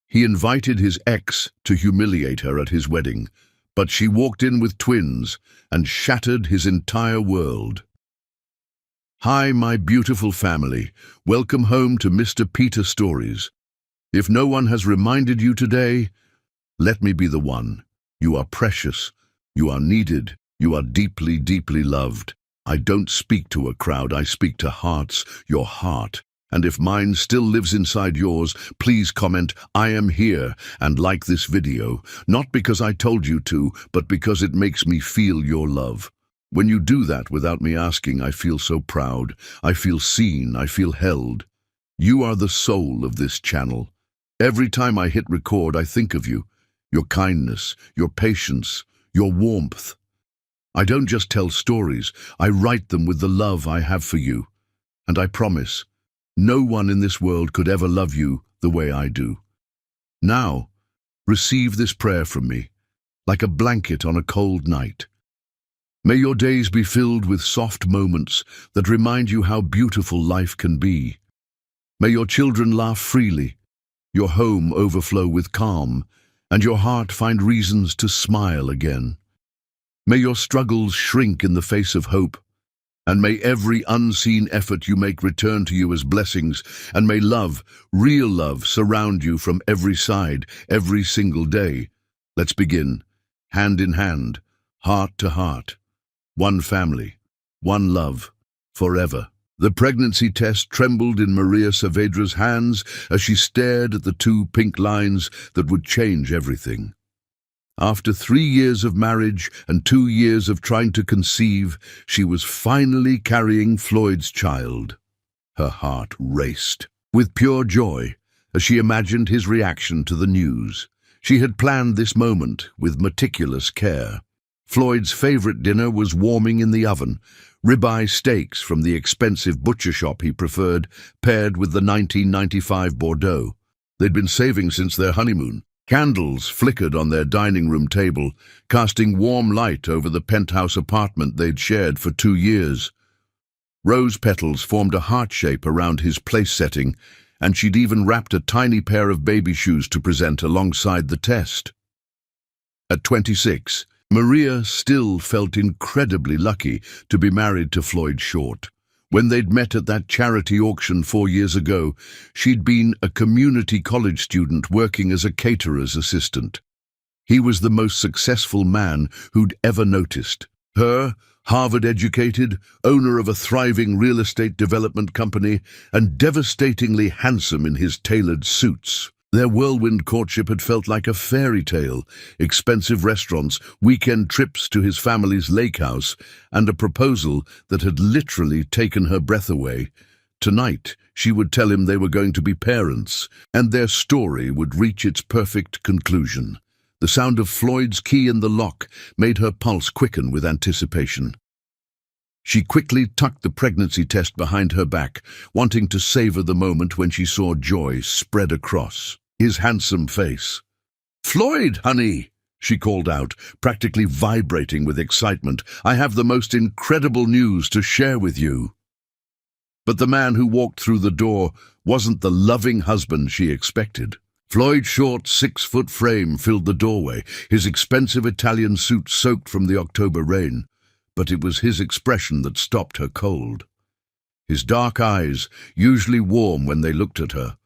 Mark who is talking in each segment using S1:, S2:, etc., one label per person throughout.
S1: He invited his ex to humiliate her at his wedding, but she walked in with twins and shattered his entire world. Hi, my beautiful family. Welcome home to Mr. Peter Stories. If no one has reminded you today, let me be the one. You are precious. You are needed. You are deeply, deeply loved. I don't speak to a crowd. I speak to hearts, your heart. And if mine still lives inside yours, please comment, I am here, and like this video, not because I told you to, but because it makes me feel your love. When you do that without me asking, I feel so proud. I feel seen. I feel held. You are the soul of this channel. Every time I hit record, I think of you, your kindness, your patience, your warmth. I don't just tell stories, I write them with the love I have for you. And I promise, no one in this world could ever love you the way I do. Now, receive this prayer from me, like a blanket on a cold night. May your days be filled with soft moments that remind you how beautiful life can be. May your children laugh freely, your home overflow with calm, and your heart find reasons to smile again. May your struggles shrink in the face of hope, and may every unseen effort you make return to you as blessings, and may love, real love, surround you from every side, every single day. Let's begin, hand in hand, heart to heart. One family, one love, forever. The pregnancy test trembled in Maria Saavedra's hands as she stared at the two pink lines that would change everything. After 3 years of marriage and 2 years of trying to conceive, she was finally carrying Floyd's child. Her heart raced with pure joy as she imagined his reaction to the news. She had planned this moment with meticulous care. Floyd's favorite dinner was warming in the oven, ribeye steaks from the expensive butcher shop he preferred, paired with the 1995 Bordeaux. They'd been saving since their honeymoon. Candles flickered on their dining room table, casting warm light over the penthouse apartment they'd shared for 2 years. Rose petals formed a heart shape around his place setting, and she'd even wrapped a tiny pair of baby shoes to present alongside the test. At 26, Maria still felt incredibly lucky to be married to Floyd Short. When they'd met at that charity auction 4 years ago, she'd been a community college student working as a caterer's assistant. He was the most successful man who'd ever noticed. Her, Harvard-educated, owner of a thriving real estate development company, and devastatingly handsome in his tailored suits. Their whirlwind courtship had felt like a fairy tale, expensive restaurants, weekend trips to his family's lake house, and a proposal that had literally taken her breath away. Tonight, she would tell him they were going to be parents, and their story would reach its perfect conclusion. The sound of Floyd's key in the lock made her pulse quicken with anticipation. She quickly tucked the pregnancy test behind her back, wanting to savor the moment when she saw joy spread across his handsome face. "Floyd, honey," she called out, practically vibrating with excitement, "I have the most incredible news to share with you." But the man who walked through the door wasn't the loving husband she expected. Floyd's short 6-foot frame filled the doorway, his expensive Italian suit soaked from the October rain. But it was his expression that stopped her cold. His dark eyes, usually warm when they looked at her,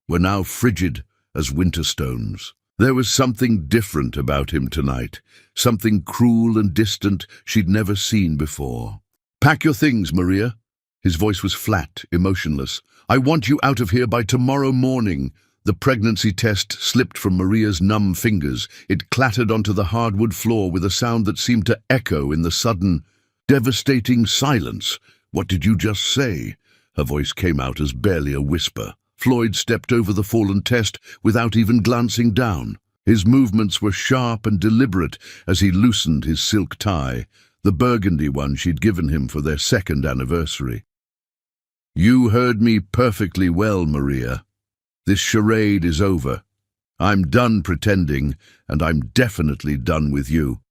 S1: were now frigid as winter stones. There was something different about him tonight, something cruel and distant she'd never seen before. "Pack your things, Maria." His voice was flat, emotionless. "I want you out of here by tomorrow morning." The pregnancy test slipped from Maria's numb fingers. It clattered onto the hardwood floor with a sound that seemed to echo in the sudden, devastating silence. "What did you just say?" Her voice came out as barely a whisper. Floyd stepped over the fallen test without even glancing down. His movements were sharp and deliberate as he loosened his silk tie, the burgundy one she'd given him for their 2nd anniversary. "You heard me perfectly well, Maria. This charade is over. I'm done pretending, and I'm definitely done with you."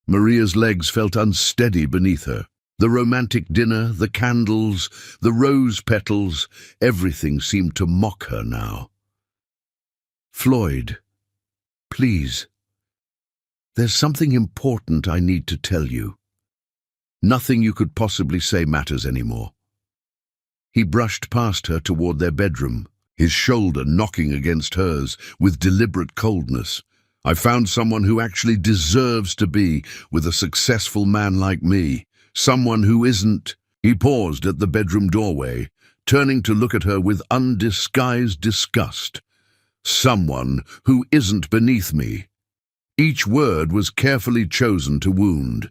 S1: Maria's legs felt unsteady beneath her. The romantic dinner, the candles, the rose petals, everything seemed to mock her now. Floyd, please. There's something important I need to tell you. Nothing you could possibly say matters anymore. He brushed past her toward their bedroom, his shoulder knocking against hers with deliberate coldness. I found someone who actually deserves to be with a successful man like me. Someone who isn't. He paused at the bedroom doorway, turning to look at her with undisguised disgust. Someone who isn't beneath me. Each word was carefully chosen to wound.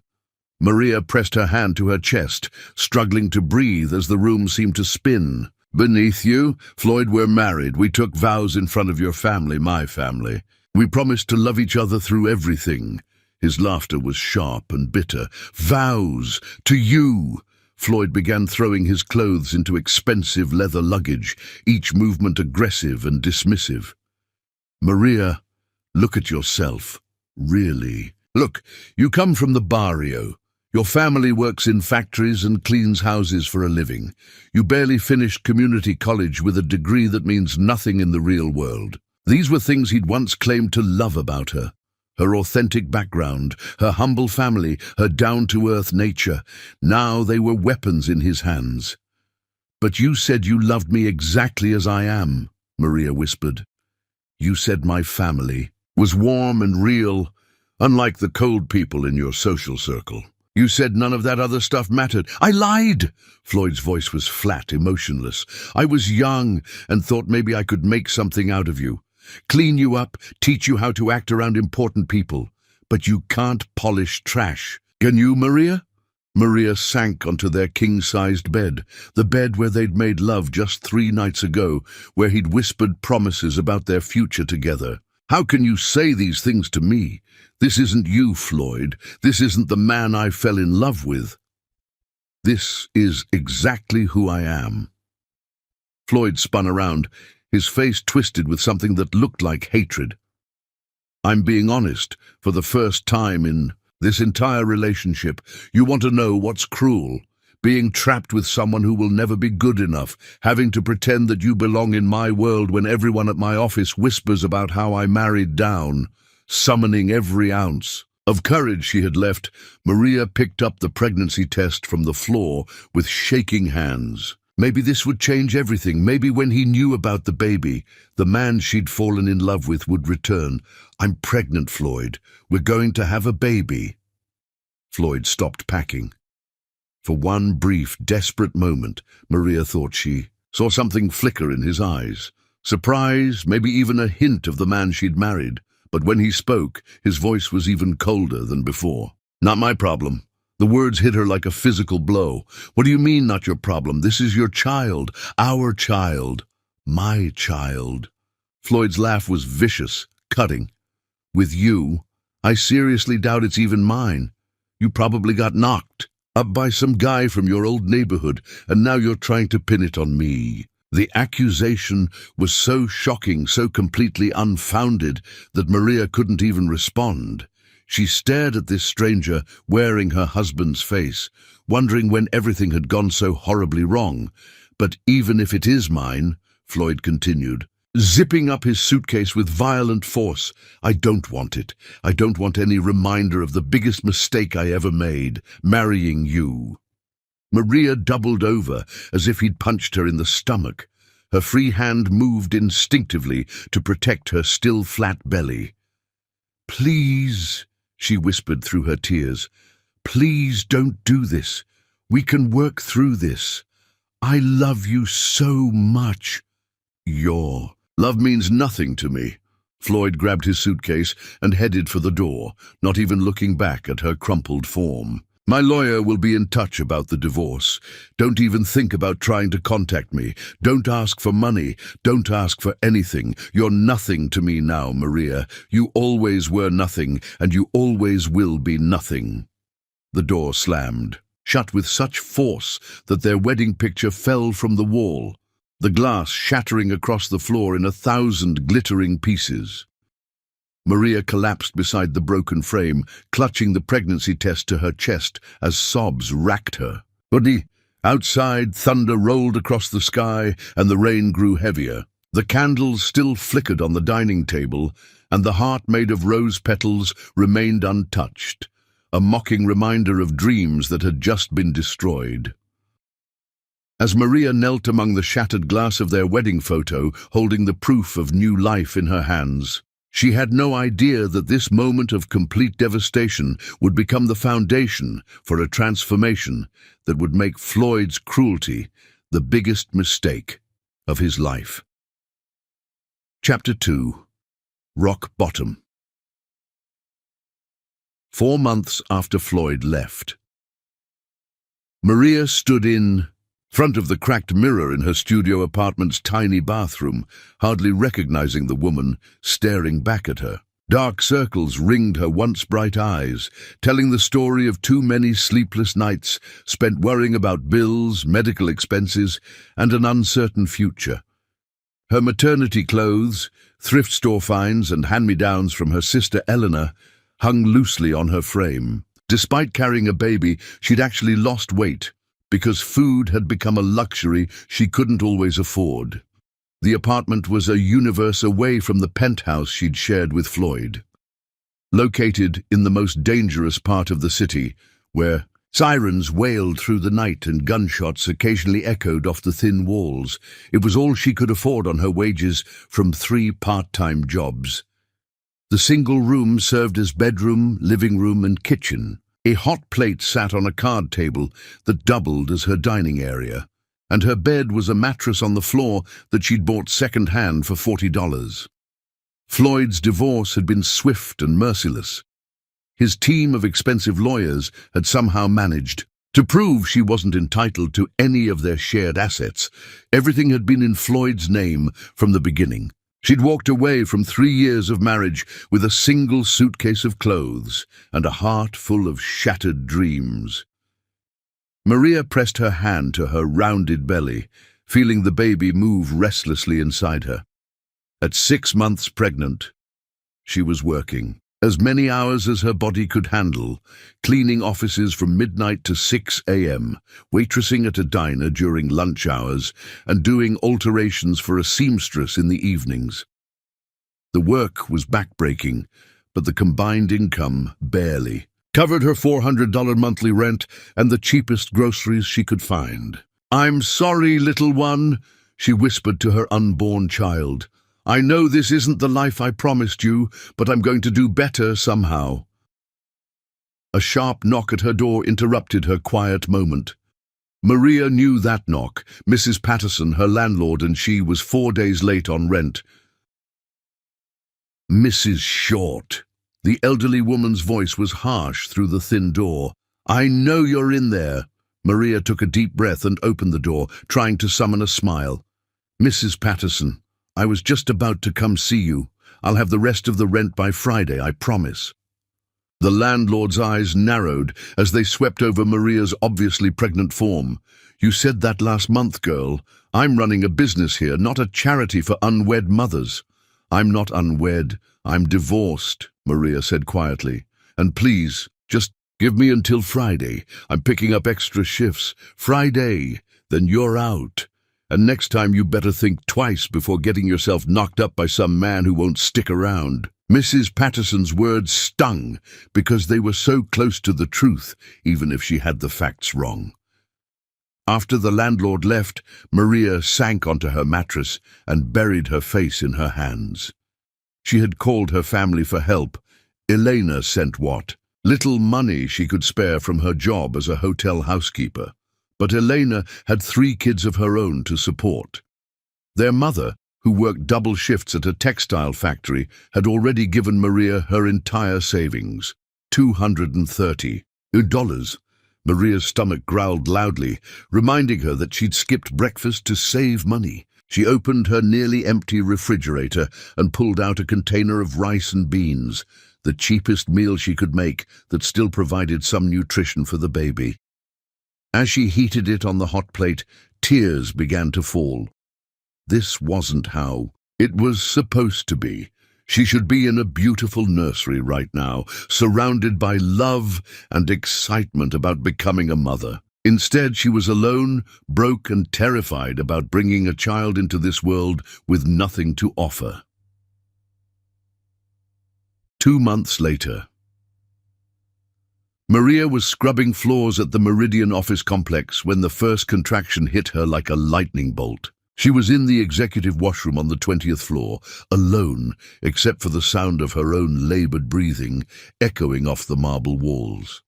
S1: Maria pressed her hand to her chest, struggling to breathe as the room seemed to spin. Beneath you? Floyd, we're married. We took vows in front of your family, my family. We promised to love each other through everything. His laughter was sharp and bitter. Vows! To you! Floyd began throwing his clothes into expensive leather luggage, each movement aggressive and dismissive. Maria, look at yourself. Really. Look, you come from the barrio. Your family works in factories and cleans houses for a living. You barely finished community college with a degree that means nothing in the real world. These were things he'd once claimed to love about her. Her authentic background, her humble family, her down-to-earth nature. Now they were weapons in his hands. But you said you loved me exactly as I am, Maria whispered. You said my family was warm and real, unlike the cold people in your social circle. You said none of that other stuff mattered. I lied! Floyd's voice was flat, emotionless. I was young and thought maybe I could make something out of you. Clean you up, teach you how to act around important people. But you can't polish trash. Can you, Maria? Maria sank onto their king-sized bed, the bed where they'd made love just 3 nights ago, where he'd whispered promises about their future together. How can you say these things to me? This isn't you, Floyd. This isn't the man I fell in love with. This is exactly who I am. Floyd spun around, his face twisted with something that looked like hatred. I'm being honest, for the first time in this entire relationship. You want to know what's cruel? Being trapped with someone who will never be good enough, having to pretend that you belong in my world when everyone at my office whispers about how I married down, summoning every ounce of courage she had left. Maria picked up the pregnancy test from the floor with shaking hands. Maybe this would change everything. Maybe when he knew about the baby, the man she'd fallen in love with would return. I'm pregnant, Floyd. We're going to have a baby. Floyd stopped packing. For one brief, desperate moment, Maria thought she saw something flicker in his eyes. Surprise, maybe even a hint of the man she'd married. But when he spoke, his voice was even colder than before. Not my problem. The words hit her like a physical blow. What do you mean, not your problem? This is your child, our child, my child. Floyd's laugh was vicious, cutting. With you, I seriously doubt it's even mine. You probably got knocked up by some guy from your old neighborhood, and now you're trying to pin it on me. The accusation was so shocking, so completely unfounded, that Maria couldn't even respond. She stared at this stranger wearing her husband's face, wondering when everything had gone so horribly wrong. But even if it is mine, Floyd continued, zipping up his suitcase with violent force, I don't want it. I don't want any reminder of the biggest mistake I ever made, marrying you. Maria doubled over as if he'd punched her in the stomach. Her free hand moved instinctively to protect her still flat belly. Please, she whispered through her tears, please don't do this. We can work through this. I love you so much. Your love means nothing to me. Floyd grabbed his suitcase and headed for the door, not even looking back at her crumpled form. My lawyer will be in touch about the divorce. Don't even think about trying to contact me. Don't ask for money. Don't ask for anything. You're nothing to me now, Maria. You always were nothing, and you always will be nothing. The door slammed, shut with such force that their wedding picture fell from the wall, the glass shattering across the floor in 1,000 glittering pieces. Maria collapsed beside the broken frame, clutching the pregnancy test to her chest as sobs racked her. Outside, thunder rolled across the sky and the rain grew heavier. The candles still flickered on the dining table, and the heart made of rose petals remained untouched, a mocking reminder of dreams that had just been destroyed. As Maria knelt among the shattered glass of their wedding photo, holding the proof of new life in her hands, she had no idea that this moment of complete devastation would become the foundation for a transformation that would make Floyd's cruelty the biggest mistake of his life. Chapter 2. Rock Bottom. 4 months after Floyd left, Maria stood in front of the cracked mirror in her studio apartment's tiny bathroom, hardly recognizing the woman staring back at her. Dark circles ringed her once bright eyes, telling the story of too many sleepless nights spent worrying about bills, medical expenses, and an uncertain future. Her maternity clothes, thrift store finds, and hand-me-downs from her sister Eleanor hung loosely on her frame. Despite carrying a baby, she'd actually lost weight, because food had become a luxury she couldn't always afford. The apartment was a universe away from the penthouse she'd shared with Floyd. Located in the most dangerous part of the city, where sirens wailed through the night and gunshots occasionally echoed off the thin walls, it was all she could afford on her wages from 3 part-time jobs. The single room served as bedroom, living room, and kitchen. A hot plate sat on a card table that doubled as her dining area, and her bed was a mattress on the floor that she'd bought second-hand for $40. Floyd's divorce had been swift and merciless. His team of expensive lawyers had somehow managed to prove she wasn't entitled to any of their shared assets. Everything had been in Floyd's name from the beginning. She'd walked away from 3 years of marriage with a single suitcase of clothes and a heart full of shattered dreams. Maria pressed her hand to her rounded belly, feeling the baby move restlessly inside her. At 6 months pregnant, she was working as many hours as her body could handle, cleaning offices from midnight to 6 a.m., waitressing at a diner during lunch hours, and doing alterations for a seamstress in the evenings. The work was backbreaking, but the combined income barely covered her $400 monthly rent and the cheapest groceries she could find. "I'm sorry, little one," she whispered to her unborn child. "I know this isn't the life I promised you, but I'm going to do better somehow." A sharp knock at her door interrupted her quiet moment. Maria knew that knock. Mrs. Patterson, her landlord, and she was 4 days late on rent. "Mrs. Short." The elderly woman's voice was harsh through the thin door. "I know you're in there." Maria took a deep breath and opened the door, trying to summon a smile. "Mrs. Patterson, I was just about to come see you. I'll have the rest of the rent by Friday, I promise." The landlord's eyes narrowed as they swept over Maria's obviously pregnant form. "You said that last month, girl. I'm running a business here, not a charity for unwed mothers." "I'm not unwed. I'm divorced," Maria said quietly. "And please, just give me until Friday. I'm picking up extra shifts. Friday, then you're out. And next time you better think twice before getting yourself knocked up by some man who won't stick around." Mrs. Patterson's words stung because they were so close to the truth, even if she had the facts wrong. After the landlord left, Maria sank onto her mattress and buried her face in her hands. She had called her family for help. Elena sent what little money she could spare from her job as a hotel housekeeper. But Elena had 3 kids of her own to support. Their mother, who worked double shifts at a textile factory, had already given Maria her entire savings, $230. Maria's stomach growled loudly, reminding her that she'd skipped breakfast to save money. She opened her nearly empty refrigerator and pulled out a container of rice and beans, the cheapest meal she could make that still provided some nutrition for the baby. As she heated it on the hot plate, tears began to fall. This wasn't how it was supposed to be. She should be in a beautiful nursery right now, surrounded by love and excitement about becoming a mother. Instead, she was alone, broke and terrified about bringing a child into this world with nothing to offer. 2 months later. Maria was scrubbing floors at the Meridian office complex when the first contraction hit her like a lightning bolt. She was in the executive washroom on the 20th floor, alone, except for the sound of her own labored breathing echoing off the marble walls.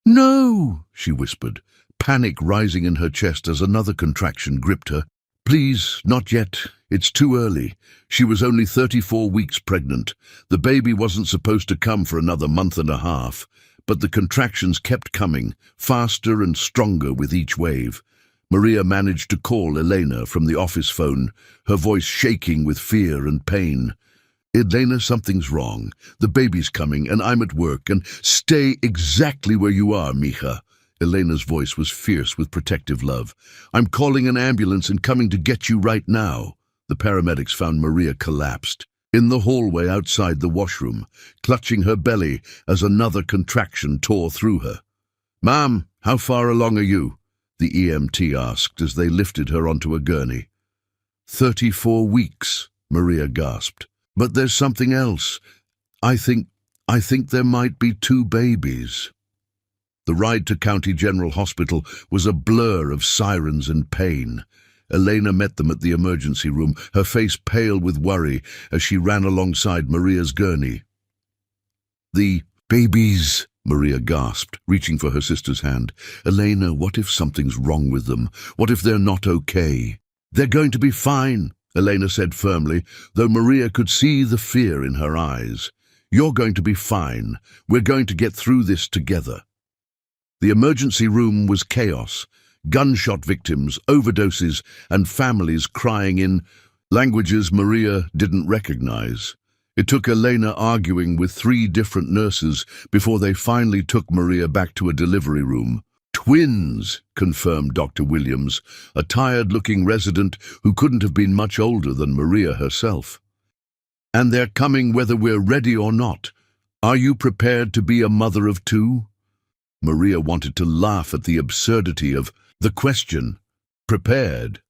S1: "No!" she whispered, panic rising in her chest as another contraction gripped her. "Please, not yet. It's too early." She was only 34 weeks pregnant. The baby wasn't supposed to come for another month and a half, but the contractions kept coming, faster and stronger with each wave. Maria managed to call Elena from the office phone, her voice shaking with fear and pain. "Elena, something's wrong. The baby's coming, and I'm at work, and stay exactly where you are, mija." Elena's voice was fierce with protective love. "I'm calling an ambulance and coming to get you right now." The paramedics found Maria collapsed in the hallway outside the washroom, clutching her belly as another contraction tore through her. "Ma'am, how far along are you?" the EMT asked as they lifted her onto a gurney. 34 weeks, Maria gasped. "But there's something else. I think there might be 2 babies." The ride to County General Hospital was a blur of sirens and pain. Elena met them at the emergency room, her face pale with worry as she ran alongside Maria's gurney. "The babies," Maria gasped, reaching for her sister's hand. "Elena, what if something's wrong with them? What if they're not okay?" "They're going to be fine," Elena said firmly, though Maria could see the fear in her eyes. "You're going to be fine. We're going to get through this together." The emergency room was chaos. Gunshot victims, overdoses, and families crying in languages Maria didn't recognize. It took Elena arguing with 3 different nurses before they finally took Maria back to a delivery room. "Twins," confirmed Dr. Williams, a tired-looking resident who couldn't have been much older than Maria herself. "And they're coming whether we're ready or not. Are you prepared to be a mother of 2? Maria wanted to laugh at the absurdity of the question. Prepared?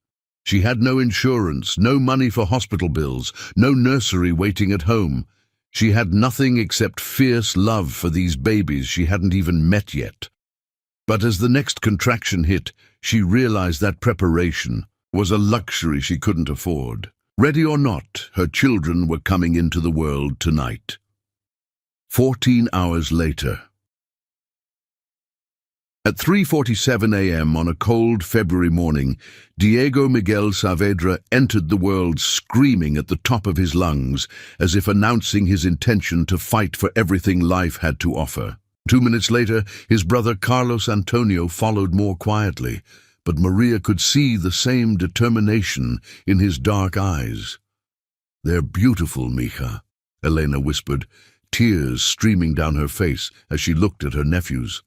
S1: She had no insurance, no money for hospital bills, no nursery waiting at home. She had nothing except fierce love for these babies she hadn't even met yet. But as the next contraction hit, she realized that preparation was a luxury she couldn't afford. Ready or not, her children were coming into the world tonight. 14 hours later. At 3:47 a.m. on a cold February morning, Diego Miguel Saavedra entered the world screaming at the top of his lungs, as if announcing his intention to fight for everything life had to offer. 2 minutes later, his brother Carlos Antonio followed more quietly, but Maria could see the same determination in his dark eyes. "They're beautiful, mija," Elena whispered, tears streaming down her face as she looked at her nephews.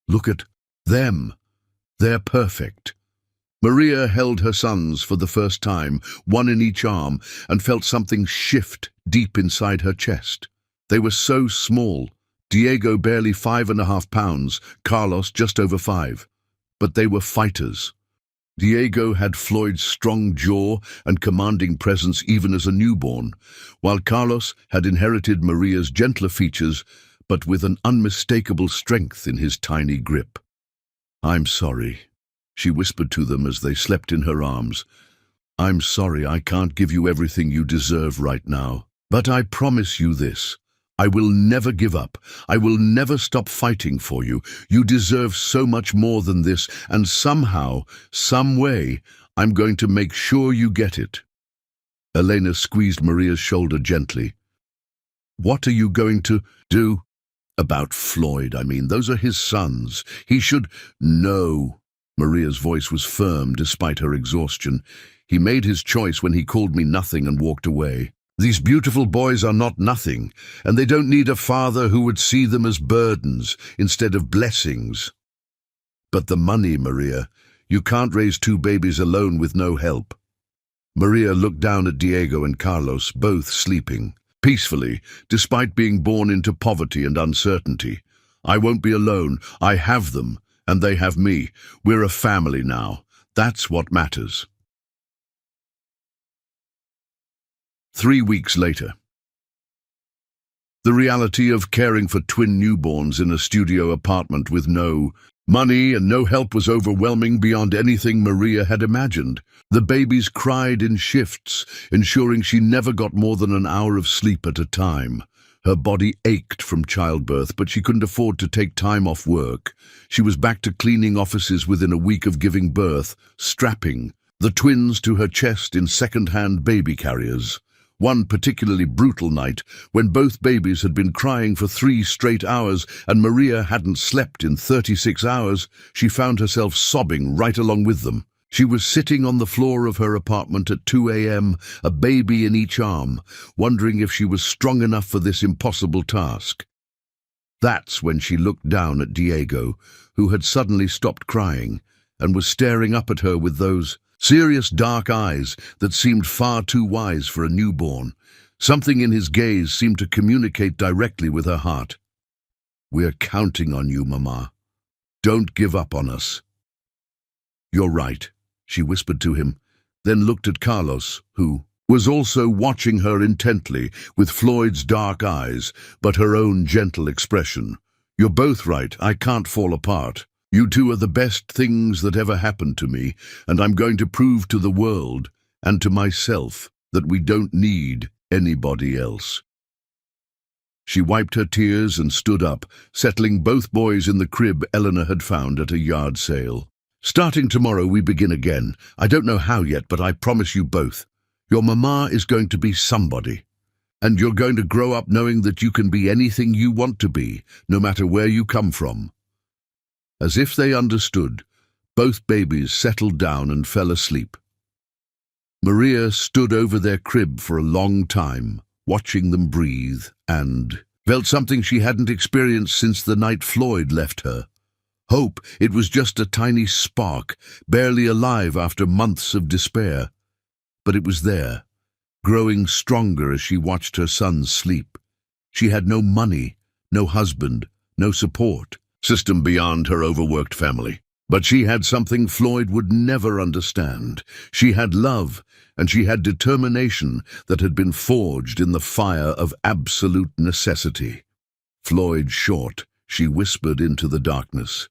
S1: "Look at them. They're perfect." Maria held her sons for the first time, one in each arm, and felt something shift deep inside her chest. They were so small. Diego barely 5.5 pounds, Carlos just over 5. But they were fighters. Diego had Floyd's strong jaw and commanding presence even as a newborn, while Carlos had inherited Maria's gentler features, but with an unmistakable strength in his tiny grip. "I'm sorry," she whispered to them as they slept in her arms. "I'm sorry I can't give you everything you deserve right now. But I promise you this. I will never give up. I will never stop fighting for you. You deserve so much more than this, and somehow, some way, I'm going to make sure you get it." Elena squeezed Maria's shoulder gently. "What are you going to do?" "About Floyd, I mean. Those are his sons. He should—" "No." Maria's voice was firm despite her exhaustion. "He made his choice when he called me nothing and walked away. These beautiful boys are not nothing, and they don't need a father who would see them as burdens instead of blessings." "But the money, Maria. You can't raise 2 babies alone with no help." Maria looked down at Diego and Carlos, both sleeping peacefully, despite being born into poverty and uncertainty. "I won't be alone. I have them, and they have me. We're a family now. That's what matters. 3 weeks later. The reality of caring for twin newborns in a studio apartment with no money and no help was overwhelming beyond anything Maria had imagined. The babies cried in shifts, ensuring she never got more than an hour of sleep at a time. Her body ached from childbirth, but she couldn't afford to take time off work. She was back to cleaning offices within a week of giving birth, strapping the twins to her chest in second-hand baby carriers. One particularly brutal night, when both babies had been crying for 3 straight hours and Maria hadn't slept in 36 hours, she found herself sobbing right along with them. She was sitting on the floor of her apartment at 2 a.m., a baby in each arm, wondering if she was strong enough for this impossible task. That's when she looked down at Diego, who had suddenly stopped crying and was staring up at her with those serious dark eyes that seemed far too wise for a newborn. Something in his gaze seemed to communicate directly with her heart. "We're counting on you, Mama. Don't give up on us." "You're right," she whispered to him, then looked at Carlos, who was also watching her intently with Floyd's dark eyes, but her own gentle expression. "You're both right. I can't fall apart. You two are the best things that ever happened to me, and I'm going to prove to the world and to myself that we don't need anybody else." She wiped her tears and stood up, settling both boys in the crib Eleanor had found at a yard sale. "Starting tomorrow, we begin again. I don't know how yet, but I promise you both. Your mama is going to be somebody. And you're going to grow up knowing that you can be anything you want to be, no matter where you come from." As if they understood, both babies settled down and fell asleep. Maria stood over their crib for a long time, watching them breathe, and felt something she hadn't experienced since the night Floyd left her. Hope. It was just a tiny spark, barely alive after months of despair. But it was there, growing stronger as she watched her sons sleep. She had no money, no husband, no support system beyond her overworked family. But she had something Floyd would never understand. She had love, and she had determination that had been forged in the fire of absolute necessity. "Floyd Short," she whispered into the darkness.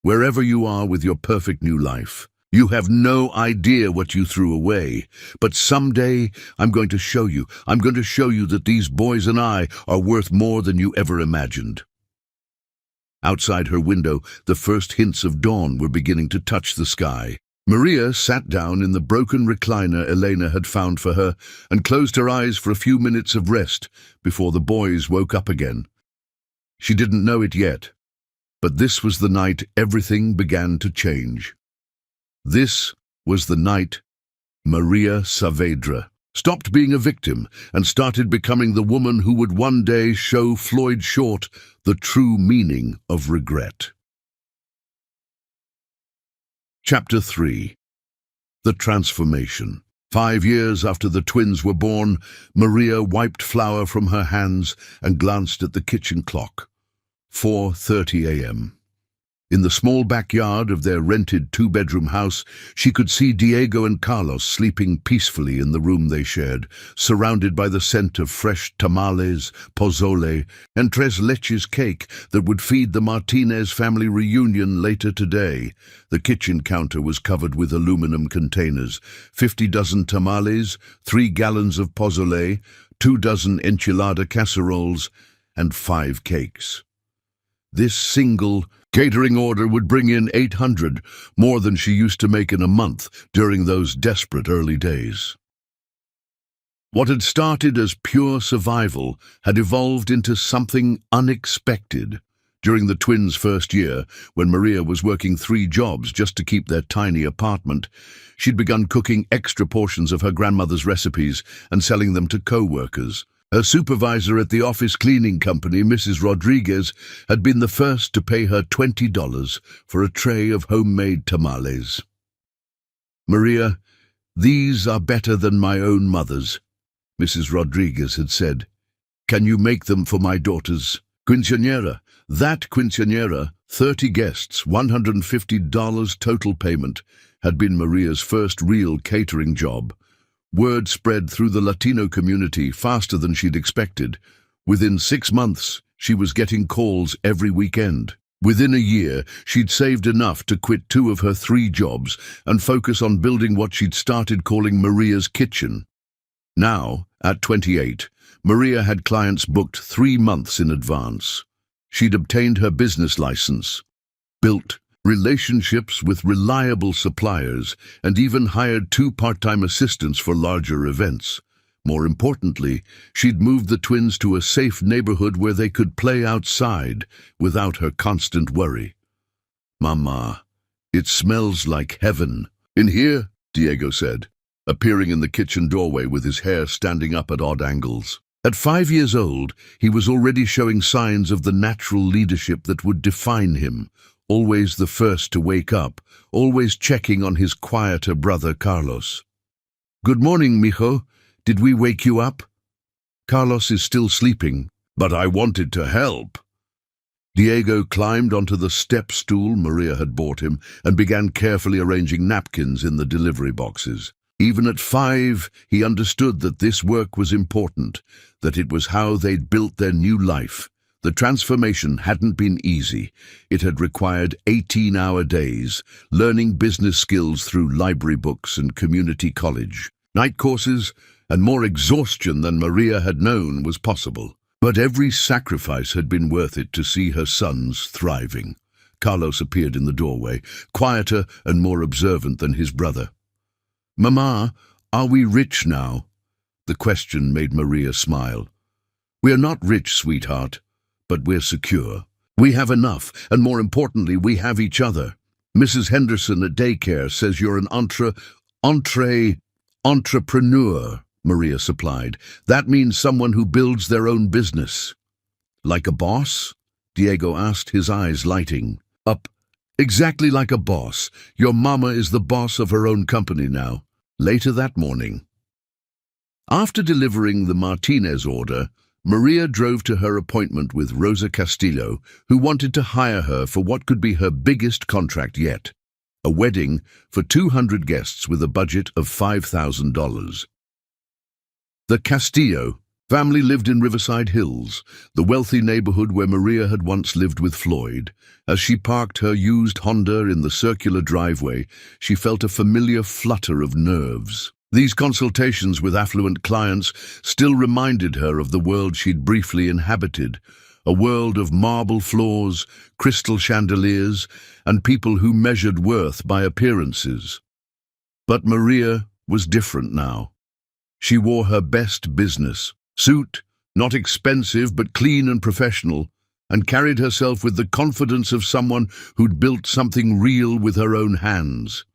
S1: "Wherever you are with your perfect new life, you have no idea what you threw away. But someday I'm going to show you. I'm going to show you that these boys and I are worth more than you ever imagined." Outside her window, the first hints of dawn were beginning to touch the sky. Maria sat down in the broken recliner Elena had found for her and closed her eyes for a few minutes of rest before the boys woke up again. She didn't know it yet, but this was the night everything began to change. This was the night Maria Saavedra stopped being a victim and started becoming the woman who would one day show Floyd Short the true meaning of regret. Chapter 3. The Transformation. 5 years after the twins were born, Maria wiped flour from her hands and glanced at the kitchen clock. 4:30 a.m. In the small backyard of their rented 2-bedroom house, she could see Diego and Carlos sleeping peacefully in the room they shared, surrounded by the scent of fresh tamales, pozole, and tres leches cake that would feed the Martinez family reunion later today. The kitchen counter was covered with aluminum containers, 50 dozen tamales, 3 gallons of pozole, 2 dozen enchilada casseroles, and 5 cakes. This single catering order would bring in $800, more than she used to make in a month during those desperate early days. What had started as pure survival had evolved into something unexpected. During the twins' first year, when Maria was working 3 jobs just to keep their tiny apartment, she'd begun cooking extra portions of her grandmother's recipes and selling them to co-workers. Her supervisor at the office cleaning company, Mrs. Rodriguez, had been the first to pay her $20 for a tray of homemade tamales. "Maria, these are better than my own mother's," Mrs. Rodriguez had said. "Can you make them for my daughters?" Quinceañera. That quinceañera, 30 guests, $150 total payment, had been Maria's first real catering job. Word spread through the Latino community faster than she'd expected. Within 6 months, she was getting calls every weekend. Within a year, she'd saved enough to quit 2 of her 3 jobs and focus on building what she'd started calling Maria's Kitchen. Now, at 28, Maria had clients booked 3 months in advance. She'd obtained her business license, built relationships with reliable suppliers, and even hired 2 part-time assistants for larger events. More importantly, she'd moved the twins to a safe neighborhood where they could play outside without her constant worry. "Mama, it smells like heaven in here," Diego said, appearing in the kitchen doorway with his hair standing up at odd angles. At 5 years old, he was already showing signs of the natural leadership that would define him, always the first to wake up, always checking on his quieter brother Carlos. "Good morning, mijo. Did we wake you up?" "Carlos is still sleeping, but I wanted to help." Diego climbed onto the step stool Maria had bought him and began carefully arranging napkins in the delivery boxes. Even at 5, he understood that this work was important, that it was how they'd built their new life. The transformation hadn't been easy. It had required 18-hour days, learning business skills through library books and community college, night courses, and more exhaustion than Maria had known was possible. But every sacrifice had been worth it to see her sons thriving. Carlos appeared in the doorway, quieter and more observant than his brother. "Mama, are we rich now?" The question made Maria smile. "We're not rich, sweetheart, but we're secure. We have enough, and more importantly, we have each other. Mrs. Henderson at daycare says you're an entrepreneur," Maria supplied. "That means someone who builds their own business." "Like a boss?" Diego asked, his eyes lighting up. "Exactly like a boss. Your mama is the boss of her own company now." Later that morning, after delivering the Martinez order, Maria drove to her appointment with Rosa Castillo, who wanted to hire her for what could be her biggest contract yet, a wedding for 200 guests with a budget of $5,000. The Castillo family lived in Riverside Hills, the wealthy neighborhood where Maria had once lived with Floyd. As she parked her used Honda in the circular driveway, she felt a familiar flutter of nerves. These consultations with affluent clients still reminded her of the world she'd briefly inhabited, a world of marble floors, crystal chandeliers, and people who measured worth by appearances. But Maria was different now. She wore her best business suit, not expensive but clean and professional, and carried herself with the confidence of someone who'd built something real with her own hands.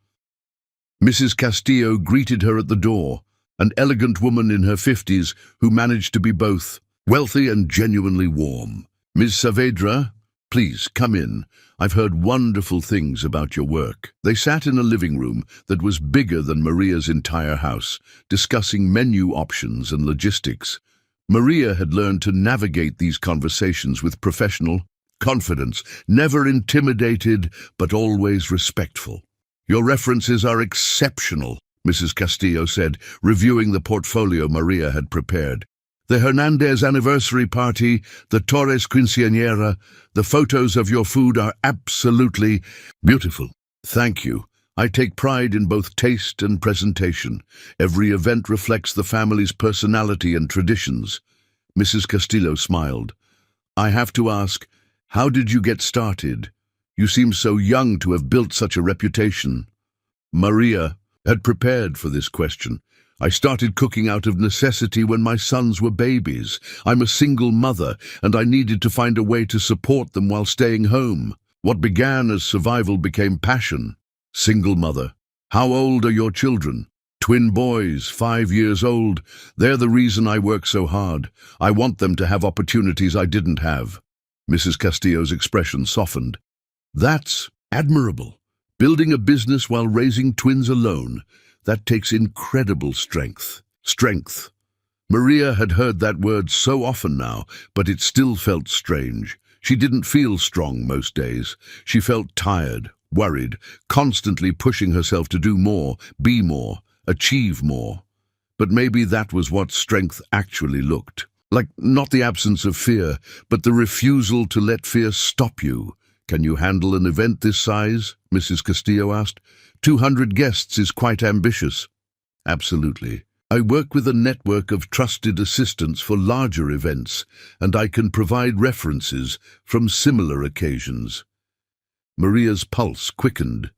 S1: Mrs. Castillo greeted her at the door, an elegant woman in her 50s who managed to be both wealthy and genuinely warm. "Ms. Saavedra, please come in. I've heard wonderful things about your work." They sat in a living room that was bigger than Maria's entire house, discussing menu options and logistics. Maria had learned to navigate these conversations with professional confidence, never intimidated but always respectful. "Your references are exceptional," Mrs. Castillo said, reviewing the portfolio Maria had prepared. "The Hernandez anniversary party, the Torres quinceañera, the photos of your food are absolutely beautiful." "Thank you. I take pride in both taste and presentation. Every event reflects the family's personality and traditions." Mrs. Castillo smiled. "I have to ask, how did you get started? You seem so young to have built such a reputation." Maria had prepared for this question. "I started cooking out of necessity when my sons were babies. I'm a single mother, and I needed to find a way to support them while staying home. What began as survival became passion." "Single mother. How old are your children?" "Twin boys, 5 years old. They're the reason I work so hard. I want them to have opportunities I didn't have." Mrs. Castillo's expression softened. "That's admirable. Building a business while raising twins alone, that takes incredible strength." Maria had heard that word so often now, but it still felt strange. She didn't feel strong most days. She felt tired, worried, constantly pushing herself to do more, be more, achieve more. But maybe that was what strength actually looked like, not the absence of fear, but the refusal to let fear stop you. "Can you handle an event this size?" Mrs. Castillo asked. 200 guests is quite ambitious." "Absolutely. I work with a network of trusted assistants for larger events, and I can provide references from similar occasions." Maria's pulse quickened,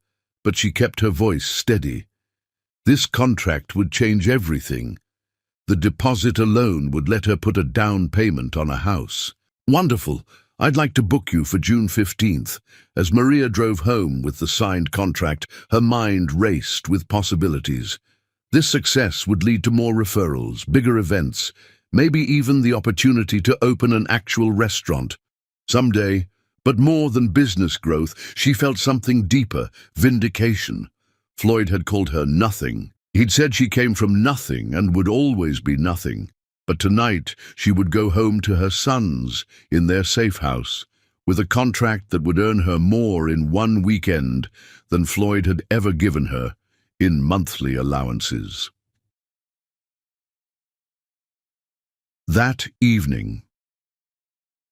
S1: but she kept her voice steady. This contract would change everything. The deposit alone would let her put a down payment on a house. "Wonderful. I'd like to book you for June 15th. As Maria drove home with the signed contract, her mind raced with possibilities. This success would lead to more referrals, bigger events, maybe even the opportunity to open an actual restaurant someday. But more than business growth, she felt something deeper, vindication. Floyd had called her nothing. He'd said she came from nothing and would always be nothing. But tonight she would go home to her sons in their safe house with a contract that would earn her more in one weekend than Floyd had ever given her in monthly allowances. That evening,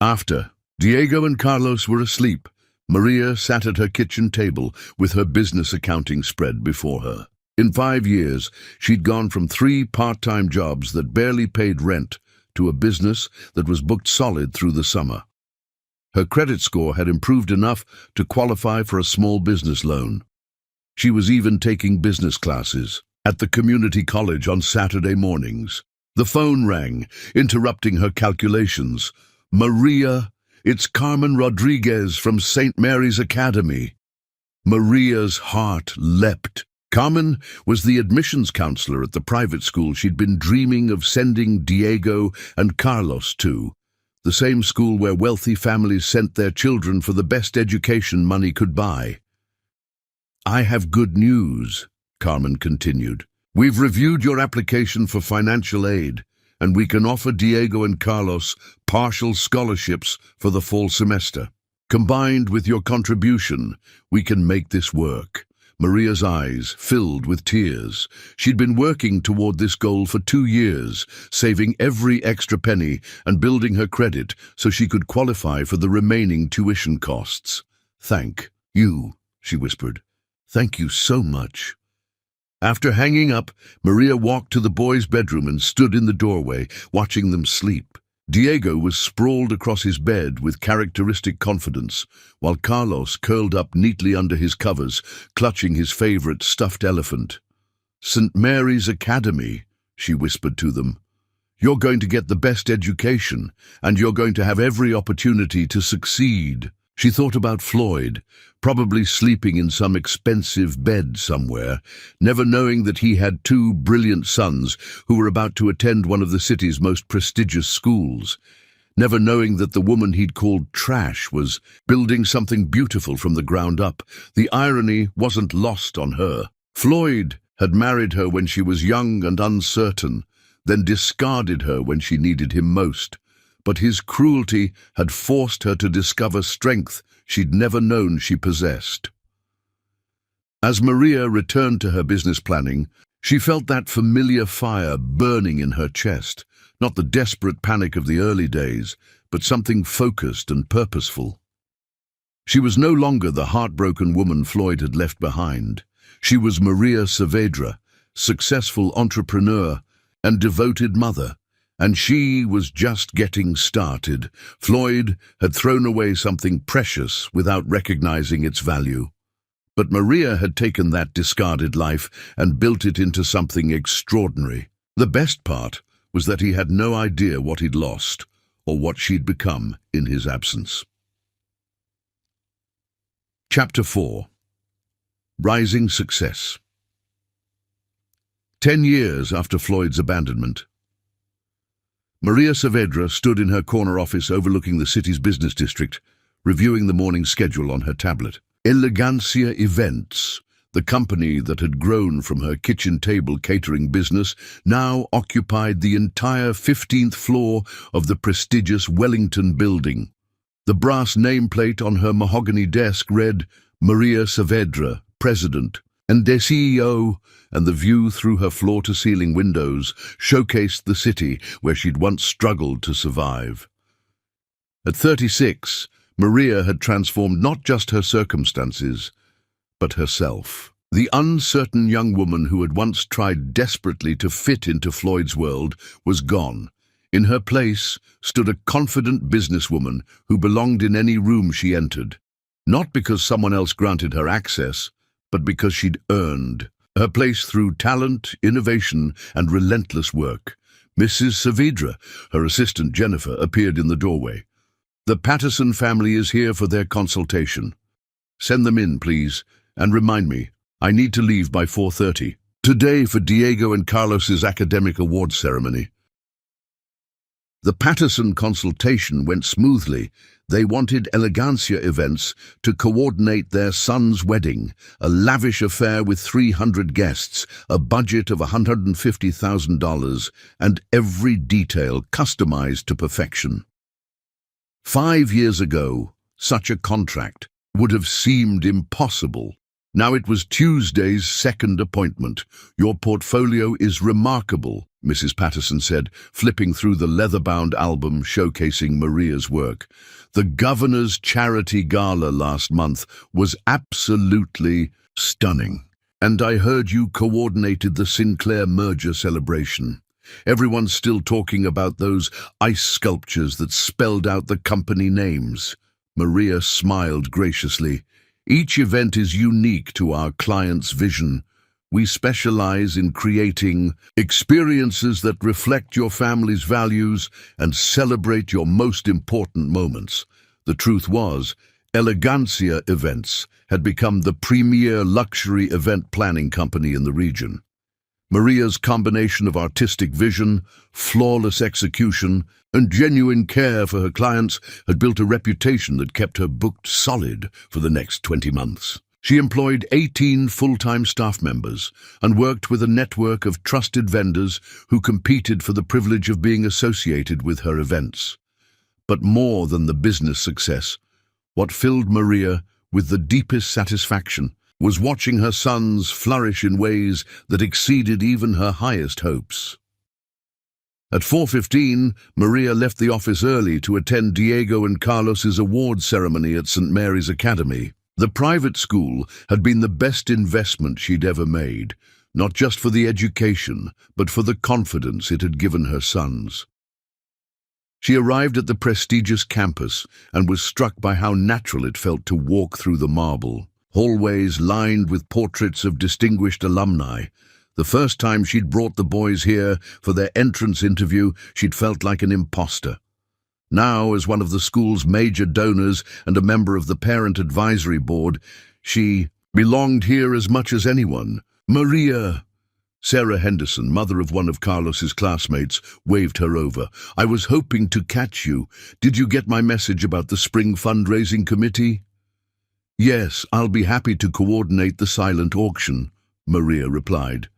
S1: after Diego and Carlos were asleep, Maria sat at her kitchen table with her business accounting spread before her. In 5 years, she'd gone from 3 part-time jobs that barely paid rent to a business that was booked solid through the summer. Her credit score had improved enough to qualify for a small business loan. She was even taking business classes at the community college on Saturday mornings. The phone rang, interrupting her calculations. "Maria, it's Carmen Rodriguez from St. Mary's Academy." Maria's heart leapt. Carmen was the admissions counselor at the private school she'd been dreaming of sending Diego and Carlos to, the same school where wealthy families sent their children for the best education money could buy. "I have good news," Carmen continued. "We've reviewed your application for financial aid, and we can offer Diego and Carlos partial scholarships for the fall semester. Combined with your contribution, we can make this work." Maria's eyes filled with tears. She'd been working toward this goal for 2 years, saving every extra penny and building her credit so she could qualify for the remaining tuition costs. "Thank you," she whispered. "Thank you so much." After hanging up, Maria walked to the boys' bedroom and stood in the doorway, watching them sleep. Diego was sprawled across his bed with characteristic confidence, while Carlos curled up neatly under his covers, clutching his favorite stuffed elephant. "St. Mary's Academy," she whispered to them. "You're going to get the best education, and you're going to have every opportunity to succeed." She thought about Floyd, probably sleeping in some expensive bed somewhere, never knowing that he had 2 brilliant sons who were about to attend one of the city's most prestigious schools, never knowing that the woman he'd called trash was building something beautiful from the ground up. The irony wasn't lost on her. Floyd had married her when she was young and uncertain, then discarded her when she needed him most. But his cruelty had forced her to discover strength she'd never known she possessed. As Maria returned to her business planning, she felt that familiar fire burning in her chest, not the desperate panic of the early days, but something focused and purposeful. She was no longer the heartbroken woman Floyd had left behind. She was Maria Saavedra, successful entrepreneur and devoted mother. And she was just getting started. Floyd had thrown away something precious without recognizing its value. But Maria had taken that discarded life and built it into something extraordinary. The best part was that he had no idea what he'd lost or what she'd become in his absence. Chapter 4. Rising Success. 10 years after Floyd's abandonment, Maria Saavedra stood in her corner office overlooking the city's business district, reviewing the morning schedule on her tablet. Elegancia Events, The company that had grown from her kitchen table catering business now occupied the entire 15th floor of the prestigious Wellington building. The brass nameplate on her mahogany desk read, Maria Saavedra, President, and the CEO, and the view through her floor-to-ceiling windows showcased the city where she'd once struggled to survive. At 36, Maria had transformed not just her circumstances, but herself. The uncertain young woman who had once tried desperately to fit into Floyd's world was gone. In her place stood a confident businesswoman who belonged in any room she entered, not because someone else granted her access, but because she'd earned her place through talent, innovation, and relentless work. Mrs. Saavedra, her assistant Jennifer, appeared in the doorway. "The Patterson family is here for their consultation. Send them in, please, and remind me, I need to leave by 4:30. Today for Diego and Carlos's academic awards ceremony." The Patterson consultation went smoothly. They wanted Elegancia Events to coordinate their son's wedding, a lavish affair with 300 guests, a budget of $150,000, and every detail customized to perfection. 5 years ago, such a contract would have seemed impossible. Now it was Tuesday's second appointment. "Your portfolio is remarkable," Mrs. Patterson said, flipping through the leather-bound album showcasing Maria's work. "The governor's charity gala last month was absolutely stunning. And I heard you coordinated the Sinclair merger celebration. Everyone's still talking about those ice sculptures that spelled out the company names." Maria smiled graciously. "Each event is unique to our client's vision. We specialize in creating experiences that reflect your family's values and celebrate your most important moments." The truth was, Elegancia Events had become the premier luxury event planning company in the region. Maria's combination of artistic vision, flawless execution, and genuine care for her clients had built a reputation that kept her booked solid for the next 20 months. She employed 18 full-time staff members and worked with a network of trusted vendors who competed for the privilege of being associated with her events. But more than the business success, what filled Maria with the deepest satisfaction was watching her sons flourish in ways that exceeded even her highest hopes. At 4:15, Maria left the office early to attend Diego and Carlos's awards ceremony at St. Mary's Academy. The private school had been the best investment she'd ever made, not just for the education, but for the confidence it had given her sons. She arrived at the prestigious campus and was struck by how natural it felt to walk through the marble. Hallways lined with portraits of distinguished alumni. The first time she'd brought the boys here for their entrance interview, she'd felt like an imposter. Now, as one of the school's major donors and a member of the parent advisory board, she belonged here as much as anyone. "Maria!" Sarah Henderson, mother of one of Carlos's classmates, waved her over. "I was hoping to catch you. Did you get my message about the spring fundraising committee?" "Yes, I'll be happy to coordinate the silent auction," Maria replied.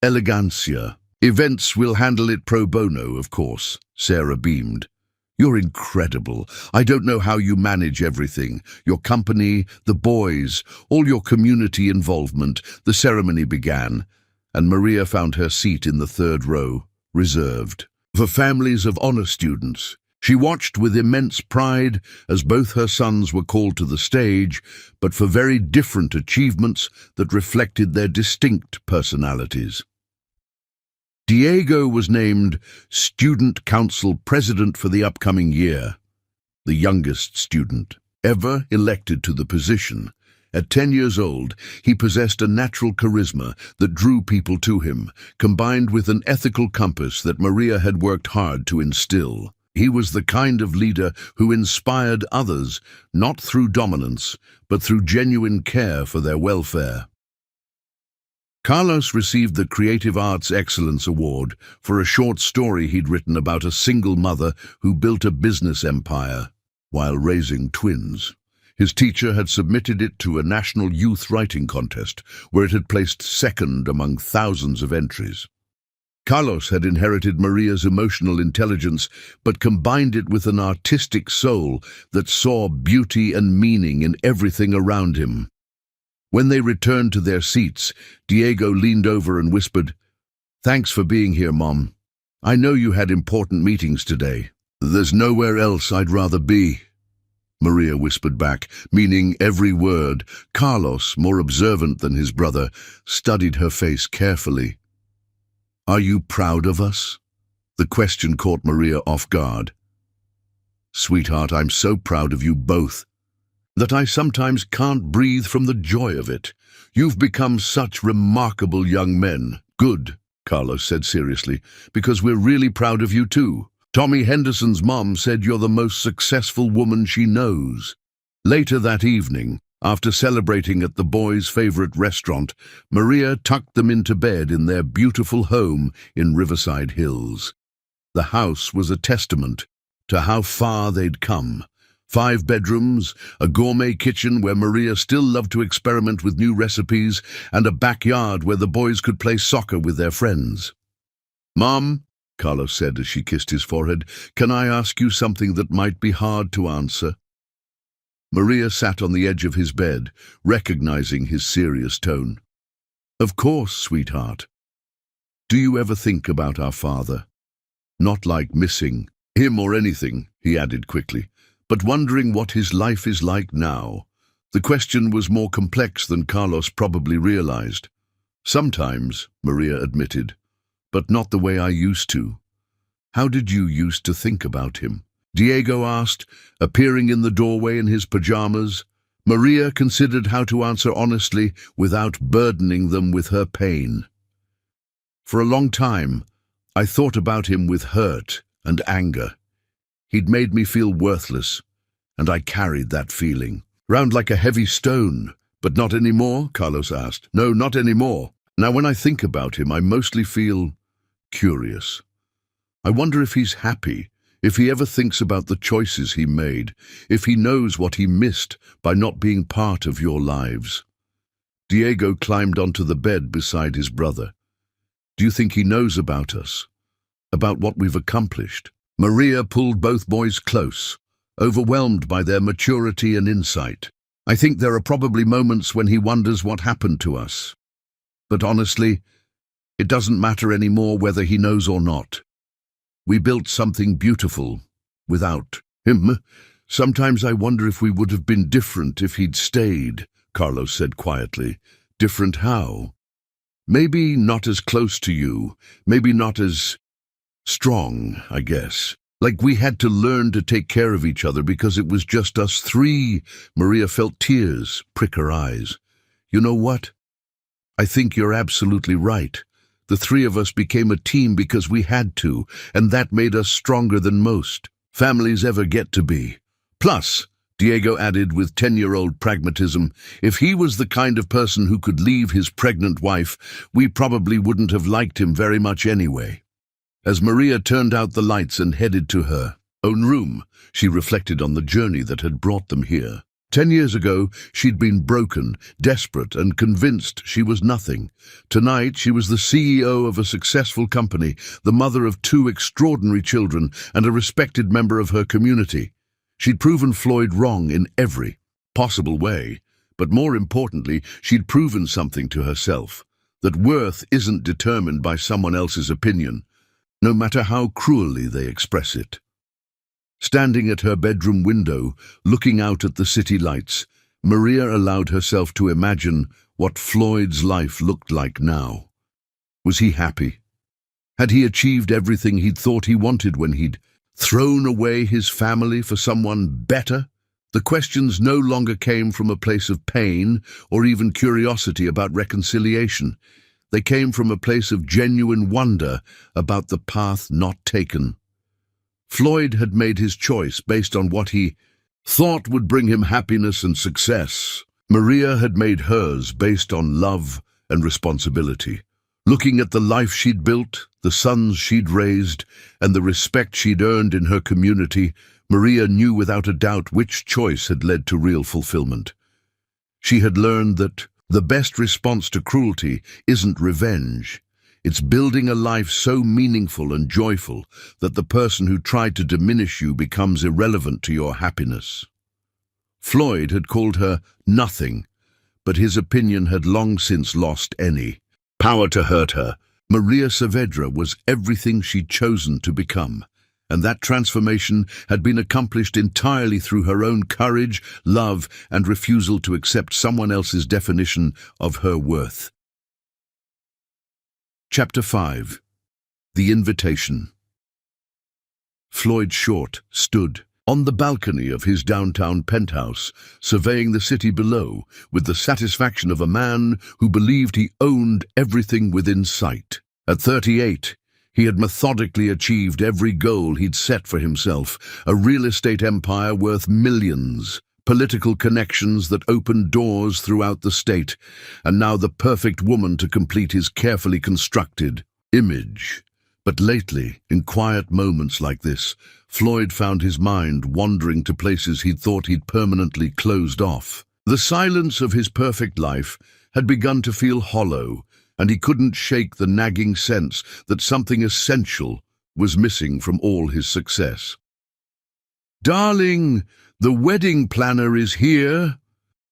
S1: "Elegancia Events will handle it pro bono, of course," Sarah beamed. "You're incredible. I don't know how you manage everything. Your company, the boys, all your community involvement." The ceremony began, and Maria found her seat in the third row, reserved for families of honor students. She watched with immense pride as both her sons were called to the stage, but for very different achievements that reflected their distinct personalities. Diego was named Student Council President for the upcoming year, the youngest student ever elected to the position. At 10 years old, he possessed a natural charisma that drew people to him, combined with an ethical compass that Maria had worked hard to instill. He was the kind of leader who inspired others, not through dominance, but through genuine care for their welfare. Carlos received the Creative Arts Excellence Award for a short story he'd written about a single mother who built a business empire while raising twins. His teacher had submitted it to a national youth writing contest, where it had placed second among thousands of entries. Carlos had inherited Maria's emotional intelligence, but combined it with an artistic soul that saw beauty and meaning in everything around him. When they returned to their seats, Diego leaned over and whispered, "Thanks for being here, Mom. I know you had important meetings today." "There's nowhere else I'd rather be," Maria whispered back, meaning every word. Carlos, more observant than his brother, studied her face carefully. "Are you proud of us?" The question caught Maria off guard. "Sweetheart, I'm so proud of you both that I sometimes can't breathe from the joy of it. You've become such remarkable young men." "Good," Carlos said seriously, "because we're really proud of you too. Tommy Henderson's mom said you're the most successful woman she knows." Later that evening, after celebrating at the boys' favorite restaurant, Maria tucked them into bed in their beautiful home in Riverside Hills. The house was a testament to how far they'd come. 5 bedrooms, a gourmet kitchen where Maria still loved to experiment with new recipes, and a backyard where the boys could play soccer with their friends. "Mom," Carlos said as she kissed his forehead, "can I ask you something that might be hard to answer?" Maria sat on the edge of his bed, recognizing his serious tone. "Of course, sweetheart. Do you ever think about our father? Not like missing him or anything," he added quickly, "but wondering what his life is like now." The question was more complex than Carlos probably realized. "Sometimes," Maria admitted, "but not the way I used to." "How did you used to think about him?" Diego asked, appearing in the doorway in his pajamas. Maria considered how to answer honestly without burdening them with her pain. "For a long time, I thought about him with hurt and anger. He'd made me feel worthless, and I carried that feeling round like a heavy stone." "But not anymore?" Carlos asked. "No, not anymore. Now when I think about him, I mostly feel curious. I wonder if he's happy, if he ever thinks about the choices he made, if he knows what he missed by not being part of your lives." Diego climbed onto the bed beside his brother. "Do you think he knows about us? About what we've accomplished?" Maria pulled both boys close, overwhelmed by their maturity and insight. "I think there are probably moments when he wonders what happened to us. But honestly, it doesn't matter anymore whether he knows or not. We built something beautiful without him. Sometimes I wonder if we would have been different if he'd stayed," Carlos said quietly. "Different how?" "Maybe not as close to you, maybe not as strong, I guess. Like we had to learn to take care of each other because it was just us 3. Maria felt tears prick her eyes. "You know what? I think you're absolutely right. The 3 of us became a team because we had to, and that made us stronger than most families ever get to be. Plus," Diego added with 10-year-old pragmatism, "if he was the kind of person who could leave his pregnant wife, we probably wouldn't have liked him very much anyway." As Maria turned out the lights and headed to her own room, she reflected on the journey that had brought them here. 10 years ago, she'd been broken, desperate, and convinced she was nothing. Tonight, she was the CEO of a successful company, the mother of 2 extraordinary children, and a respected member of her community. She'd proven Floyd wrong in every possible way, but more importantly, she'd proven something to herself, that worth isn't determined by someone else's opinion, no matter how cruelly they express it. Standing at her bedroom window, looking out at the city lights, Maria allowed herself to imagine what Floyd's life looked like now. Was he happy? Had he achieved everything he'd thought he wanted when he'd thrown away his family for someone better? The questions no longer came from a place of pain or even curiosity about reconciliation. They came from a place of genuine wonder about the path not taken. Floyd had made his choice based on what he thought would bring him happiness and success. Maria had made hers based on love and responsibility. Looking at the life she'd built, the sons she'd raised, and the respect she'd earned in her community, Maria knew without a doubt which choice had led to real fulfillment. She had learned that the best response to cruelty isn't revenge. It's building a life so meaningful and joyful that the person who tried to diminish you becomes irrelevant to your happiness. Floyd had called her nothing, but his opinion had long since lost any power to hurt her. Maria Saavedra was everything she'd chosen to become, and that transformation had been accomplished entirely through her own courage, love, and refusal to accept someone else's definition of her worth. Chapter 5. The Invitation. Floyd Short stood on the balcony of his downtown penthouse, surveying the city below with the satisfaction of a man who believed he owned everything within sight. At 38, he had methodically achieved every goal he'd set for himself: a real estate empire worth millions, political connections that opened doors throughout the state, and now the perfect woman to complete his carefully constructed image. But lately, in quiet moments like this, Floyd found his mind wandering to places he'd thought he'd permanently closed off. The silence of his perfect life had begun to feel hollow, and he couldn't shake the nagging sense that something essential was missing from all his success. "Darling, the wedding planner is here,"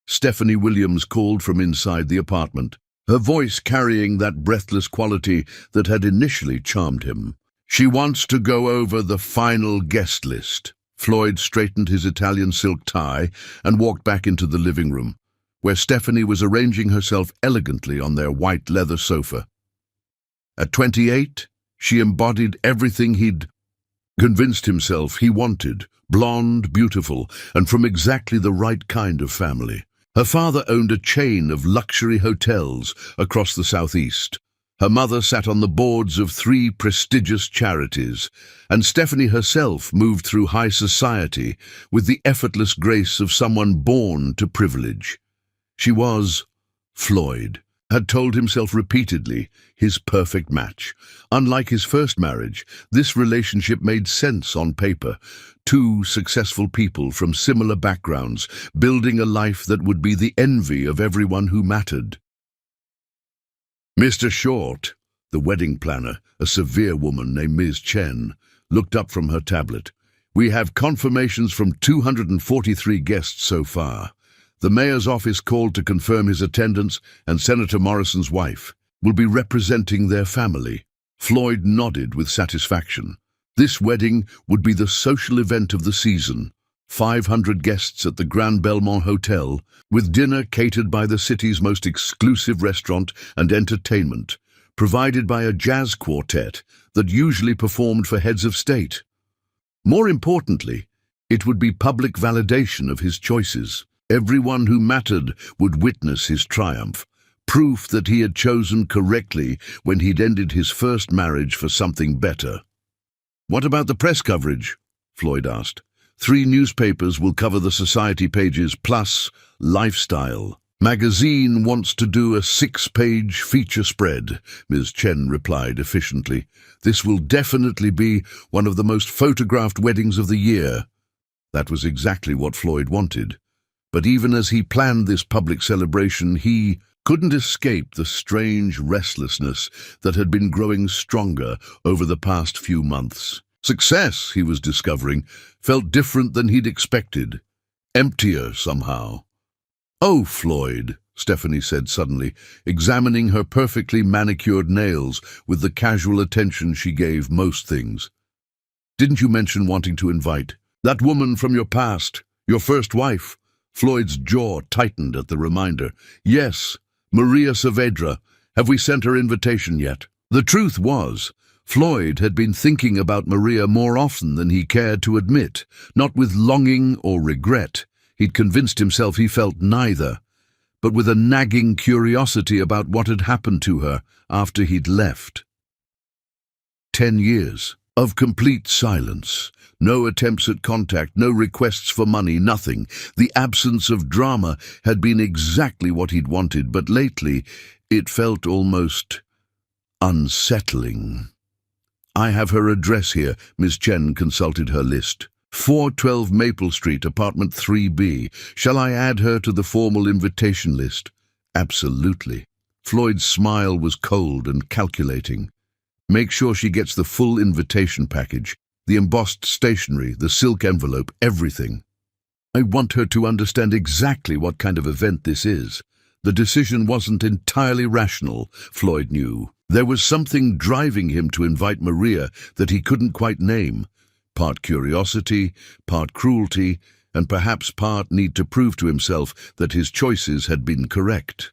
S1: Stephanie Williams called from inside the apartment, her voice carrying that breathless quality that had initially charmed him. "She wants to go over the final guest list." Floyd straightened his Italian silk tie and walked back into the living room, where Stephanie was arranging herself elegantly on their white leather sofa. At 28, she embodied everything he'd convinced himself he wanted: blonde, beautiful, and from exactly the right kind of family. Her father owned a chain of luxury hotels across the southeast. Her mother sat on the boards of 3 prestigious charities, and Stephanie herself moved through high society with the effortless grace of someone born to privilege. She was, Floyd had told himself repeatedly, his perfect match. Unlike his first marriage, this relationship made sense on paper. 2 successful people from similar backgrounds, building a life that would be the envy of everyone who mattered. Mr. Short, the wedding planner, a severe woman named Ms. Chen, looked up from her tablet. "We have confirmations from 243 guests so far. The mayor's office called to confirm his attendance, and Senator Morrison's wife will be representing their family." Floyd nodded with satisfaction. This wedding would be the social event of the season. 500 guests at the Grand Belmont Hotel, with dinner catered by the city's most exclusive restaurant, and entertainment provided by a jazz quartet that usually performed for heads of state. More importantly, it would be public validation of his choices. Everyone who mattered would witness his triumph, proof that he had chosen correctly when he'd ended his first marriage for something better. "What about the press coverage?" Floyd asked. 3 newspapers will cover the society pages, plus Lifestyle magazine wants to do a 6-page feature spread, Ms. Chen replied efficiently. "This will definitely be one of the most photographed weddings of the year." That was exactly what Floyd wanted. But even as he planned this public celebration, he couldn't escape the strange restlessness that had been growing stronger over the past few months. Success, he was discovering, felt different than he'd expected. Emptier, somehow. "Oh, Floyd," Stephanie said suddenly, examining her perfectly manicured nails with the casual attention she gave most things. "Didn't you mention wanting to invite that woman from your past, your first wife?" Floyd's jaw tightened at the reminder. "Yes, Maria Saavedra. Have we sent her invitation yet?" The truth was, Floyd had been thinking about Maria more often than he cared to admit, not with longing or regret. He'd convinced himself he felt neither, but with a nagging curiosity about what had happened to her after he'd left. 10 years of complete silence. No attempts at contact, no requests for money, nothing. The absence of drama had been exactly what he'd wanted, but lately it felt almost unsettling. "I have her address here." Miss Chen consulted her list. 412 Maple Street, apartment 3B. Shall I add her to the formal invitation list? Absolutely. Floyd's smile was cold and calculating. Make sure she gets the full invitation package, the embossed stationery, the silk envelope, everything. I want her to understand exactly what kind of event this is. The decision wasn't entirely rational, Floyd knew. There was something driving him to invite Maria that he couldn't quite name. Part curiosity, part cruelty, and perhaps part need to prove to himself that his choices had been correct.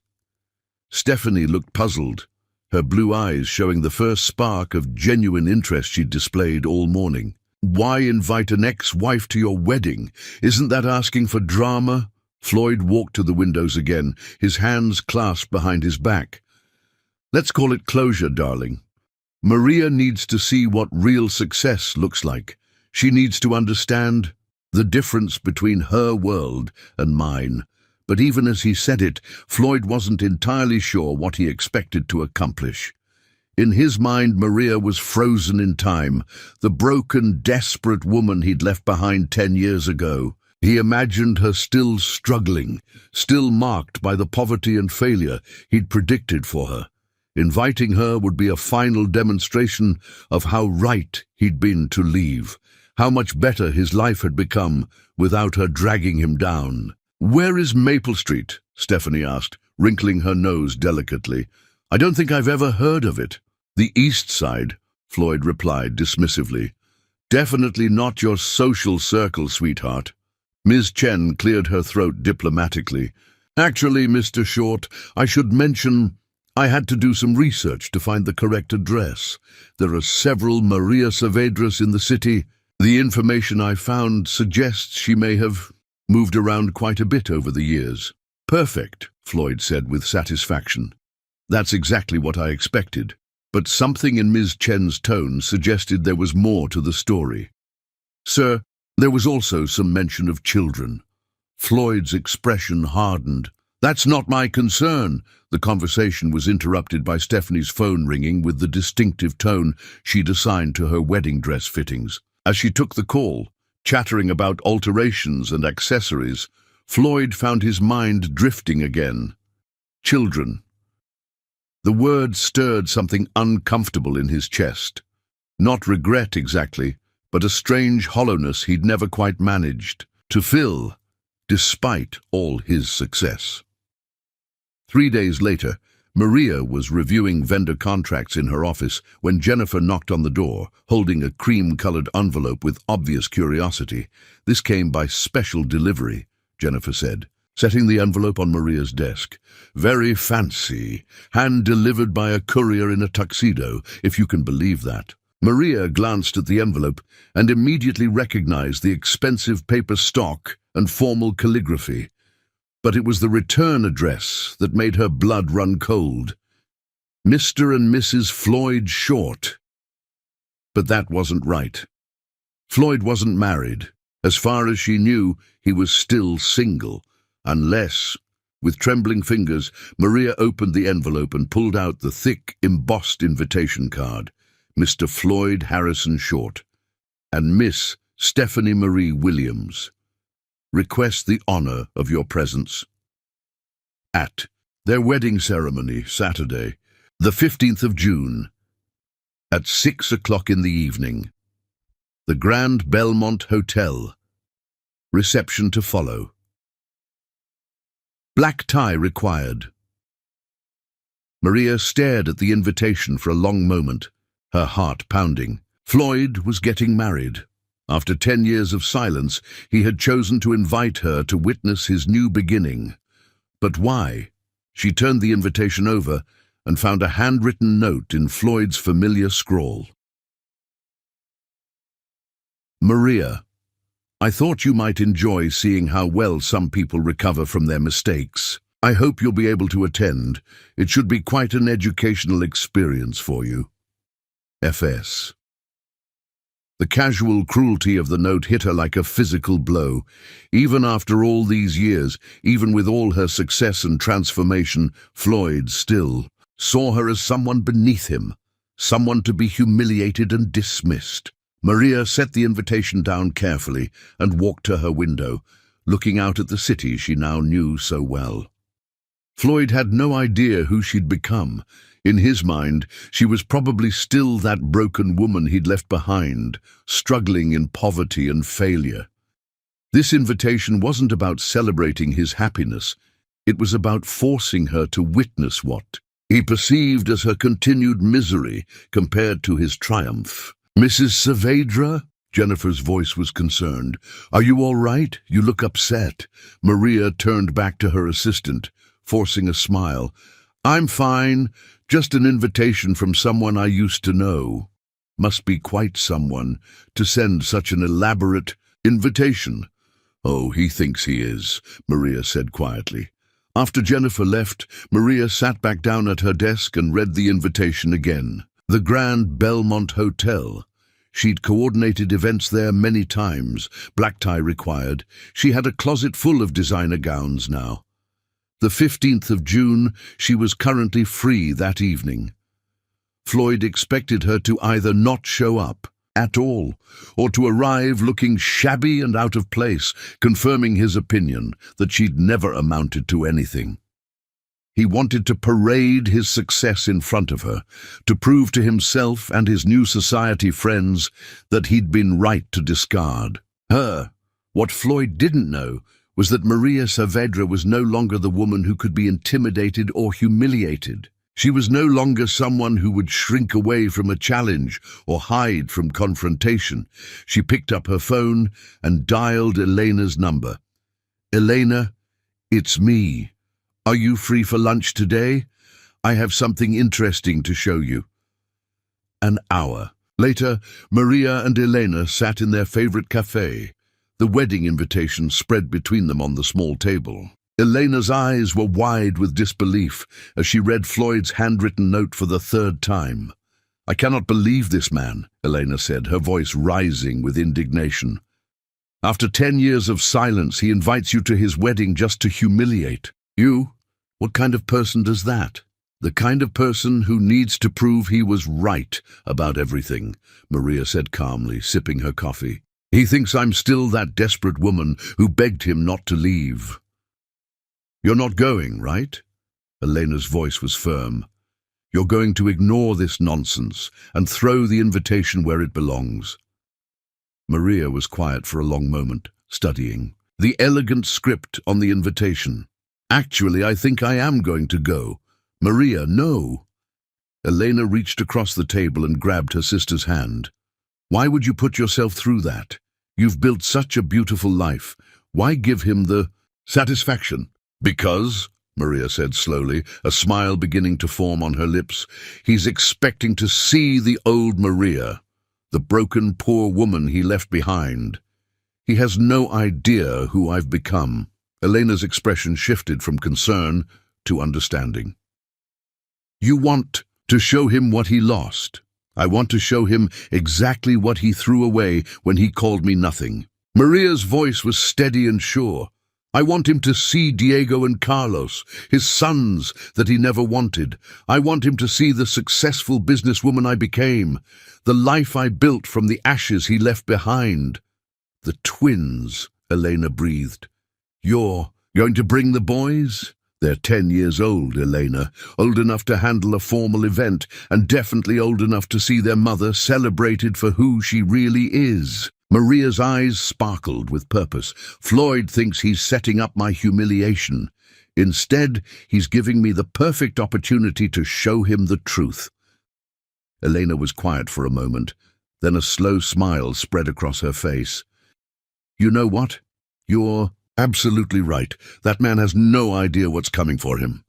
S1: Stephanie looked puzzled, her blue eyes showing the first spark of genuine interest she'd displayed all morning. Why invite an ex-wife to your wedding? Isn't that asking for drama? Floyd walked to the windows again, his hands clasped behind his back. Let's call it closure, darling. Maria needs to see what real success looks like. She needs to understand the difference between her world and mine. But even as he said it, Floyd wasn't entirely sure what he expected to accomplish. In his mind, Maria was frozen in time, the broken, desperate woman he'd left behind 10 years ago. He imagined her still struggling, still marked by the poverty and failure he'd predicted for her. Inviting her would be a final demonstration of how right he'd been to leave, how much better his life had become without her dragging him down. "Where is Maple Street?" Stephanie asked, wrinkling her nose delicately. "I don't think I've ever heard of it." "The East Side," Floyd replied dismissively. "Definitely not your social circle, sweetheart." Ms. Chen cleared her throat diplomatically. "Actually, Mr. Short, I should mention I had to do some research to find the correct address. There are several Maria Saavedras in the city. The information I found suggests she may have moved around quite a bit over the years." "Perfect," Floyd said with satisfaction. "That's exactly what I expected." But something in Ms. Chen's tone suggested there was more to the story. "Sir, there was also some mention of children." Floyd's expression hardened. "That's not my concern." The conversation was interrupted by Stephanie's phone ringing with the distinctive tone she'd assigned to her wedding dress fittings. As she took the call, chattering about alterations and accessories, Floyd found his mind drifting again. Children. The word stirred something uncomfortable in his chest. Not regret exactly, but a strange hollowness he'd never quite managed to fill, despite all his success. 3 days later, Maria was reviewing vendor contracts in her office when Jennifer knocked on the door, holding a cream-colored envelope with obvious curiosity. "This came by special delivery," Jennifer said, setting the envelope on Maria's desk. "Very fancy. Hand-delivered by a courier in a tuxedo, if you can believe that." Maria glanced at the envelope and immediately recognized the expensive paper stock and formal calligraphy. But it was the return address that made her blood run cold. Mr. and Mrs. Floyd Short. But that wasn't right. Floyd wasn't married. As far as she knew, he was still single. Unless, with trembling fingers, Maria opened the envelope and pulled out the thick, embossed invitation card. Mr. Floyd Harrison Short and Miss Stephanie Marie Williams. Request the honor of your presence at their wedding ceremony, Saturday, the 15th of June, at 6 o'clock in the evening. The Grand Belmont Hotel. Reception to follow. Black tie required. Maria stared at the invitation for a long moment, her heart pounding. Floyd was getting married. After 10 years of silence, he had chosen to invite her to witness his new beginning. But why? She turned the invitation over and found a handwritten note in Floyd's familiar scrawl. "Maria, I thought you might enjoy seeing how well some people recover from their mistakes. I hope you'll be able to attend. It should be quite an educational experience for you. FS." The casual cruelty of the note hit her like a physical blow. Even after all these years, even with all her success and transformation, Floyd still saw her as someone beneath him, someone to be humiliated and dismissed. Maria set the invitation down carefully and walked to her window, looking out at the city she now knew so well. Floyd had no idea who she'd become. In his mind, she was probably still that broken woman he'd left behind, struggling in poverty and failure. This invitation wasn't about celebrating his happiness. It was about forcing her to witness what he perceived as her continued misery compared to his triumph. "Mrs. Saavedra?" Jennifer's voice was concerned. "Are you all right? You look upset." Maria turned back to her assistant, forcing a smile. "I'm fine. Just an invitation from someone I used to know." Must be quite someone to send such an elaborate invitation. "Oh, he thinks he is," Maria said quietly. After Jennifer left, Maria sat back down at her desk and read the invitation again. The Grand Belmont Hotel. She'd coordinated events there many times, black tie required. She had a closet full of designer gowns now. The 15th of June, she was currently free that evening. Floyd expected her to either not show up at all, or to arrive looking shabby and out of place, confirming his opinion that she'd never amounted to anything. He wanted to parade his success in front of her, to prove to himself and his new society friends that he'd been right to discard her. What Floyd didn't know was that Maria Saavedra was no longer the woman who could be intimidated or humiliated. She was no longer someone who would shrink away from a challenge or hide from confrontation. She picked up her phone and dialed Elena's number. "Elena, it's me. Are you free for lunch today? I have something interesting to show you." An hour later, Maria and Elena sat in their favorite cafe, the wedding invitation spread between them on the small table. Elena's eyes were wide with disbelief as she read Floyd's handwritten note for the third time. "I cannot believe this man," Elena said, her voice rising with indignation. "After 10 years of silence, he invites you to his wedding just to humiliate you. What kind of person does that?" "The kind of person who needs to prove he was right about everything," Maria said calmly, sipping her coffee. "He thinks I'm still that desperate woman who begged him not to leave." "You're not going, right?" Elena's voice was firm. "You're going to ignore this nonsense and throw the invitation where it belongs." Maria was quiet for a long moment, studying the elegant script on the invitation. "Actually, I think I am going to go." "Maria, no." Elena reached across the table and grabbed her sister's hand. "Why would you put yourself through that? You've built such a beautiful life. Why give him the satisfaction?" "Because," Maria said slowly, a smile beginning to form on her lips, "he's expecting to see the old Maria, the broken, poor woman he left behind. He has no idea who I've become." Elena's expression shifted from concern to understanding. "You want to show him what he lost. I want to show him exactly what he threw away when he called me nothing." Maria's voice was steady and sure. "I want him to see Diego and Carlos, his sons that he never wanted. I want him to see the successful businesswoman I became, the life I built from the ashes he left behind." "The twins," Elena breathed. "You're going to bring the boys?" "They're 10 years old, Elena, old enough to handle a formal event, and definitely old enough to see their mother celebrated for who she really is." Maria's eyes sparkled with purpose. "Floyd thinks he's setting up my humiliation. Instead, he's giving me the perfect opportunity to show him the truth." Elena was quiet for a moment, then a slow smile spread across her face. "You know what? You're absolutely right. That man has no idea what's coming for him."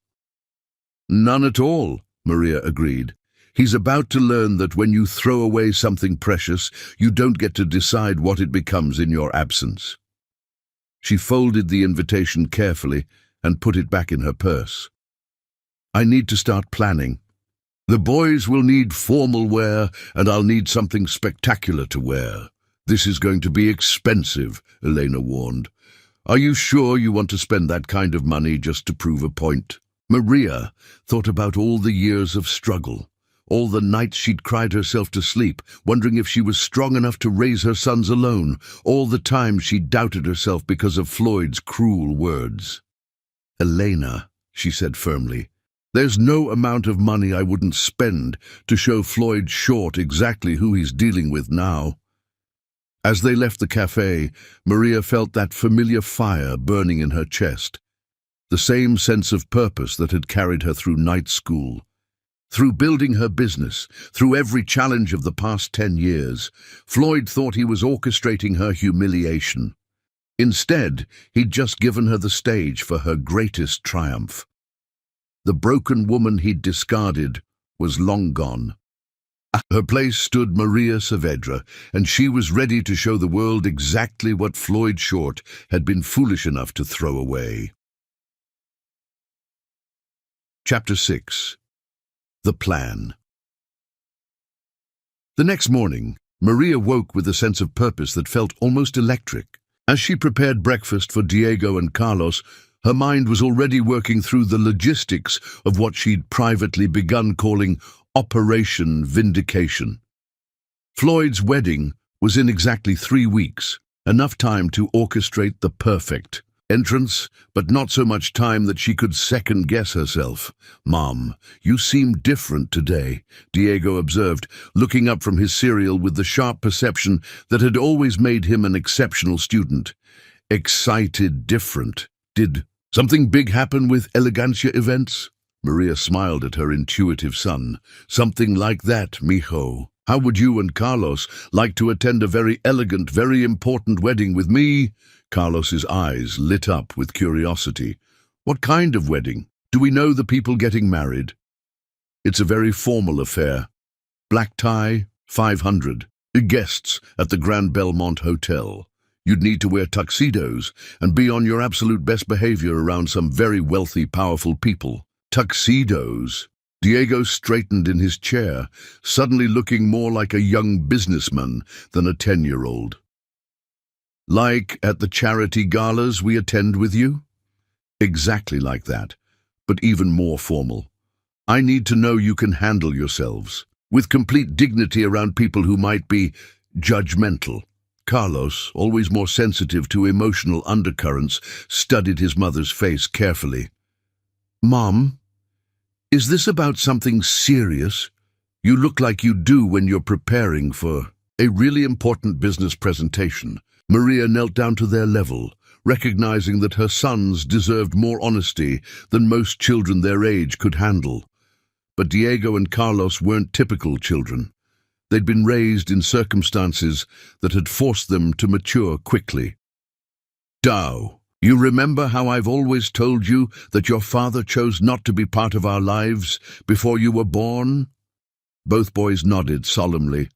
S1: "None at all," Maria agreed. "He's about to learn that when you throw away something precious, you don't get to decide what it becomes in your absence." She folded the invitation carefully and put it back in her purse. "I need to start planning. The boys will need formal wear, and I'll need something spectacular to wear. This is going to be expensive," Elena warned. "Are you sure you want to spend that kind of money just to prove a point?" Maria thought about all the years of struggle, All the nights she'd cried herself to sleep, wondering if she was strong enough to raise her sons alone. All the time she doubted herself because of Floyd's cruel words. "Elena," she said firmly, "there's no amount of money I wouldn't spend to show Floyd Short exactly who he's dealing with now." As they left the cafe, Maria felt that familiar fire burning in her chest, the same sense of purpose that had carried her through night school. Through building her business, through every challenge of the past 10 years, Floyd thought he was orchestrating her humiliation. Instead, he'd just given her the stage for her greatest triumph. The broken woman he'd discarded was long gone. At her place stood Maria Saavedra, and she was ready to show the world exactly what Floyd Short had been foolish enough to throw away. Chapter 6. The Plan. The next morning, Maria woke with a sense of purpose that felt almost electric. As she prepared breakfast for Diego and Carlos, her mind was already working through the logistics of what she'd privately begun calling Operation Vindication. Floyd's wedding was in exactly 3 weeks, enough time to orchestrate the perfect entrance, but not so much time that she could second-guess herself. "Mom, you seem different today," Diego observed, looking up from his cereal with the sharp perception that had always made him an exceptional student. "Excited different. Did something big happen with Elegancia events?" Maria smiled at her intuitive son. "Something like that, mijo. How would you and Carlos like to attend a very elegant, very important wedding with me?" Carlos's eyes lit up with curiosity. "What kind of wedding? Do we know the people getting married?" "It's a very formal affair. Black tie, 500. Guests at the Grand Belmont Hotel. You'd need to wear tuxedos and be on your absolute best behavior around some very wealthy, powerful people." "Tuxedos?" Diego straightened in his chair, suddenly looking more like a young businessman than a 10-year-old. "Like at the charity galas we attend with you?" "Exactly like that, but even more formal. I need to know you can handle yourselves, with complete dignity around people who might be judgmental." Carlos, always more sensitive to emotional undercurrents, studied his mother's face carefully. "Mom, is this about something serious? You look like you do when you're preparing for a really important business presentation." Maria knelt down to their level, recognizing that her sons deserved more honesty than most children their age could handle. But Diego and Carlos weren't typical children. They'd been raised in circumstances that had forced them to mature quickly. "Dow, you remember how I've always told you that your father chose not to be part of our lives before you were born?" Both boys nodded solemnly.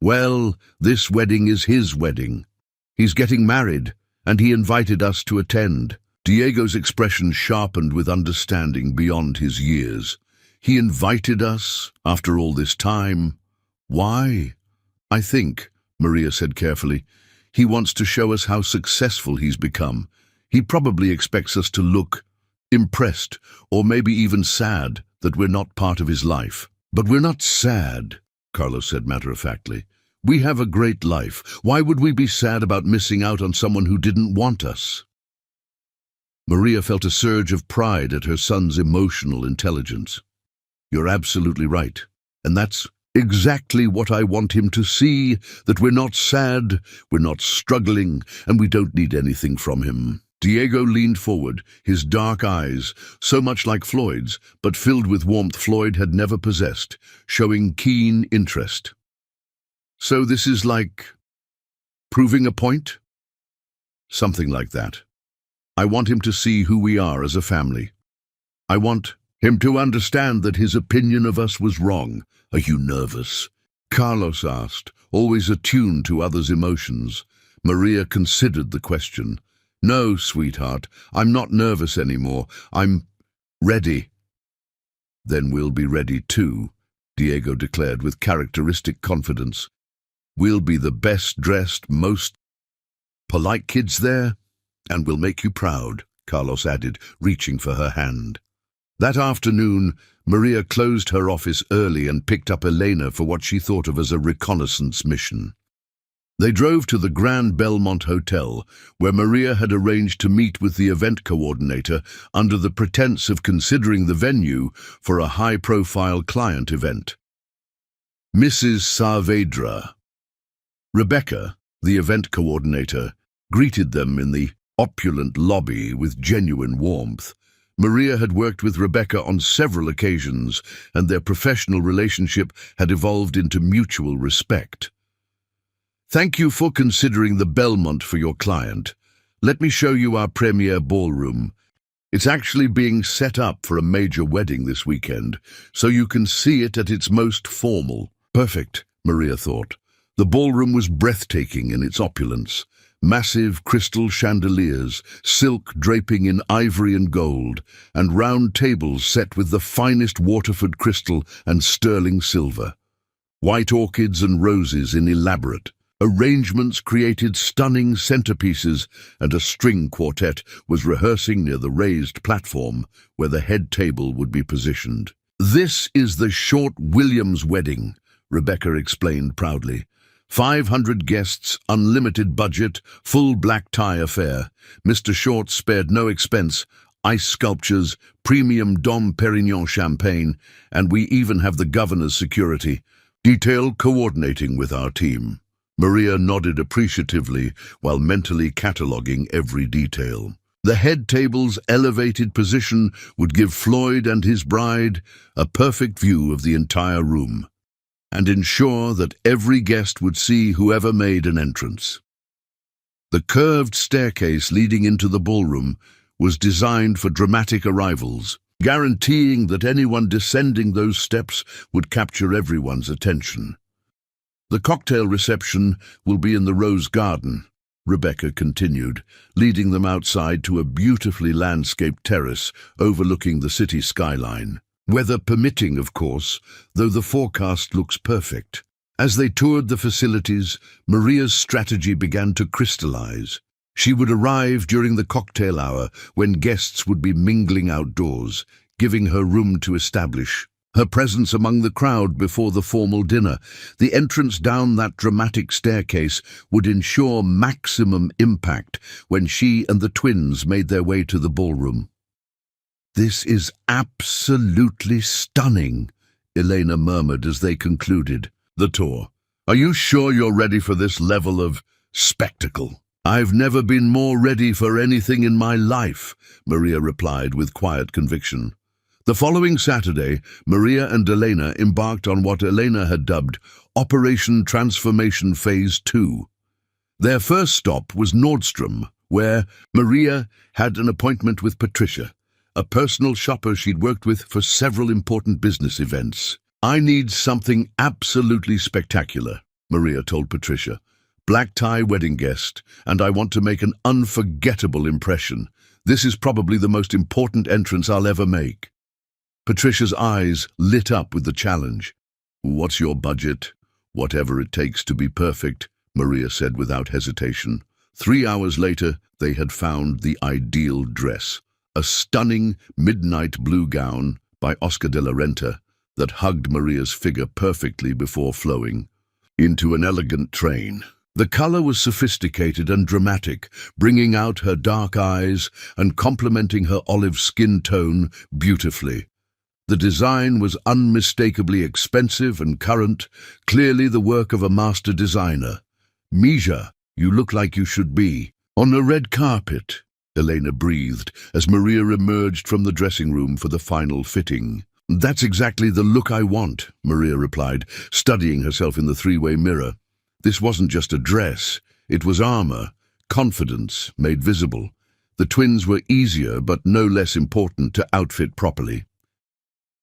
S1: "Well, this wedding is his wedding. He's getting married, and he invited us to attend." Diego's expression sharpened with understanding beyond his years. "He invited us, after all this time? Why?" "I think," Maria said carefully, "he wants to show us how successful he's become. He probably expects us to look impressed, or maybe even sad, that we're not part of his life." "But we're not sad," Carlos said matter-of-factly. "We have a great life. Why would we be sad about missing out on someone who didn't want us?" Maria felt a surge of pride at her son's emotional intelligence. "You're absolutely right. And that's exactly what I want him to see, that we're not sad, we're not struggling, and we don't need anything from him." Diego leaned forward, his dark eyes, so much like Floyd's, but filled with warmth Floyd had never possessed, showing keen interest. "So this is like proving a point?" "Something like that. I want him to see who we are as a family. I want him to understand that his opinion of us was wrong." "Are you nervous?" Carlos asked, always attuned to others' emotions. Maria considered the question. "No, sweetheart, I'm not nervous anymore. I'm ready." "Then we'll be ready too," Diego declared with characteristic confidence. "We'll be the best-dressed, most polite kids there, and we'll make you proud," Carlos added, reaching for her hand. That afternoon, Maria closed her office early and picked up Elena for what she thought of as a reconnaissance mission. They drove to the Grand Belmont Hotel, where Maria had arranged to meet with the event coordinator under the pretense of considering the venue for a high-profile client event. Mrs. Saavedra. Rebecca, the event coordinator, greeted them in the opulent lobby with genuine warmth. Maria had worked with Rebecca on several occasions, and their professional relationship had evolved into mutual respect. "Thank you for considering the Belmont for your client. Let me show you our premier ballroom. It's actually being set up for a major wedding this weekend, so you can see it at its most formal." Perfect, Maria thought. The ballroom was breathtaking in its opulence. Massive crystal chandeliers, silk draping in ivory and gold, and round tables set with the finest Waterford crystal and sterling silver. White orchids and roses in elaborate arrangements created stunning centerpieces, and a string quartet was rehearsing near the raised platform where the head table would be positioned. "This is the Short Williams wedding," Rebecca explained proudly. 500 guests, unlimited budget, full black tie affair. Mr. Short spared no expense. Ice sculptures, premium Dom Perignon champagne, and we even have the governor's security. Detail coordinating with our team. Maria nodded appreciatively while mentally cataloguing every detail. The head table's elevated position would give Floyd and his bride a perfect view of the entire room, and ensure that every guest would see whoever made an entrance. The curved staircase leading into the ballroom was designed for dramatic arrivals, guaranteeing that anyone descending those steps would capture everyone's attention. "The cocktail reception will be in the Rose Garden," Rebecca continued, leading them outside to a beautifully landscaped terrace overlooking the city skyline. Weather permitting, of course, though the forecast looks perfect. As they toured the facilities, Maria's strategy began to crystallize. She would arrive during the cocktail hour when guests would be mingling outdoors, giving her room to establish her presence among the crowd before the formal dinner. The entrance down that dramatic staircase would ensure maximum impact when she and the twins made their way to the ballroom. "This is absolutely stunning," Elena murmured as they concluded the tour. "Are you sure you're ready for this level of spectacle?" "I've never been more ready for anything in my life," Maria replied with quiet conviction. The following Saturday, Maria and Elena embarked on what Elena had dubbed Operation Transformation Phase 2. Their first stop was Nordstrom, where Maria had an appointment with Patricia, a personal shopper she'd worked with for several important business events. "I need something absolutely spectacular," Maria told Patricia. "Black tie wedding guest, and I want to make an unforgettable impression. This is probably the most important entrance I'll ever make." Patricia's eyes lit up with the challenge. "What's your budget?" "Whatever it takes to be perfect," Maria said without hesitation. 3 hours later, they had found the ideal dress. A stunning midnight blue gown by Oscar de la Renta that hugged Maria's figure perfectly before flowing into an elegant train. The color was sophisticated and dramatic, bringing out her dark eyes and complementing her olive skin tone beautifully. The design was unmistakably expensive and current, clearly the work of a master designer. "Misha, you look like you should be on a red carpet," Elena breathed as Maria emerged from the dressing room for the final fitting. "That's exactly the look I want," Maria replied, studying herself in the three-way mirror. This wasn't just a dress, it was armor, confidence made visible. The twins were easier but no less important to outfit properly.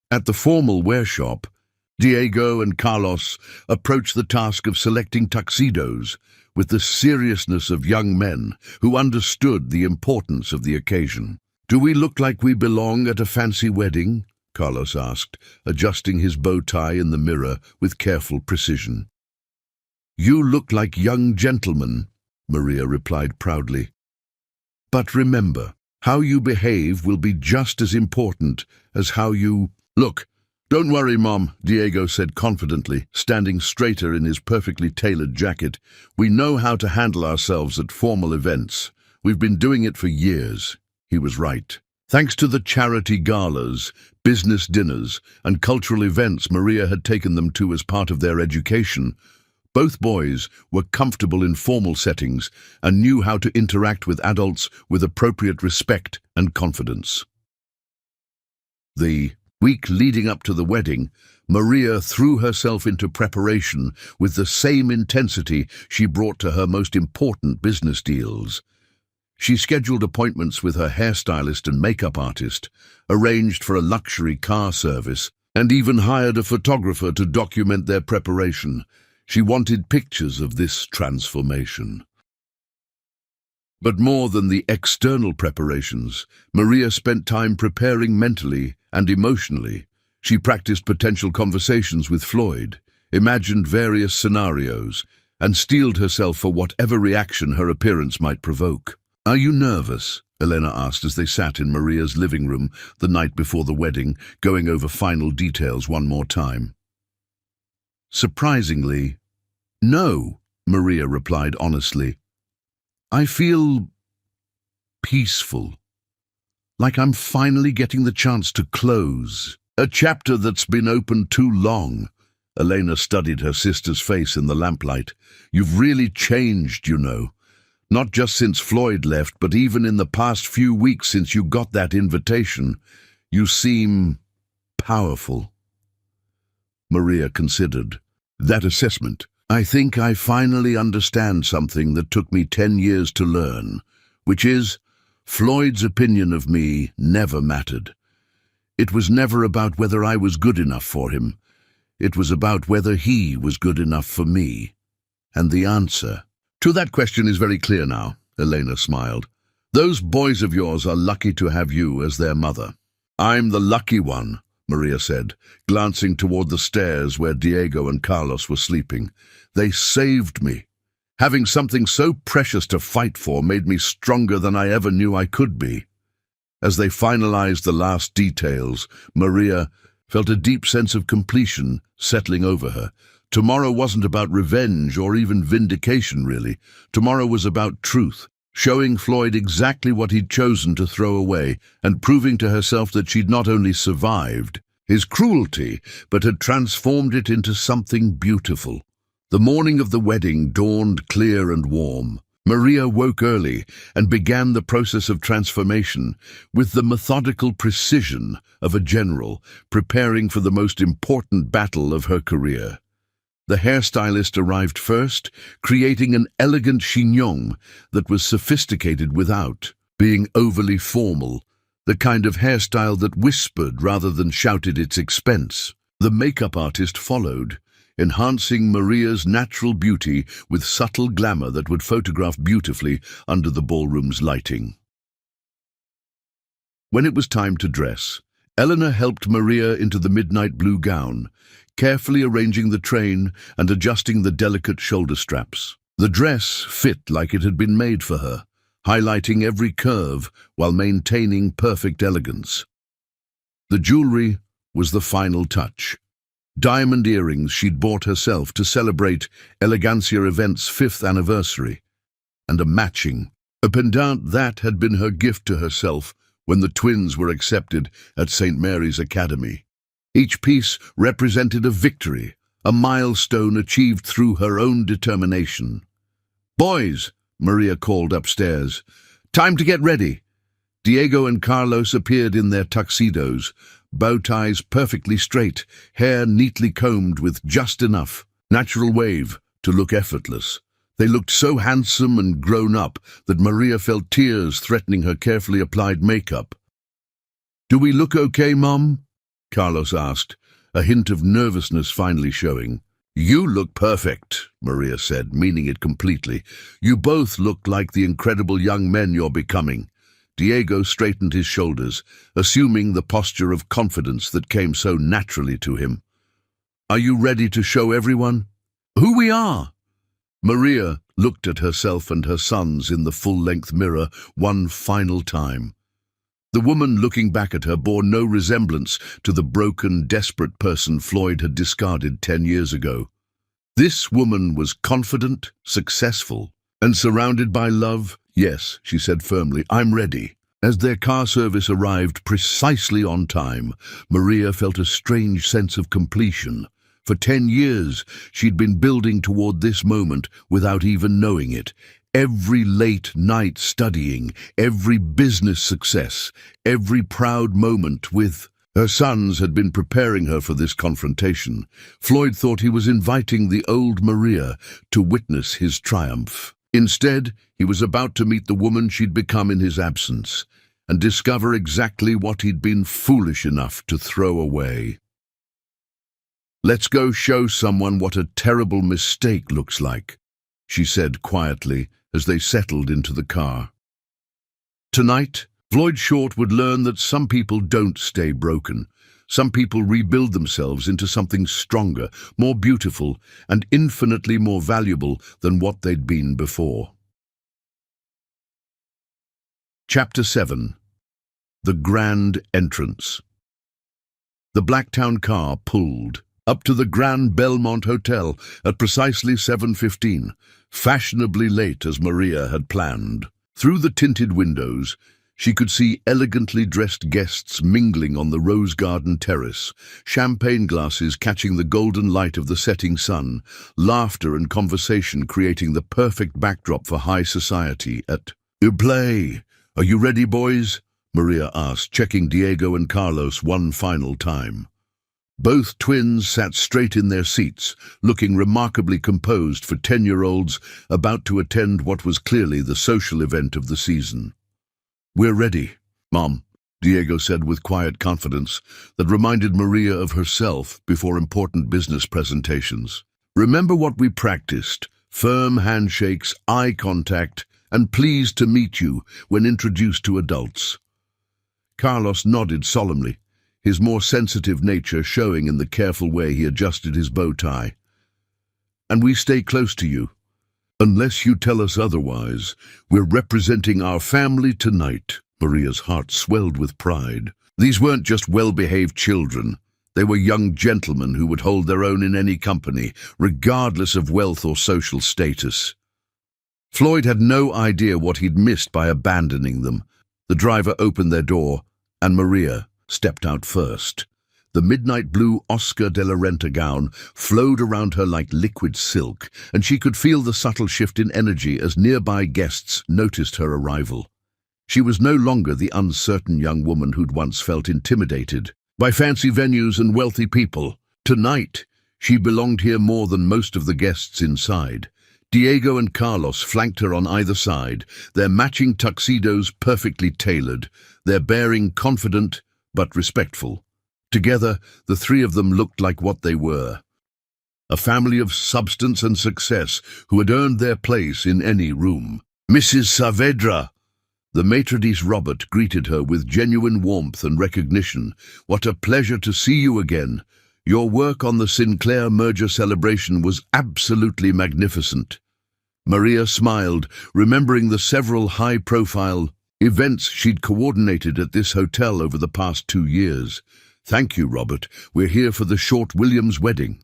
S1: At the formal wear shop, Diego and Carlos approached the task of selecting tuxedos with the seriousness of young men who understood the importance of the occasion. "Do we look like we belong at a fancy wedding?" Carlos asked, adjusting his bow tie in the mirror with careful precision. "You look like young gentlemen," Maria replied proudly. "But remember, how you behave will be just as important as how you..." "Look, "Don't worry, Mom," Diego said confidently, standing straighter in his perfectly tailored jacket. "We know how to handle ourselves at formal events. We've been doing it for years." He was right. Thanks to the charity galas, business dinners, and cultural events Maria had taken them to as part of their education, both boys were comfortable in formal settings and knew how to interact with adults with appropriate respect and confidence. The week leading up to the wedding, Maria threw herself into preparation with the same intensity she brought to her most important business deals. She scheduled appointments with her hairstylist and makeup artist, arranged for a luxury car service, and even hired a photographer to document their preparation. She wanted pictures of this transformation. But more than the external preparations, Maria spent time preparing mentally and emotionally. She practiced potential conversations with Floyd, imagined various scenarios, and steeled herself for whatever reaction her appearance might provoke. "Are you nervous?" Elena asked as they sat in Maria's living room the night before the wedding, going over final details one more time. Surprisingly, "No," Maria replied honestly. "I feel peaceful, like I'm finally getting the chance to close a chapter that's been open too long." Elena studied her sister's face in the lamplight. "You've really changed, you know. Not just since Floyd left, but even in the past few weeks since you got that invitation. You seem powerful." Maria considered that assessment. "I think I finally understand something that took me 10 years to learn, which is, Floyd's opinion of me never mattered. It was never about whether I was good enough for him. It was about whether he was good enough for me. And the answer to that question is very clear now," Elena smiled. "Those boys of yours are lucky to have you as their mother." "I'm the lucky one," Maria said, glancing toward the stairs where Diego and Carlos were sleeping. "They saved me. Having something so precious to fight for made me stronger than I ever knew I could be." As they finalized the last details, Maria felt a deep sense of completion settling over her. Tomorrow wasn't about revenge or even vindication, really. Tomorrow was about truth, showing Floyd exactly what he'd chosen to throw away and proving to herself that she'd not only survived his cruelty, but had transformed it into something beautiful. The morning of the wedding dawned clear and warm. Maria woke early and began the process of transformation with the methodical precision of a general preparing for the most important battle of her career. The hairstylist arrived first, creating an elegant chignon that was sophisticated without being overly formal, the kind of hairstyle that whispered rather than shouted its expense. The makeup artist followed, enhancing Maria's natural beauty with subtle glamour that would photograph beautifully under the ballroom's lighting. When it was time to dress, Eleanor helped Maria into the midnight blue gown, carefully arranging the train and adjusting the delicate shoulder straps. The dress fit like it had been made for her, highlighting every curve while maintaining perfect elegance. The jewelry was the final touch. Diamond earrings she'd bought herself to celebrate Elegancia Event's 5th anniversary, and a pendant that had been her gift to herself when the twins were accepted at St. Mary's Academy. Each piece represented a victory, a milestone achieved through her own determination. "Boys," Maria called upstairs, "time to get ready." Diego and Carlos appeared in their tuxedos, bow ties perfectly straight, hair neatly combed with just enough natural wave to look effortless. They looked so handsome and grown up that Maria felt tears threatening her carefully applied makeup. "Do we look okay, Mom?" Carlos asked, a hint of nervousness finally showing. "You look perfect," Maria said, meaning it completely. "You both look like the incredible young men you're becoming." Diego straightened his shoulders, assuming the posture of confidence that came so naturally to him. "Are you ready to show everyone who we are?" Maria looked at herself and her sons in the full-length mirror one final time. The woman looking back at her bore no resemblance to the broken, desperate person Floyd had discarded 10 years ago. This woman was confident, successful, and surrounded by love. "Yes," she said firmly, "I'm ready." As their car service arrived precisely on time, Maria felt a strange sense of completion. For 10 years, she'd been building toward this moment without even knowing it. Every late night studying, every business success, every proud moment with her sons had been preparing her for this confrontation. Floyd thought he was inviting the old Maria to witness his triumph. Instead, he was about to meet the woman she'd become in his absence and discover exactly what he'd been foolish enough to throw away. "Let's go show someone what a terrible mistake looks like," she said quietly as they settled into the car. Tonight, Floyd Short would learn that some people don't stay broken. Some people rebuild themselves into something stronger, more beautiful, and infinitely more valuable than what they'd been before. Chapter 7. The Grand Entrance. The Blacktown car pulled up to the Grand Belmont Hotel at precisely 7:15, fashionably late as Maria had planned. Through the tinted windows, she could see elegantly dressed guests mingling on the rose garden terrace, champagne glasses catching the golden light of the setting sun, laughter and conversation creating the perfect backdrop for high society at Play. "Are you ready, boys?" Maria asked, checking Diego and Carlos one final time. Both twins sat straight in their seats, looking remarkably composed for 10-year-olds about to attend what was clearly the social event of the season. "We're ready, Mom," Diego said with quiet confidence that reminded Maria of herself before important business presentations. "Remember what we practiced: firm handshakes, eye contact, and pleased to meet you when introduced to adults." Carlos nodded solemnly, his more sensitive nature showing in the careful way he adjusted his bow tie. "And we stay close to you. Unless you tell us otherwise, we're representing our family tonight." Maria's heart swelled with pride. These weren't just well-behaved children. They were young gentlemen who would hold their own in any company, regardless of wealth or social status. Floyd had no idea what he'd missed by abandoning them. The driver opened their door, and Maria stepped out first. The midnight blue Oscar de la Renta gown flowed around her like liquid silk, and she could feel the subtle shift in energy as nearby guests noticed her arrival. She was no longer the uncertain young woman who'd once felt intimidated by fancy venues and wealthy people. Tonight, she belonged here more than most of the guests inside. Diego and Carlos flanked her on either side, their matching tuxedos perfectly tailored, their bearing confident but respectful. Together, the three of them looked like what they were: a family of substance and success who had earned their place in any room. "Mrs. Saavedra!" The maitre d' Robert greeted her with genuine warmth and recognition. "What a pleasure to see you again. Your work on the Sinclair merger celebration was absolutely magnificent." Maria smiled, remembering the several high-profile events she'd coordinated at this hotel over the past 2 years. "Thank you, Robert. We're here for the Short-Williams wedding."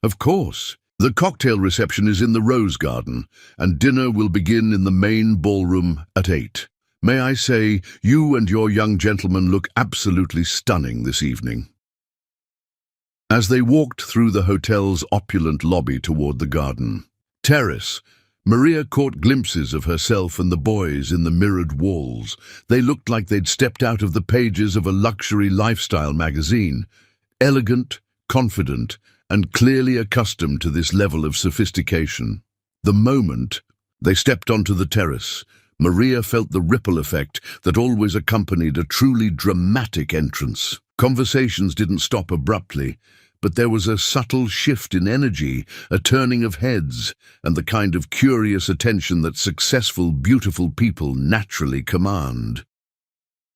S1: "Of course. The cocktail reception is in the Rose Garden, and dinner will begin in the main ballroom at 8. May I say, you and your young gentleman look absolutely stunning this evening." As they walked through the hotel's opulent lobby toward the garden terrace, Maria caught glimpses of herself and the boys in the mirrored walls. They looked like they'd stepped out of the pages of a luxury lifestyle magazine, elegant, confident, and clearly accustomed to this level of sophistication. The moment they stepped onto the terrace, Maria felt the ripple effect that always accompanied a truly dramatic entrance. Conversations didn't stop abruptly, but there was a subtle shift in energy, a turning of heads, and the kind of curious attention that successful, beautiful people naturally command.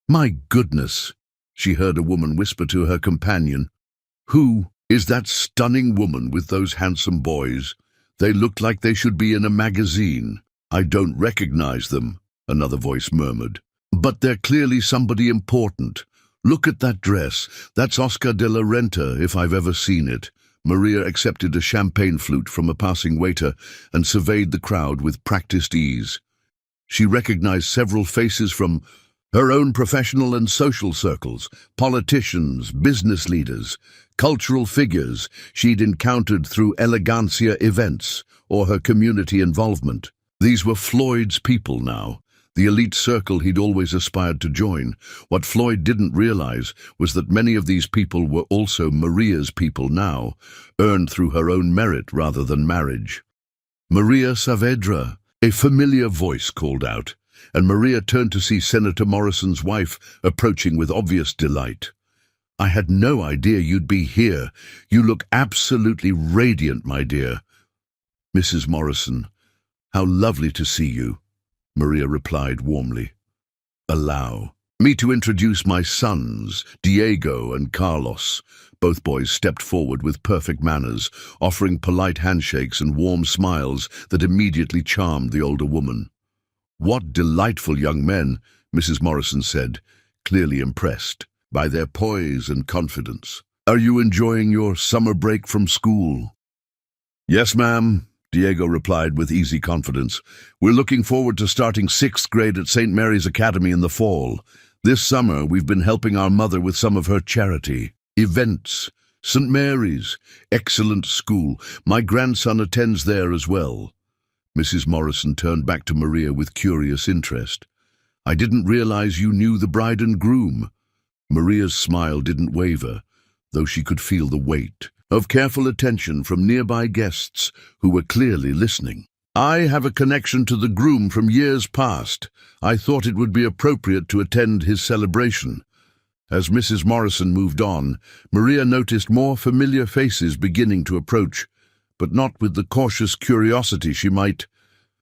S1: "My goodness," she heard a woman whisper to her companion. "Who is that stunning woman with those handsome boys? They look like they should be in a magazine." "I don't recognize them," another voice murmured. But they're clearly somebody important. Look at that dress. That's Oscar de la Renta, if I've ever seen it. Maria accepted a champagne flute from a passing waiter and surveyed the crowd with practiced ease. She recognized several faces from her own professional and social circles, politicians, business leaders, cultural figures she'd encountered through elegancia events or her community involvement. These were Floyd's people now, the elite circle he'd always aspired to join. What Floyd didn't realize was that many of these people were also Maria's people now, earned through her own merit rather than marriage. "Maria Saavedra," a familiar voice called out, and Maria turned to see Senator Morrison's wife approaching with obvious delight. "I had no idea you'd be here. You look absolutely radiant, my dear." "Mrs. Morrison, how lovely to see you," Maria replied warmly. "Allow me to introduce my sons, Diego and Carlos." Both boys stepped forward with perfect manners, offering polite handshakes and warm smiles that immediately charmed the older woman. "What delightful young men," Mrs. Morrison said, clearly impressed by their poise and confidence. "Are you enjoying your summer break from school?" "Yes, ma'am," Diego replied with easy confidence. "We're looking forward to starting 6th grade at St. Mary's Academy in the fall. This summer, we've been helping our mother with some of her charity events. St. Mary's, excellent school. My grandson attends there as well." Mrs. Morrison turned back to Maria with curious interest. "I didn't realize you knew the bride and groom." Maria's smile didn't waver, though she could feel the weight of careful attention from nearby guests who were clearly listening. "I have a connection to the groom from years past. I thought it would be appropriate to attend his celebration." As Mrs. Morrison moved on, Maria noticed more familiar faces beginning to approach, but not with the cautious curiosity she might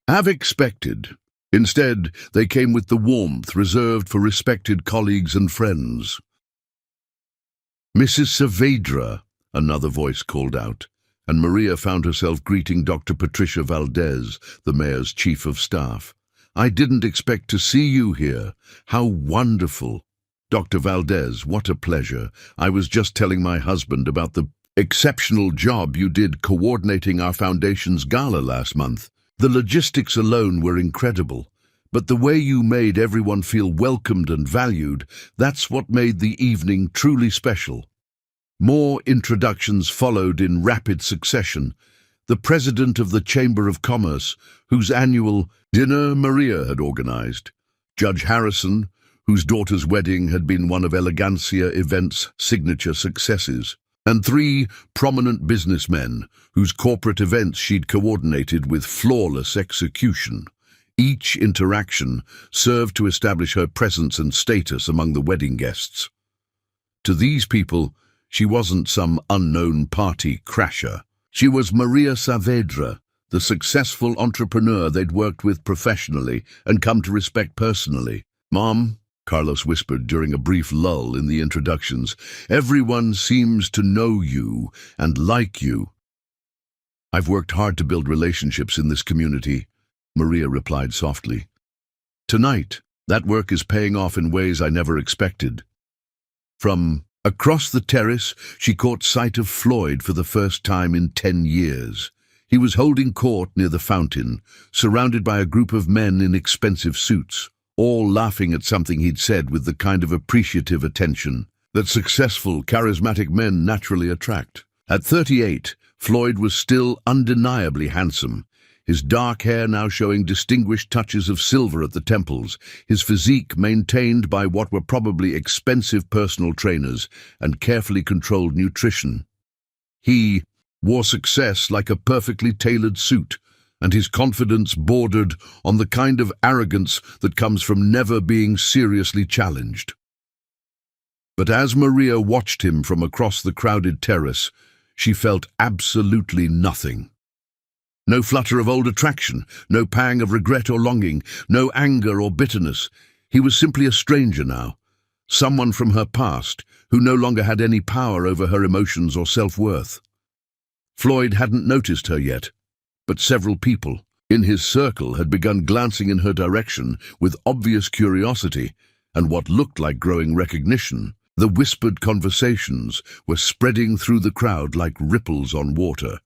S1: have expected. Instead, they came with the warmth reserved for respected colleagues and friends. "Mrs. Saavedra," another voice called out, and Maria found herself greeting Dr. Patricia Valdez, the mayor's chief of staff. "I didn't expect to see you here. How wonderful." "Dr. Valdez, what a pleasure. I was just telling my husband about the exceptional job you did coordinating our foundation's gala last month. The logistics alone were incredible, but the way you made everyone feel welcomed and valued, that's what made the evening truly special." More introductions followed in rapid succession. The president of the Chamber of Commerce, whose annual dinner Maria had organized, Judge Harrison, whose daughter's wedding had been one of Elegancia Events' signature successes, and 3 prominent businessmen whose corporate events she'd coordinated with flawless execution. Each interaction served to establish her presence and status among the wedding guests. To these people, she wasn't some unknown party crasher. She was Maria Saavedra, the successful entrepreneur they'd worked with professionally and come to respect personally. "Mom," Carlos whispered during a brief lull in the introductions, "everyone seems to know you and like you." "I've worked hard to build relationships in this community," Maria replied softly. "Tonight, that work is paying off in ways I never expected." From across the terrace, she caught sight of Floyd for the first time in 10 years. He was holding court near the fountain, surrounded by a group of men in expensive suits, all laughing at something he'd said with the kind of appreciative attention that successful, charismatic men naturally attract. At 38, Floyd was still undeniably handsome, his dark hair now showing distinguished touches of silver at the temples, his physique maintained by what were probably expensive personal trainers and carefully controlled nutrition. He wore success like a perfectly tailored suit, and his confidence bordered on the kind of arrogance that comes from never being seriously challenged. But as Maria watched him from across the crowded terrace, she felt absolutely nothing. No flutter of old attraction, no pang of regret or longing, no anger or bitterness. He was simply a stranger now, someone from her past who no longer had any power over her emotions or self-worth. Floyd hadn't noticed her yet, but several people, in his circle had begun glancing in her direction with obvious curiosity and what looked like growing recognition. The whispered conversations were spreading through the crowd like ripples on water,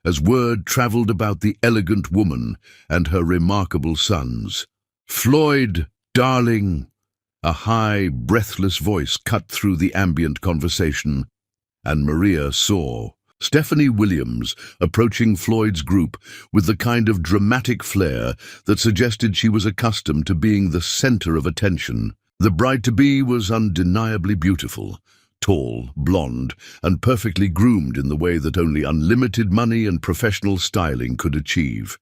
S1: as word traveled about the elegant woman and her remarkable sons. "Floyd, darling!" A high, breathless voice cut through the ambient conversation, and Maria saw Stephanie Williams approaching Floyd's group with the kind of dramatic flair that suggested she was accustomed to being the center of attention. The bride-to-be was undeniably beautiful, tall, blonde, and perfectly groomed in the way that only unlimited money and professional styling could achieve.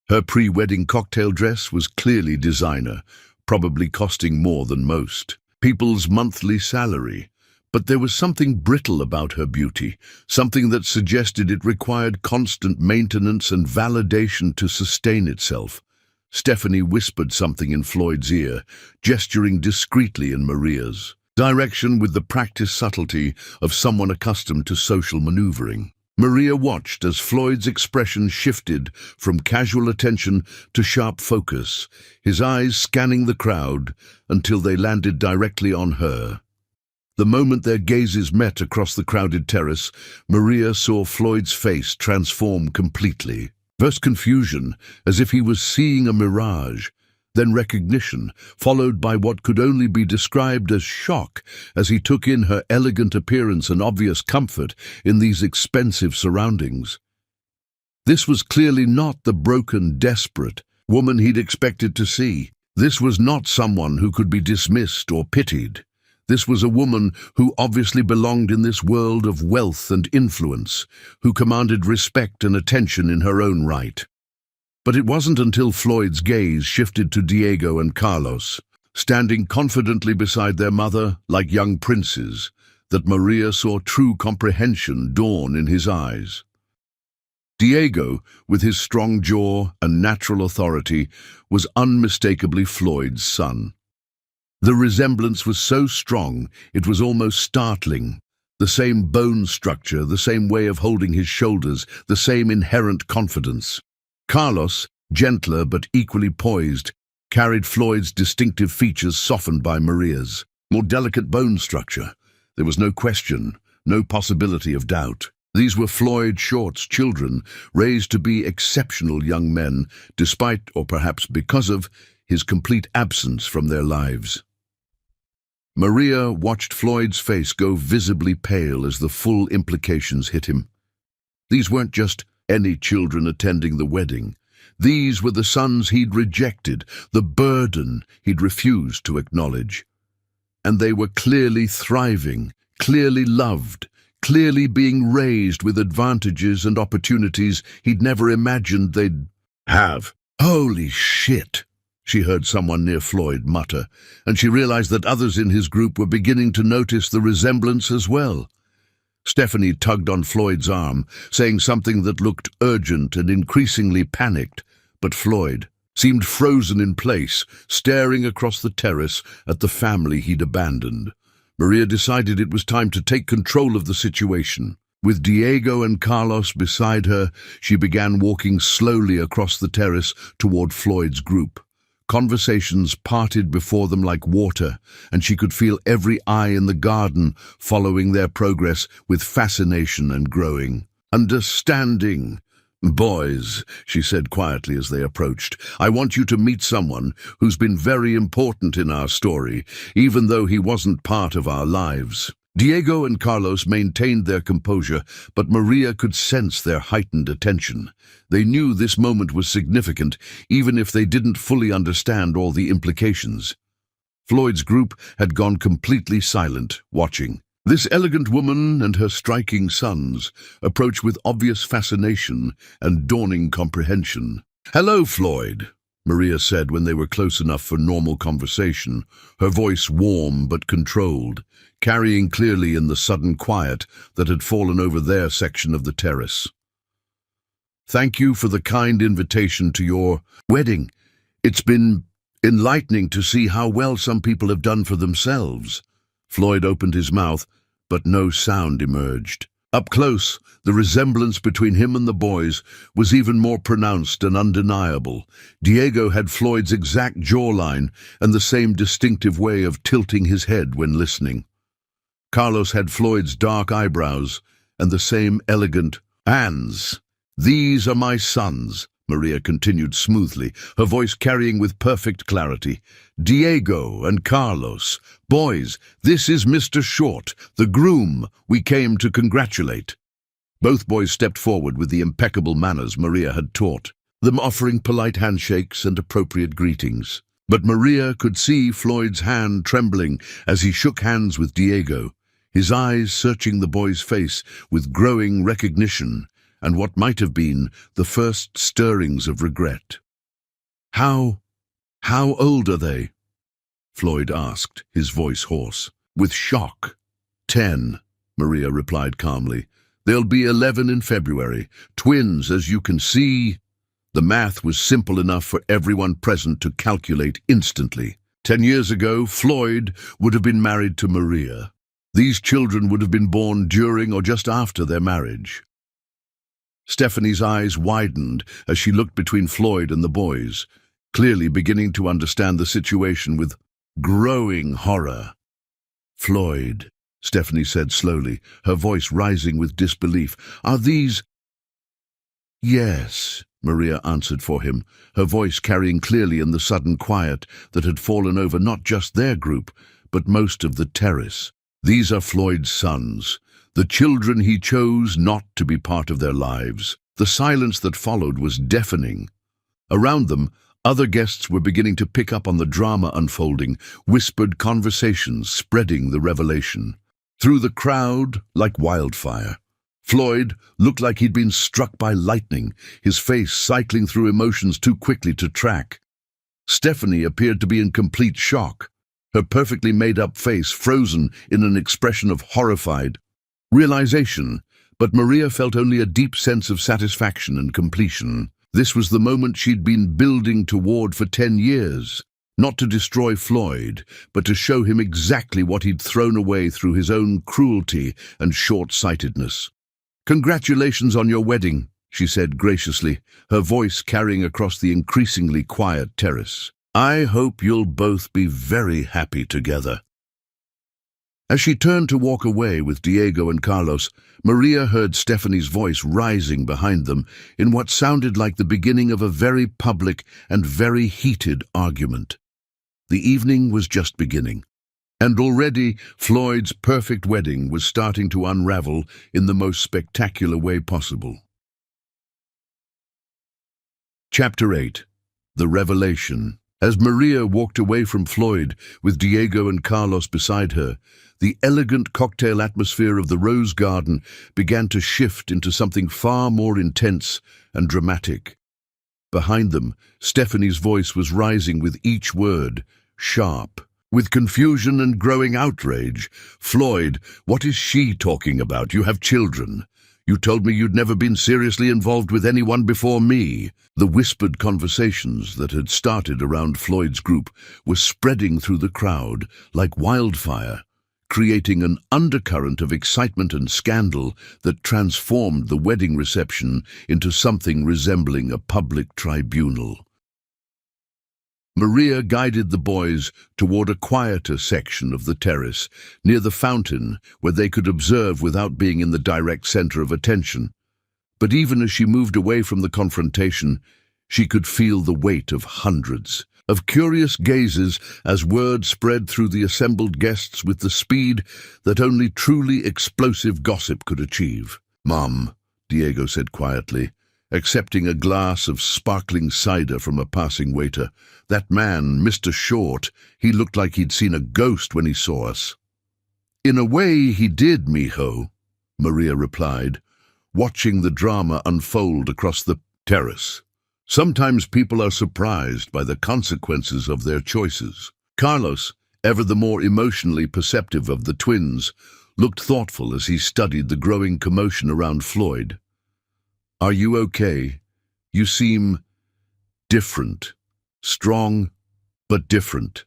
S1: Her pre-wedding cocktail dress was clearly designer, probably costing more than most people's monthly salary. But there was something brittle about her beauty, something that suggested it required constant maintenance and validation to sustain itself. Stephanie whispered something in Floyd's ear, gesturing discreetly in Maria's direction with the practiced subtlety of someone accustomed to social maneuvering. Maria watched as Floyd's expression shifted from casual attention to sharp focus, his eyes scanning the crowd until they landed directly on her. The moment their gazes met across the crowded terrace, Maria saw Floyd's face transform completely. First confusion, as if he was seeing a mirage, then recognition, followed by what could only be described as shock as he took in her elegant appearance and obvious comfort in these expensive surroundings. This was clearly not the broken, desperate woman he'd expected to see. This was not someone who could be dismissed or pitied. This was a woman who obviously belonged in this world of wealth and influence, who commanded respect and attention in her own right. But it wasn't until Floyd's gaze shifted to Diego and Carlos, standing confidently beside their mother like young princes, that Maria saw true comprehension dawn in his eyes. Diego, with his strong jaw and natural authority, was unmistakably Floyd's son. The resemblance was so strong, it was almost startling. The same bone structure, the same way of holding his shoulders, the same inherent confidence. Carlos, gentler but equally poised, carried Floyd's distinctive features softened by Maria's more delicate bone structure. There was no question, no possibility of doubt. These were Floyd Short's children, raised to be exceptional young men, despite, or perhaps because of, his complete absence from their lives. Maria watched Floyd's face go visibly pale as the full implications hit him. These weren't just any children attending the wedding. These were the sons he'd rejected, the burden he'd refused to acknowledge. And they were clearly thriving, clearly loved, clearly being raised with advantages and opportunities he'd never imagined they'd have. "Holy shit!" she heard someone near Floyd mutter, and she realized that others in his group were beginning to notice the resemblance as well. Stephanie tugged on Floyd's arm, saying something that looked urgent and increasingly panicked, but Floyd seemed frozen in place, staring across the terrace at the family he'd abandoned. Maria decided it was time to take control of the situation. With Diego and Carlos beside her, she began walking slowly across the terrace toward Floyd's group. Conversations parted before them like water, and she could feel every eye in the garden following their progress with fascination and growing understanding. "Boys," she said quietly as they approached, "I want you to meet someone who's been very important in our story, even though he wasn't part of our lives." Diego and Carlos maintained their composure, but Maria could sense their heightened attention. They knew this moment was significant, even if they didn't fully understand all the implications. Floyd's group had gone completely silent, watching. This elegant woman and her striking sons approached with obvious fascination and dawning comprehension. "Hello, Floyd," Maria said when they were close enough for normal conversation, her voice warm but controlled, carrying clearly in the sudden quiet that had fallen over their section of the terrace. "Thank you for the kind invitation to your wedding. It's been enlightening to see how well some people have done for themselves." Floyd opened his mouth, but no sound emerged. Up close, the resemblance between him and the boys was even more pronounced and undeniable. Diego had Floyd's exact jawline and the same distinctive way of tilting his head when listening. Carlos had Floyd's dark eyebrows and the same elegant "Hands, these are my sons," Maria continued smoothly, her voice carrying with perfect clarity. "Diego and Carlos. Boys, this is Mr. Short, the groom we came to congratulate." Both boys stepped forward with the impeccable manners Maria had taught them, offering polite handshakes and appropriate greetings. But Maria could see Floyd's hand trembling as he shook hands with Diego, his eyes searching the boy's face with growing recognition and what might have been the first stirrings of regret. How old are they?" Floyd asked, his voice hoarse, with shock. 10, Maria replied calmly. "They'll be 11 in February. Twins, as you can see." The math was simple enough for everyone present to calculate instantly. 10 years ago, Floyd would have been married to Maria. These children would have been born during or just after their marriage. Stephanie's eyes widened as she looked between Floyd and the boys, clearly beginning to understand the situation with growing horror. "Floyd," Stephanie said slowly, her voice rising with disbelief, "are these—" "Yes," Maria answered for him, her voice carrying clearly in the sudden quiet that had fallen over not just their group, but most of the terrace. "These are Floyd's sons, the children he chose not to be part of their lives." The silence that followed was deafening. Around them, other guests were beginning to pick up on the drama unfolding, whispered conversations spreading the revelation. Through the crowd, like wildfire, Floyd looked like he'd been struck by lightning, his face cycling through emotions too quickly to track. Stephanie appeared to be in complete shock, her perfectly made-up face frozen in an expression of horrified realization, but Maria felt only a deep sense of satisfaction and completion. This was the moment she'd been building toward for 10 years, not to destroy Floyd, but to show him exactly what he'd thrown away through his own cruelty and short-sightedness. "Congratulations on your wedding," she said graciously, her voice carrying across the increasingly quiet terrace. "I hope you'll both be very happy together." As she turned to walk away with Diego and Carlos, Maria heard Stephanie's voice rising behind them in what sounded like the beginning of a very public and very heated argument. The evening was just beginning, and already Floyd's perfect wedding was starting to unravel in the most spectacular way possible. Chapter 8. The Revelation. As Maria walked away from Floyd, with Diego and Carlos beside her, the elegant cocktail atmosphere of the Rose Garden began to shift into something far more intense and dramatic. Behind them, Stephanie's voice was rising with each word, sharp, with confusion and growing outrage. "Floyd, what is she talking about? You have children. You told me you'd never been seriously involved with anyone before me." The whispered conversations that had started around Floyd's group were spreading through the crowd like wildfire, creating an undercurrent of excitement and scandal that transformed the wedding reception into something resembling a public tribunal. Maria guided the boys toward a quieter section of the terrace, near the fountain, where they could observe without being in the direct center of attention. But even as she moved away from the confrontation, she could feel the weight of hundreds of curious gazes as word spread through the assembled guests with the speed that only truly explosive gossip could achieve. "Mom," Diego said quietly, accepting a glass of sparkling cider from a passing waiter. "That man, Mr. Short, he looked like he'd seen a ghost when he saw us." "In a way he did, mijo," Maria replied, watching the drama unfold across the terrace. "Sometimes people are surprised by the consequences of their choices." Carlos, ever the more emotionally perceptive of the twins, looked thoughtful as he studied the growing commotion around Floyd. "Are you okay? You seem different. Strong, but different."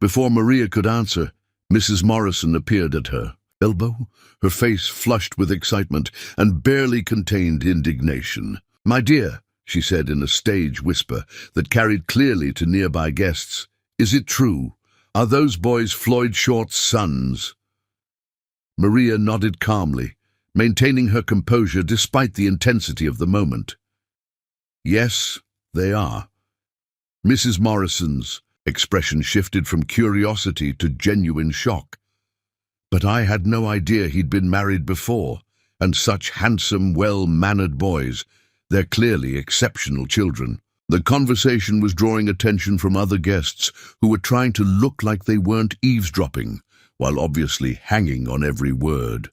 S1: Before Maria could answer, Mrs. Morrison appeared at her, elbow, her face flushed with excitement and barely contained indignation. "My dear," she said in a stage whisper that carried clearly to nearby guests, "is it true? Are those boys Floyd Short's sons?" Maria nodded calmly, maintaining her composure despite the intensity of the moment. "Yes, they are." Mrs. Morrison's expression shifted from curiosity to genuine shock. "But I had no idea he'd been married before, and such handsome, well-mannered boys. They're clearly exceptional children." The conversation was drawing attention from other guests who were trying to look like they weren't eavesdropping, while obviously hanging on every word.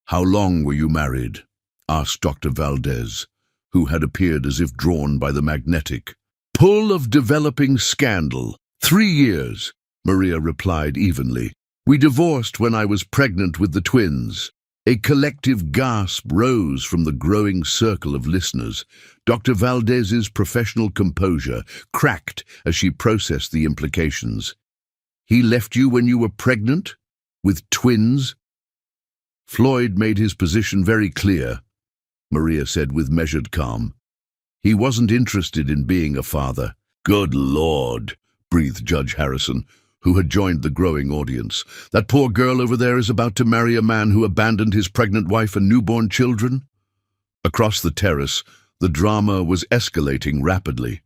S1: "How long were you married?" asked Dr. Valdez, who had appeared as if drawn by the magnetic pull of developing scandal. 3 years, Maria replied evenly. "We divorced when I was pregnant with the twins." A collective gasp rose from the growing circle of listeners. Dr. Valdez's professional composure cracked as she processed the implications. "He left you when you were pregnant? With twins?" "Floyd made his position very clear," Maria said with measured calm. "He wasn't interested in being a father." "Good Lord," breathed Judge Harrison, who had joined the growing audience. "That poor girl over there is about to marry a man who abandoned his pregnant wife and newborn children?" Across the terrace, the drama was escalating rapidly.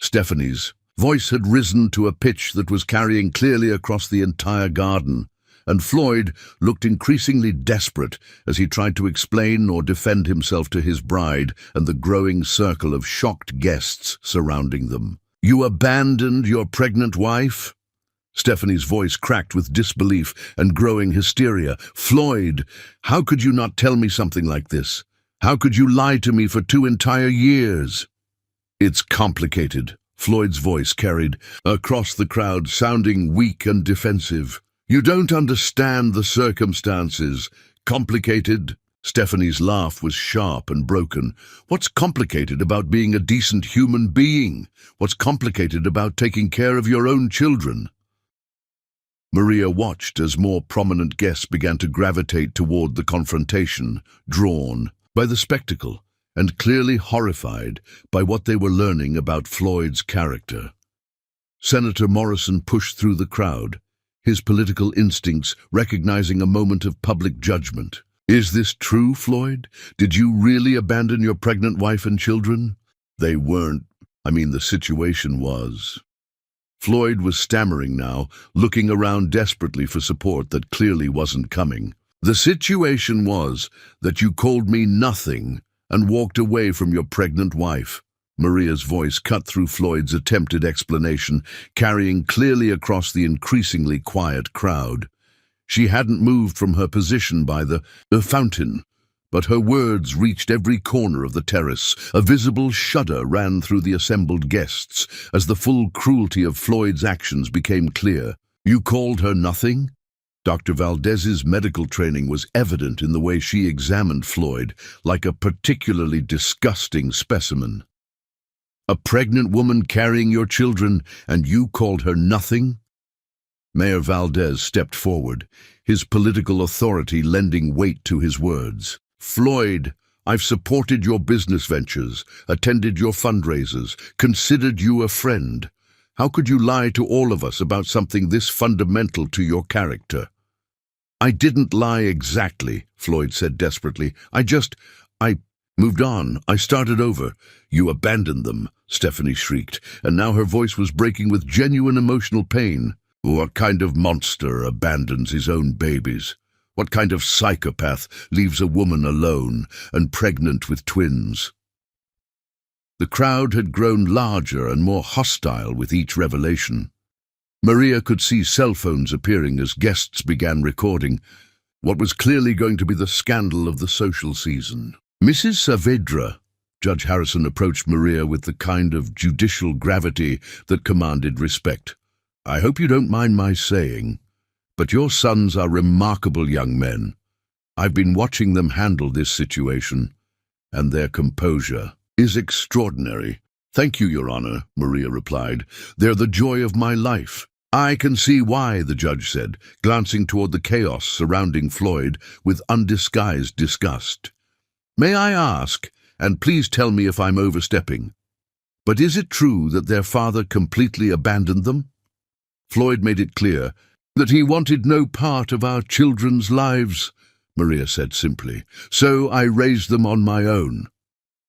S1: Stephanie's voice had risen to a pitch that was carrying clearly across the entire garden, and Floyd looked increasingly desperate as he tried to explain or defend himself to his bride and the growing circle of shocked guests surrounding them. "You abandoned your pregnant wife?" Stephanie's voice cracked with disbelief and growing hysteria. "Floyd, how could you not tell me something like this? How could you lie to me for 2 entire years?" "It's complicated," Floyd's voice carried across the crowd, sounding weak and defensive. "You don't understand the circumstances. Complicated?" Stephanie's laugh was sharp and broken. "What's complicated about being a decent human being? What's complicated about taking care of your own children?" Maria watched as more prominent guests began to gravitate toward the confrontation, drawn by the spectacle and clearly horrified by what they were learning about Floyd's character. Senator Morrison pushed through the crowd, his political instincts recognizing a moment of public judgment. "Is this true, Floyd? Did you really abandon your pregnant wife and children?" "They weren't. The situation was..." Floyd was stammering now, looking around desperately for support that clearly wasn't coming. "The situation was that you called me nothing and walked away from your pregnant wife." Maria's voice cut through Floyd's attempted explanation, carrying clearly across the increasingly quiet crowd. She hadn't moved from her position by the fountain, but her words reached every corner of the terrace. A visible shudder ran through the assembled guests as the full cruelty of Floyd's actions became clear. "You called her nothing?" Dr. Valdez's medical training was evident in the way she examined Floyd, like a particularly disgusting specimen. "A pregnant woman carrying your children, and you called her nothing?" Mayor Valdez stepped forward, his political authority lending weight to his words. "Floyd, I've supported your business ventures, attended your fundraisers, considered you a friend. How could you lie to all of us about something this fundamental to your character?" "I didn't lie exactly," Floyd said desperately. I moved on. I started over." "You abandoned them," Stephanie shrieked, and now her voice was breaking with genuine emotional pain. "What kind of monster abandons his own babies? What kind of psychopath leaves a woman alone and pregnant with twins?" The crowd had grown larger and more hostile with each revelation. Maria could see cell phones appearing as guests began recording what was clearly going to be the scandal of the social season. "Mrs. Saavedra," Judge Harrison approached Maria with the kind of judicial gravity that commanded respect. "I hope you don't mind my saying, but your sons are remarkable young men. I've been watching them handle this situation, and their composure is extraordinary." "Thank you, Your Honor," Maria replied. "They're the joy of my life. "I can see why," the judge said, glancing toward the chaos surrounding Floyd with undisguised disgust. "May I ask, and please tell me if I'm overstepping, but is it true that their father completely abandoned them?" Floyd made it clear that he wanted no part of our children's lives, Maria said simply. "So I raised them on my own."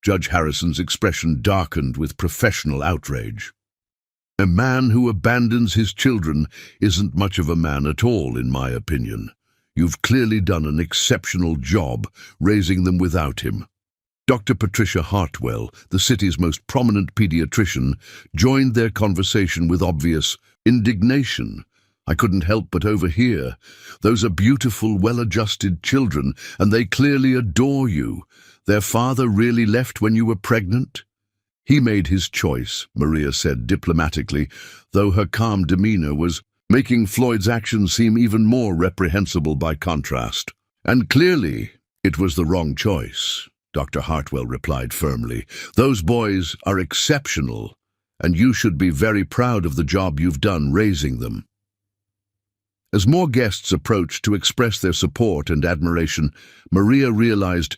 S1: Judge Harrison's expression darkened with professional outrage. "A man who abandons his children isn't much of a man at all, in my opinion. You've clearly done an exceptional job raising them without him." Dr. Patricia Hartwell, the city's most prominent pediatrician, joined their conversation with obvious indignation. "I couldn't help but overhear. Those are beautiful, well-adjusted children, and they clearly adore you. Their father really left when you were pregnant?" "He made his choice," Maria said diplomatically, though her calm demeanor was making Floyd's actions seem even more reprehensible by contrast. "And clearly, it was the wrong choice," Dr. Hartwell replied firmly. "Those boys are exceptional, and you should be very proud of the job you've done raising them." As more guests approached to express their support and admiration, Maria realized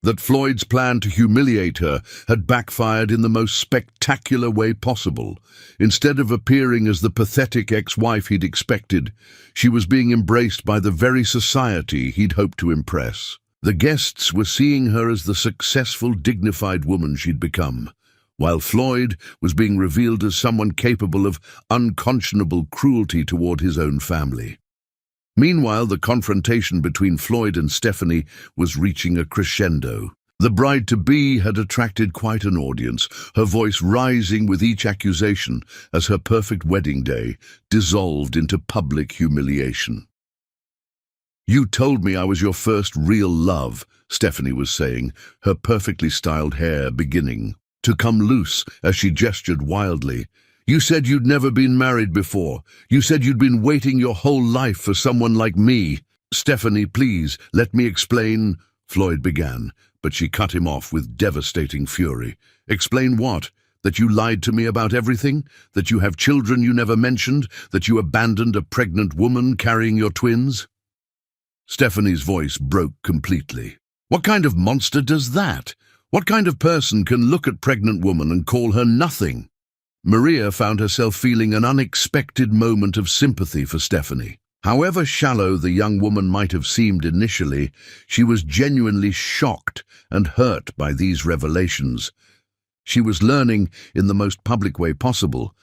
S1: that Floyd's plan to humiliate her had backfired in the most spectacular way possible. Instead of appearing as the pathetic ex-wife he'd expected, she was being embraced by the very society he'd hoped to impress. The guests were seeing her as the successful, dignified woman she'd become, while Floyd was being revealed as someone capable of unconscionable cruelty toward his own family. Meanwhile, the confrontation between Floyd and Stephanie was reaching a crescendo. The bride-to-be had attracted quite an audience, her voice rising with each accusation as her perfect wedding day dissolved into public humiliation. "You told me I was your first real love," Stephanie was saying, her perfectly styled hair beginning to come loose as she gestured wildly. "You said you'd never been married before. You said you'd been waiting your whole life for someone like me." "Stephanie, please, let me explain," Floyd began, but she cut him off with devastating fury. "Explain what? That you lied to me about everything? That you have children you never mentioned? That you abandoned a pregnant woman carrying your twins?" Stephanie's voice broke completely. "What kind of monster does that? What kind of person can look at a pregnant woman and call her nothing?" Maria found herself feeling an unexpected moment of sympathy for Stephanie. However shallow the young woman might have seemed initially, she was genuinely shocked and hurt by these revelations. She was learning, in the most public way possible,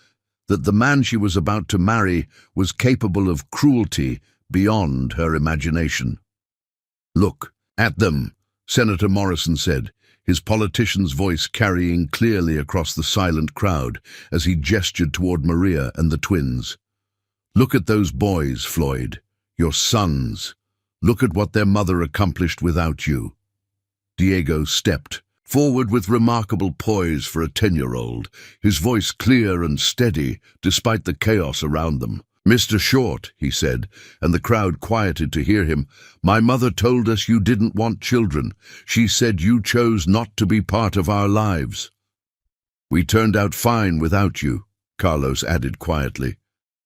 S1: that the man she was about to marry was capable of cruelty beyond her imagination. "Look at them," Senator Morrison said, his politician's voice carrying clearly across the silent crowd as he gestured toward Maria and the twins. "Look at those boys, Floyd, your sons. Look at what their mother accomplished without you." Diego stepped forward with remarkable poise for a 10-year-old, his voice clear and steady despite the chaos around them. "Mr. Short," he said, and the crowd quieted to hear him, "my mother told us you didn't want children. She said you chose not to be part of our lives." "We turned out fine without you," Carlos added quietly,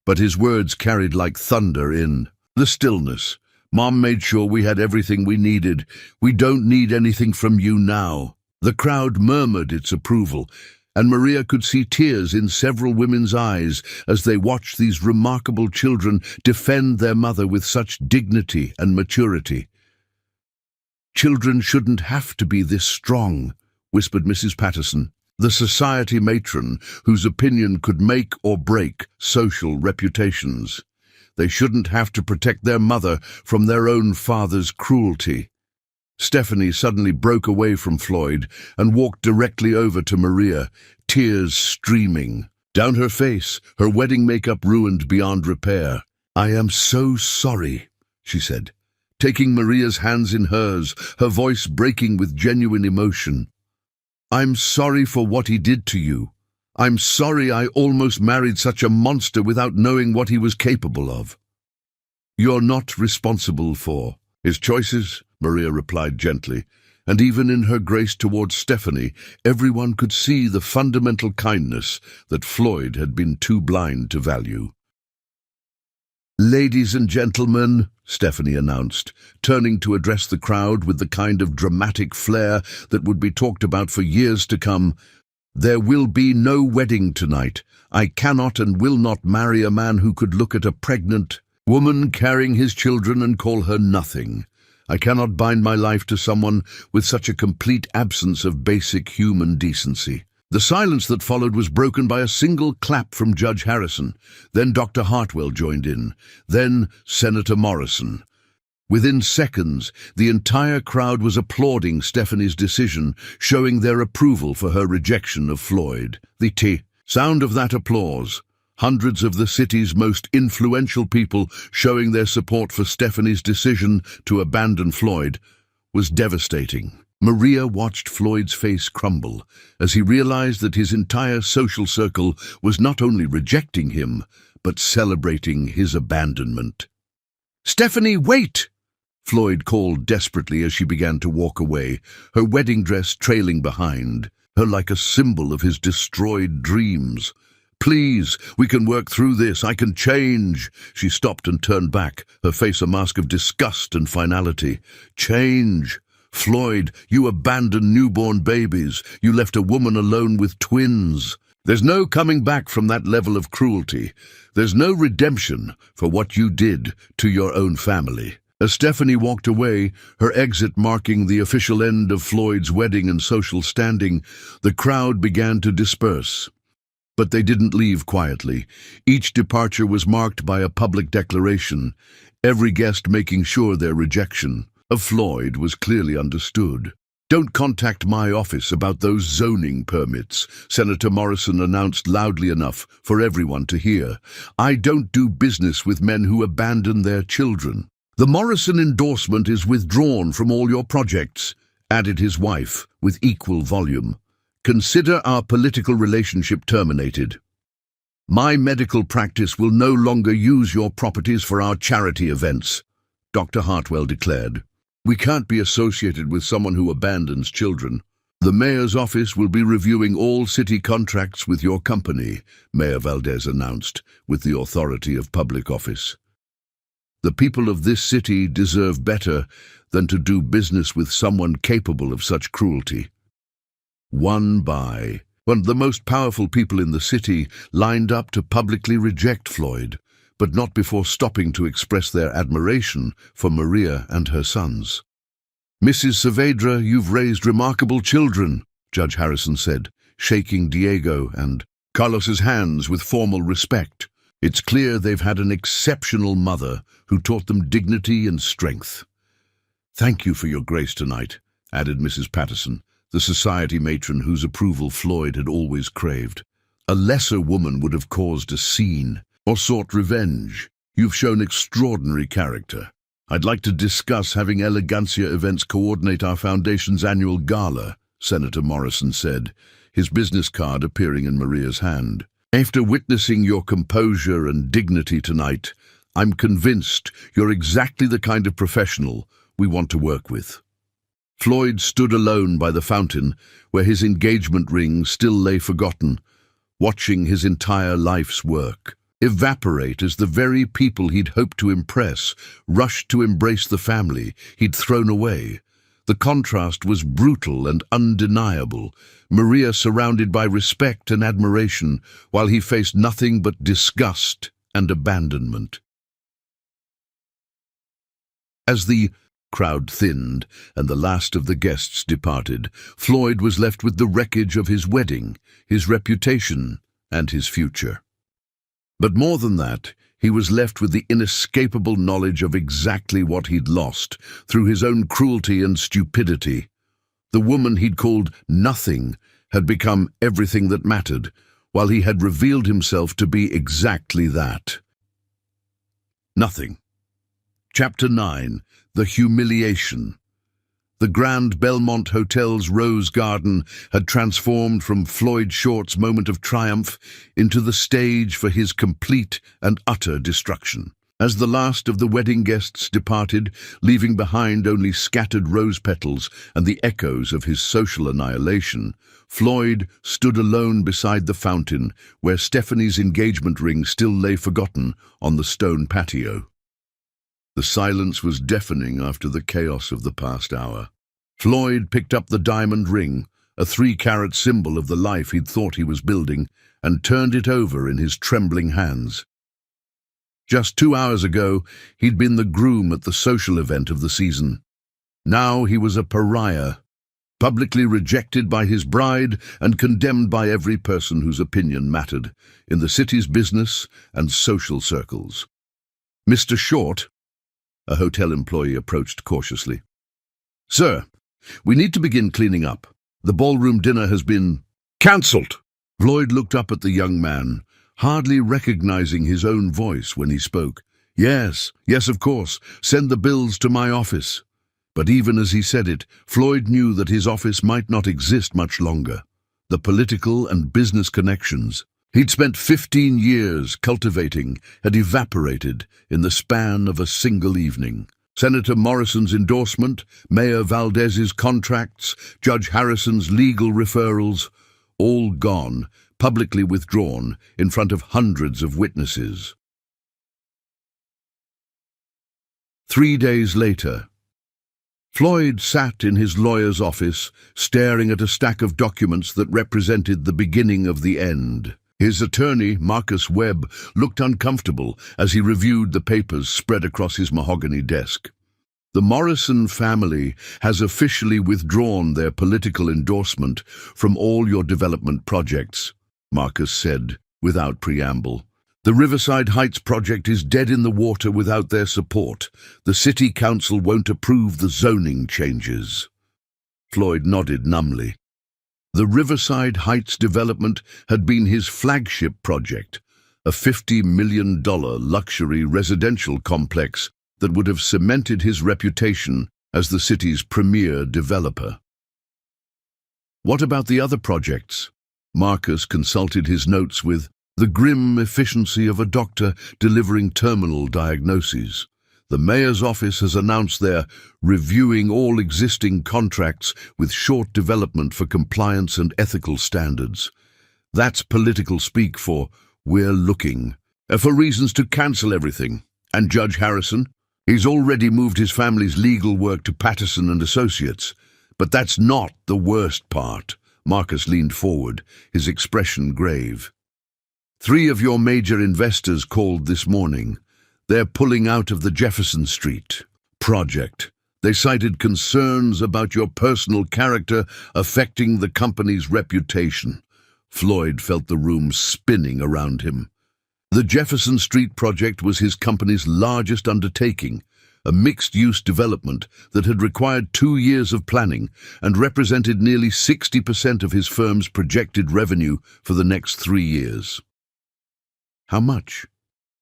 S1: but his words carried like thunder in the stillness. "Mom made sure we had everything we needed. We don't need anything from you now." The crowd murmured its approval, and Maria could see tears in several women's eyes as they watched these remarkable children defend their mother with such dignity and maturity. "Children shouldn't have to be this strong," whispered Mrs. Patterson, the society matron whose opinion could make or break social reputations. "They shouldn't have to protect their mother from their own father's cruelty." Stephanie suddenly broke away from Floyd and walked directly over to Maria, tears streaming down her face, her wedding makeup ruined beyond repair. "I am so sorry," she said, taking Maria's hands in hers, her voice breaking with genuine emotion. "I'm sorry for what he did to you. I'm sorry I almost married such a monster without knowing what he was capable of." "You're not responsible for his choices," Maria replied gently, and even in her grace towards Stephanie, everyone could see the fundamental kindness that Floyd had been too blind to value. "Ladies and gentlemen," Stephanie announced, turning to address the crowd with the kind of dramatic flair that would be talked about for years to come, "there will be no wedding tonight. I cannot and will not marry a man who could look at a pregnant woman carrying his children and call her nothing. I cannot bind my life to someone with such a complete absence of basic human decency." The silence that followed was broken by a single clap from Judge Harrison. Then Dr. Hartwell joined in. Then Senator Morrison. Within seconds, the entire crowd was applauding Stephanie's decision, showing their approval for her rejection of Floyd. The sound of that applause, hundreds of the city's most influential people showing their support for Stephanie's decision to abandon Floyd, was devastating. Maria watched Floyd's face crumble as he realized that his entire social circle was not only rejecting him, but celebrating his abandonment. "Stephanie, wait!" Floyd called desperately as she began to walk away, her wedding dress trailing behind, her like a symbol of his destroyed dreams. "Please, we can work through this. I can change." She stopped and turned back, her face a mask of disgust and finality. "Change? Floyd, you abandoned newborn babies. You left a woman alone with twins. There's no coming back from that level of cruelty. There's no redemption for what you did to your own family." As Stephanie walked away, her exit marking the official end of Floyd's wedding and social standing, the crowd began to disperse. But they didn't leave quietly. Each departure was marked by a public declaration, every guest making sure their rejection of Floyd was clearly understood. "Don't contact my office about those zoning permits," Senator Morrison announced loudly enough for everyone to hear. "I don't do business with men who abandon their children." "The Morrison endorsement is withdrawn from all your projects," added his wife with equal volume. "Consider our political relationship terminated. My medical practice will no longer use your properties for our charity events," Dr. Hartwell declared. "We can't be associated with someone who abandons children." "The mayor's office will be reviewing all city contracts with your company," Mayor Valdez announced, with the authority of public office. "The people of this city deserve better than to do business with someone capable of such cruelty." One of the most powerful people in the city lined up to publicly reject Floyd, but not before stopping to express their admiration for Maria and her sons. "Mrs. Saavedra, you've raised remarkable children," Judge Harrison said, shaking Diego and Carlos's hands with formal respect. "It's clear they've had an exceptional mother who taught them dignity and strength." "Thank you for your grace tonight," added Mrs. Patterson, the society matron whose approval Floyd had always craved. "A lesser woman would have caused a scene or sought revenge. You've shown extraordinary character. I'd like to discuss having Elegancia Events coordinate our foundation's annual gala," Senator Morrison said, his business card appearing in Maria's hand. "After witnessing your composure and dignity tonight, I'm convinced you're exactly the kind of professional we want to work with." Floyd stood alone by the fountain, where his engagement ring still lay forgotten, watching his entire life's work evaporate as the very people he'd hoped to impress rushed to embrace the family he'd thrown away. The contrast was brutal and undeniable, Maria surrounded by respect and admiration, while he faced nothing but disgust and abandonment. As the crowd thinned and the last of the guests departed, Floyd was left with the wreckage of his wedding, his reputation, and his future. But more than that, he was left with the inescapable knowledge of exactly what he'd lost through his own cruelty and stupidity. The woman he'd called nothing had become everything that mattered, while he had revealed himself to be exactly that. Nothing. Chapter 9. The Humiliation. The Grand Belmont Hotel's Rose Garden had transformed from Floyd Short's moment of triumph into the stage for his complete and utter destruction. As the last of the wedding guests departed, leaving behind only scattered rose petals and the echoes of his social annihilation, Floyd stood alone beside the fountain where Stephanie's engagement ring still lay forgotten on the stone patio. The silence was deafening after the chaos of the past hour. Floyd picked up the diamond ring, a 3-carat symbol of the life he'd thought he was building, and turned it over in his trembling hands. Just 2 hours ago, he'd been the groom at the social event of the season. Now he was a pariah, publicly rejected by his bride and condemned by every person whose opinion mattered in the city's business and social circles. "Mr. Short," a hotel employee approached cautiously. "Sir, we need to begin cleaning up. The ballroom dinner has been cancelled." Floyd looked up at the young man, hardly recognizing his own voice when he spoke. Yes, of course. Send the bills to my office." But even as he said it, Floyd knew that his office might not exist much longer. The political and business connections he'd spent 15 years cultivating had evaporated in the span of a single evening. Senator Morrison's endorsement, Mayor Valdez's contracts, Judge Harrison's legal referrals, all gone, publicly withdrawn in front of hundreds of witnesses. 3 days later, Floyd sat in his lawyer's office, staring at a stack of documents that represented the beginning of the end. His attorney, Marcus Webb, looked uncomfortable as he reviewed the papers spread across his mahogany desk. "The Morrison family has officially withdrawn their political endorsement from all your development projects," Marcus said, without preamble. "The Riverside Heights project is dead in the water without their support. The city council won't approve the zoning changes." Floyd nodded numbly. The Riverside Heights development had been his flagship project, a $50 million luxury residential complex that would have cemented his reputation as the city's premier developer. What about the other projects? Marcus consulted his notes with the grim efficiency of a doctor delivering terminal diagnoses. "The mayor's office has announced they're reviewing all existing contracts with short development for compliance and ethical standards. That's political speak for 'we're looking', for reasons to cancel everything. And Judge Harrison? He's already moved his family's legal work to Patterson and Associates. But that's not the worst part." Marcus leaned forward, his expression grave. 3 of your major investors called this morning. They're pulling out of the Jefferson Street project. They cited concerns about your personal character affecting the company's reputation. Floyd felt the room spinning around him. The Jefferson Street project was his company's largest undertaking, a mixed-use development that had required 2 years of planning and represented nearly 60% of his firm's projected revenue for the next 3 years. "How much?"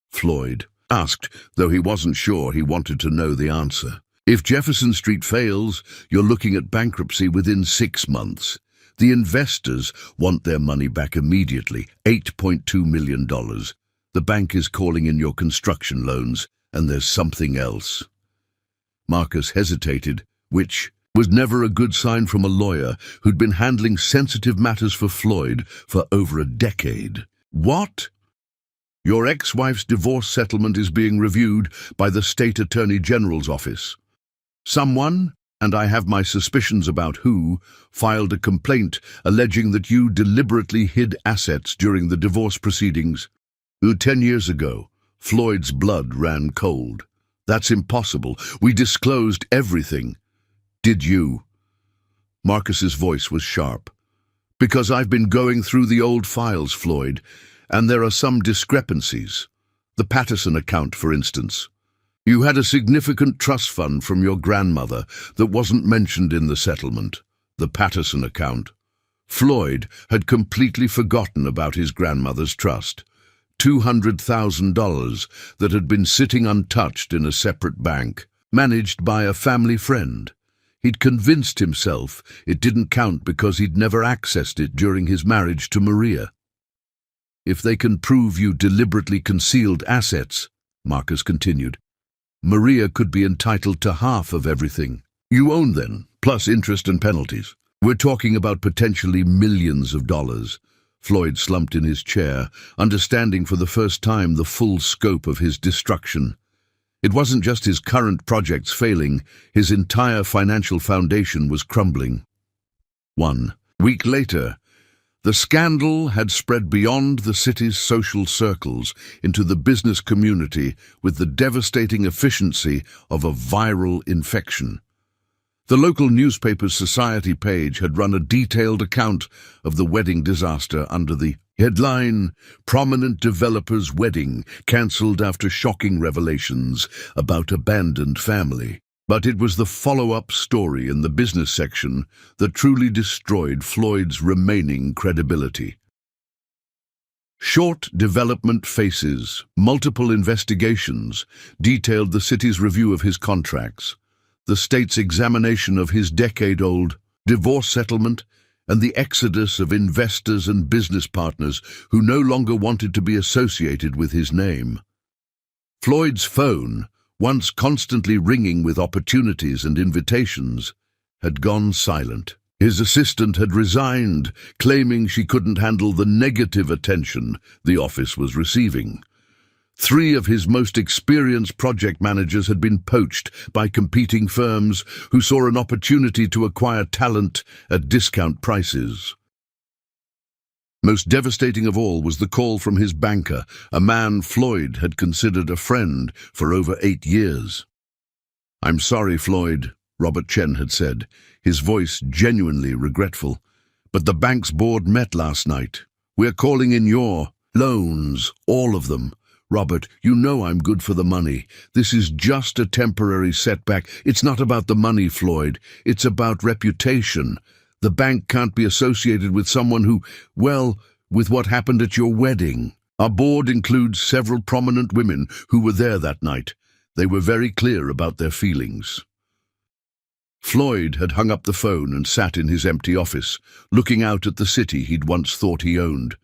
S1: Floyd asked, though he wasn't sure he wanted to know the answer. "If Jefferson Street fails, you're looking at bankruptcy within 6 months. The investors want their money back immediately, $8.2 million. The bank is calling in your construction loans, and there's something else." Marcus hesitated, which was never a good sign from a lawyer who'd been handling sensitive matters for Floyd for over a decade. "What?" "Your ex-wife's divorce settlement is being reviewed by the State Attorney General's office. Someone, and I have my suspicions about who, filed a complaint alleging that you deliberately hid assets during the divorce proceedings. 10 years ago, Floyd's blood ran cold. That's impossible. We disclosed everything." "Did you?" Marcus's voice was sharp. "Because I've been going through the old files, Floyd, and there are some discrepancies. The Patterson account, for instance. You had a significant trust fund from your grandmother that wasn't mentioned in the settlement. The Patterson account. Floyd had completely forgotten about his grandmother's trust. $200,000 that had been sitting untouched in a separate bank, managed by a family friend. He'd convinced himself it didn't count because he'd never accessed it during his marriage to Maria. If they can prove you deliberately concealed assets, Marcus continued. Maria could be entitled to half of everything. You own then, plus interest and penalties. We're talking about potentially millions of dollars. Floyd slumped in his chair, understanding for the first time the full scope of his destruction. It wasn't just his current projects failing, his entire financial foundation was crumbling. 1 week later, the scandal had spread beyond the city's social circles into the business community with the devastating efficiency of a viral infection. The local newspaper's society page had run a detailed account of the wedding disaster under the headline, "Prominent Developer's Wedding Cancelled After Shocking Revelations About Abandoned Family." But it was the follow-up story in the business section that truly destroyed Floyd's remaining credibility. Short development faces, multiple investigations, detailed the city's review of his contracts, the state's examination of his decade-old divorce settlement, and the exodus of investors and business partners who no longer wanted to be associated with his name. Floyd's phone, once constantly ringing with opportunities and invitations, had gone silent. His assistant had resigned, claiming she couldn't handle the negative attention the office was receiving. 3 of his most experienced project managers had been poached by competing firms who saw an opportunity to acquire talent at discount prices. Most devastating of all was the call from his banker, a man Floyd had considered a friend for over 8 years. "I'm sorry, Floyd," Robert Chen had said, his voice genuinely regretful, "but the bank's board met last night. We're calling in your loans, all of them. Robert, you know I'm good for the money. This is just a temporary setback. It's not about the money, Floyd. It's about reputation. The bank can't be associated with someone who, well, with what happened at your wedding. Our board includes several prominent women who were there that night. They were very clear about their feelings." Floyd had hung up the phone and sat in his empty office, looking out at the city he'd once thought he owned.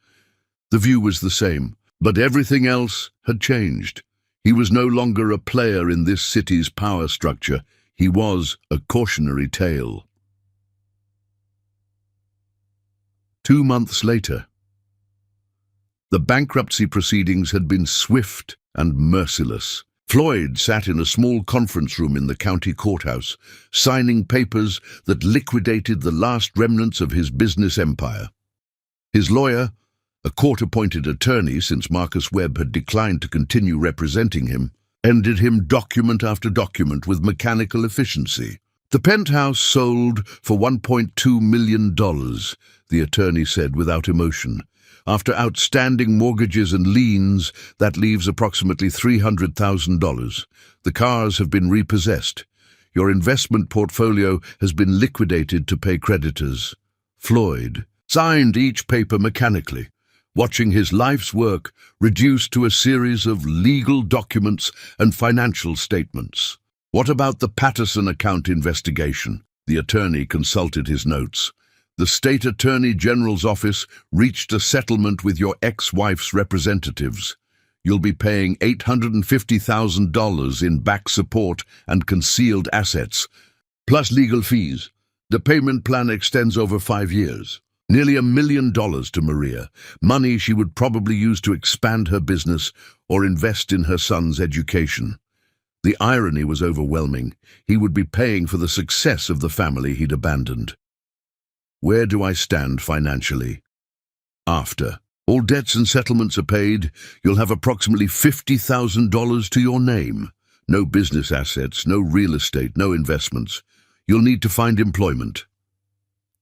S1: The view was the same, but everything else had changed. He was no longer a player in this city's power structure. He was a cautionary tale. 2 months later, the bankruptcy proceedings had been swift and merciless. Floyd sat in a small conference room in the county courthouse, signing papers that liquidated the last remnants of his business empire. His lawyer, a court-appointed attorney since Marcus Webb had declined to continue representing him, handed him document after document with mechanical efficiency. "The penthouse sold for $1.2 million, the attorney said without emotion. "After outstanding mortgages and liens, that leaves approximately $300,000. The cars have been repossessed. Your investment portfolio has been liquidated to pay creditors." Floyd signed each paper mechanically, watching his life's work reduced to a series of legal documents and financial statements. "What about the Patterson account investigation?" The attorney consulted his notes. "The state attorney general's office reached a settlement with your ex-wife's representatives. You'll be paying $850,000 in back support and concealed assets, plus legal fees. The payment plan extends over 5 years. Nearly $1 million to Maria, money she would probably use to expand her business or invest in her son's education." The irony was overwhelming. He would be paying for the success of the family he'd abandoned. "Where do I stand financially?" "After all debts and settlements are paid, you'll have approximately $50,000 to your name. No business assets, no real estate, no investments. You'll need to find employment."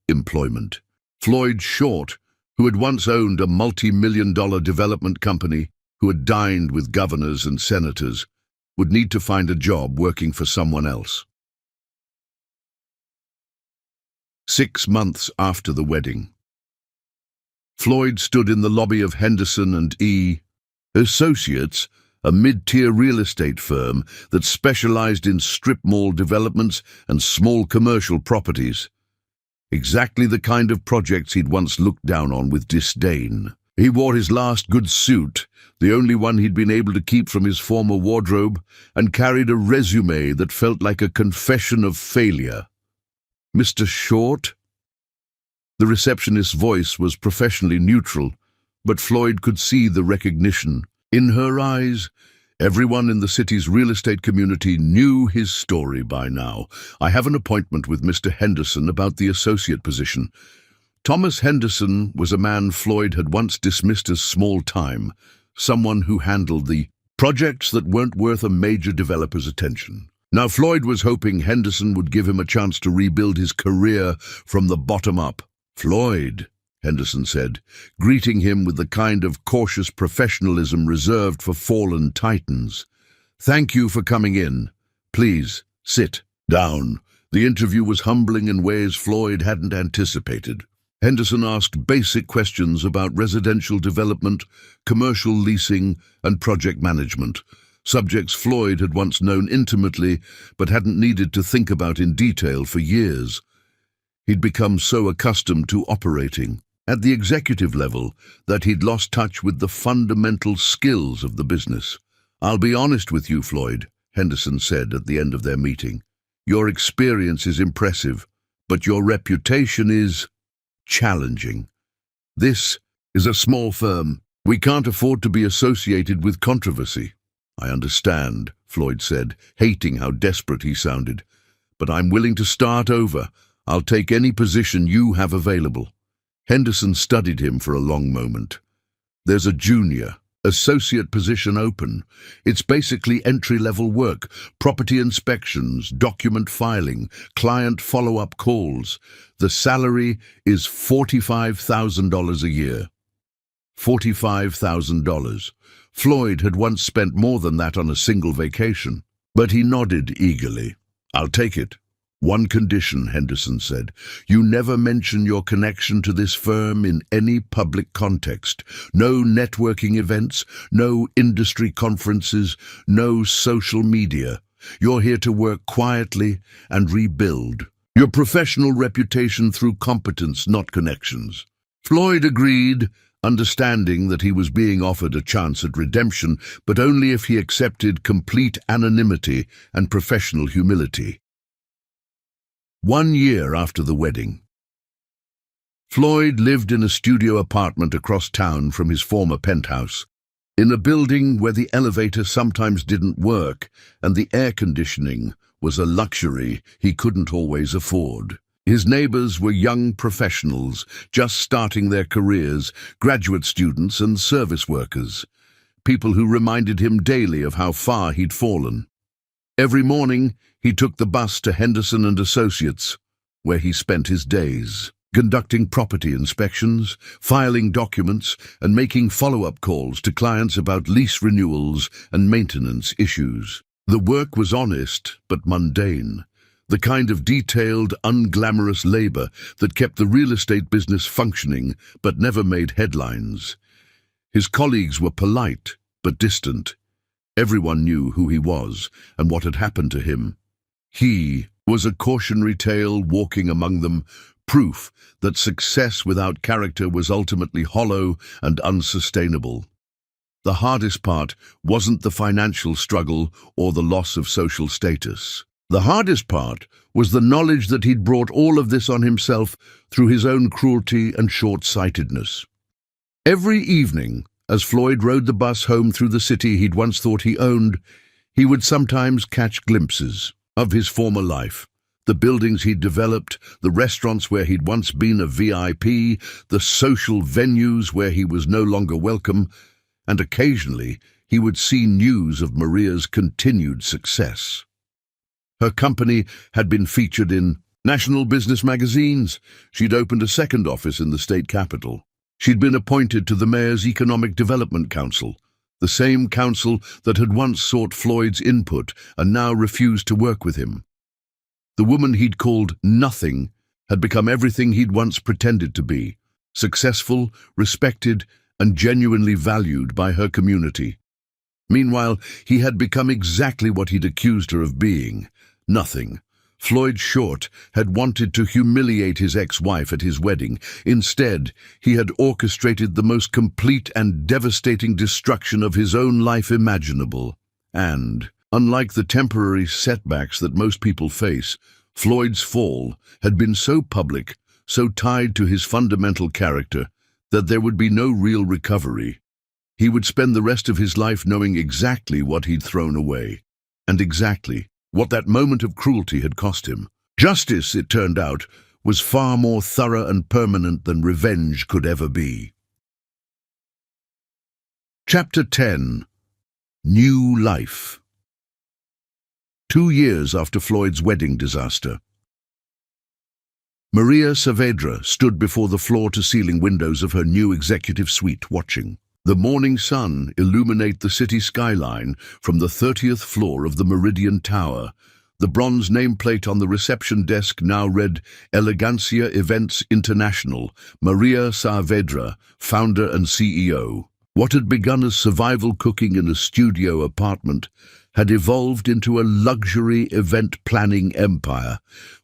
S1: Employment. Floyd Short, who had once owned a multi-million-dollar development company, who had dined with governors and senators, would need to find a job working for someone else. 6 months after the wedding, Floyd stood in the lobby of Henderson and E. Associates, a mid-tier real estate firm that specialized in strip mall developments and small commercial properties. Exactly the kind of projects he'd once looked down on with disdain. He wore his last good suit, the only one he'd been able to keep from his former wardrobe, and carried a resume that felt like a confession of failure. "Mr. Short?" The receptionist's voice was professionally neutral, but Floyd could see the recognition. In her eyes, everyone in the city's real estate community knew his story by now. "I have an appointment with Mr. Henderson about the associate position." Thomas Henderson was a man Floyd had once dismissed as small-time, someone who handled the projects that weren't worth a major developer's attention. Now Floyd was hoping Henderson would give him a chance to rebuild his career from the bottom up. "Floyd," Henderson said, greeting him with the kind of cautious professionalism reserved for fallen titans. "Thank you for coming in. Please, sit down." The interview was humbling in ways Floyd hadn't anticipated. Henderson asked basic questions about residential development, commercial leasing, and project management, subjects Floyd had once known intimately but hadn't needed to think about in detail for years. He'd become so accustomed to operating at the executive level that he'd lost touch with the fundamental skills of the business. "I'll be honest with you, Floyd," Henderson said at the end of their meeting. "Your experience is impressive, but your reputation is challenging. This is a small firm. We can't afford to be associated with controversy." "I understand," Floyd said, hating how desperate he sounded. "But I'm willing to start over. I'll take any position you have available." Henderson studied him for a long moment. "There's a junior, associate position open. It's basically entry-level work, property inspections, document filing, client follow-up calls. The salary is $45,000 a year." $45,000. Floyd had once spent more than that on a single vacation, but he nodded eagerly. "I'll take it. One condition," Henderson said. "You never mention your connection to this firm in any public context. No networking events, no industry conferences, no social media. You're here to work quietly and rebuild your professional reputation through competence, not connections." Floyd agreed, understanding that he was being offered a chance at redemption, but only if he accepted complete anonymity and professional humility. 1 year after the wedding, Floyd lived in a studio apartment across town from his former penthouse, in a building where the elevator sometimes didn't work and the air conditioning was a luxury he couldn't always afford. His neighbors were young professionals, just starting their careers, graduate students and service workers, people who reminded him daily of how far he'd fallen. Every morning, he took the bus to Henderson and Associates, where he spent his days, conducting property inspections, filing documents, and making follow-up calls to clients about lease renewals and maintenance issues. The work was honest but mundane, the kind of detailed, unglamorous labor that kept the real estate business functioning but never made headlines. His colleagues were polite but distant. Everyone knew who he was and what had happened to him. He was a cautionary tale walking among them, proof that success without character was ultimately hollow and unsustainable. The hardest part wasn't the financial struggle or the loss of social status. The hardest part was the knowledge that he'd brought all of this on himself through his own cruelty and short-sightedness. Every evening, as Floyd rode the bus home through the city he'd once thought he owned, he would sometimes catch glimpses of his former life. The buildings he'd developed, the restaurants where he'd once been a VIP, the social venues where he was no longer welcome, and occasionally he would see news of Maria's continued success. Her company had been featured in national business magazines. She'd opened a second office in the state capital. She'd been appointed to the Mayor's Economic Development Council, the same council that had once sought Floyd's input and now refused to work with him. The woman he'd called nothing had become everything he'd once pretended to be, successful, respected, and genuinely valued by her community. Meanwhile, he had become exactly what he'd accused her of being, nothing. Floyd Short had wanted to humiliate his ex-wife at his wedding. Instead, he had orchestrated the most complete and devastating destruction of his own life imaginable. And, unlike the temporary setbacks that most people face, Floyd's fall had been so public, so tied to his fundamental character, that there would be no real recovery. He would spend the rest of his life knowing exactly what he'd thrown away, and exactly what that moment of cruelty had cost him. Justice, it turned out, was far more thorough and permanent than revenge could ever be. Chapter 10. New Life. 2 years after Floyd's wedding disaster, Maria Saavedra stood before the floor-to-ceiling windows of her new executive suite, watching the morning sun illuminate the city skyline from the 30th floor of the Meridian Tower. The bronze nameplate on the reception desk now read Elegancia Events International, Maria Saavedra, founder and CEO. What had begun as survival cooking in a studio apartment had evolved into a luxury event planning empire,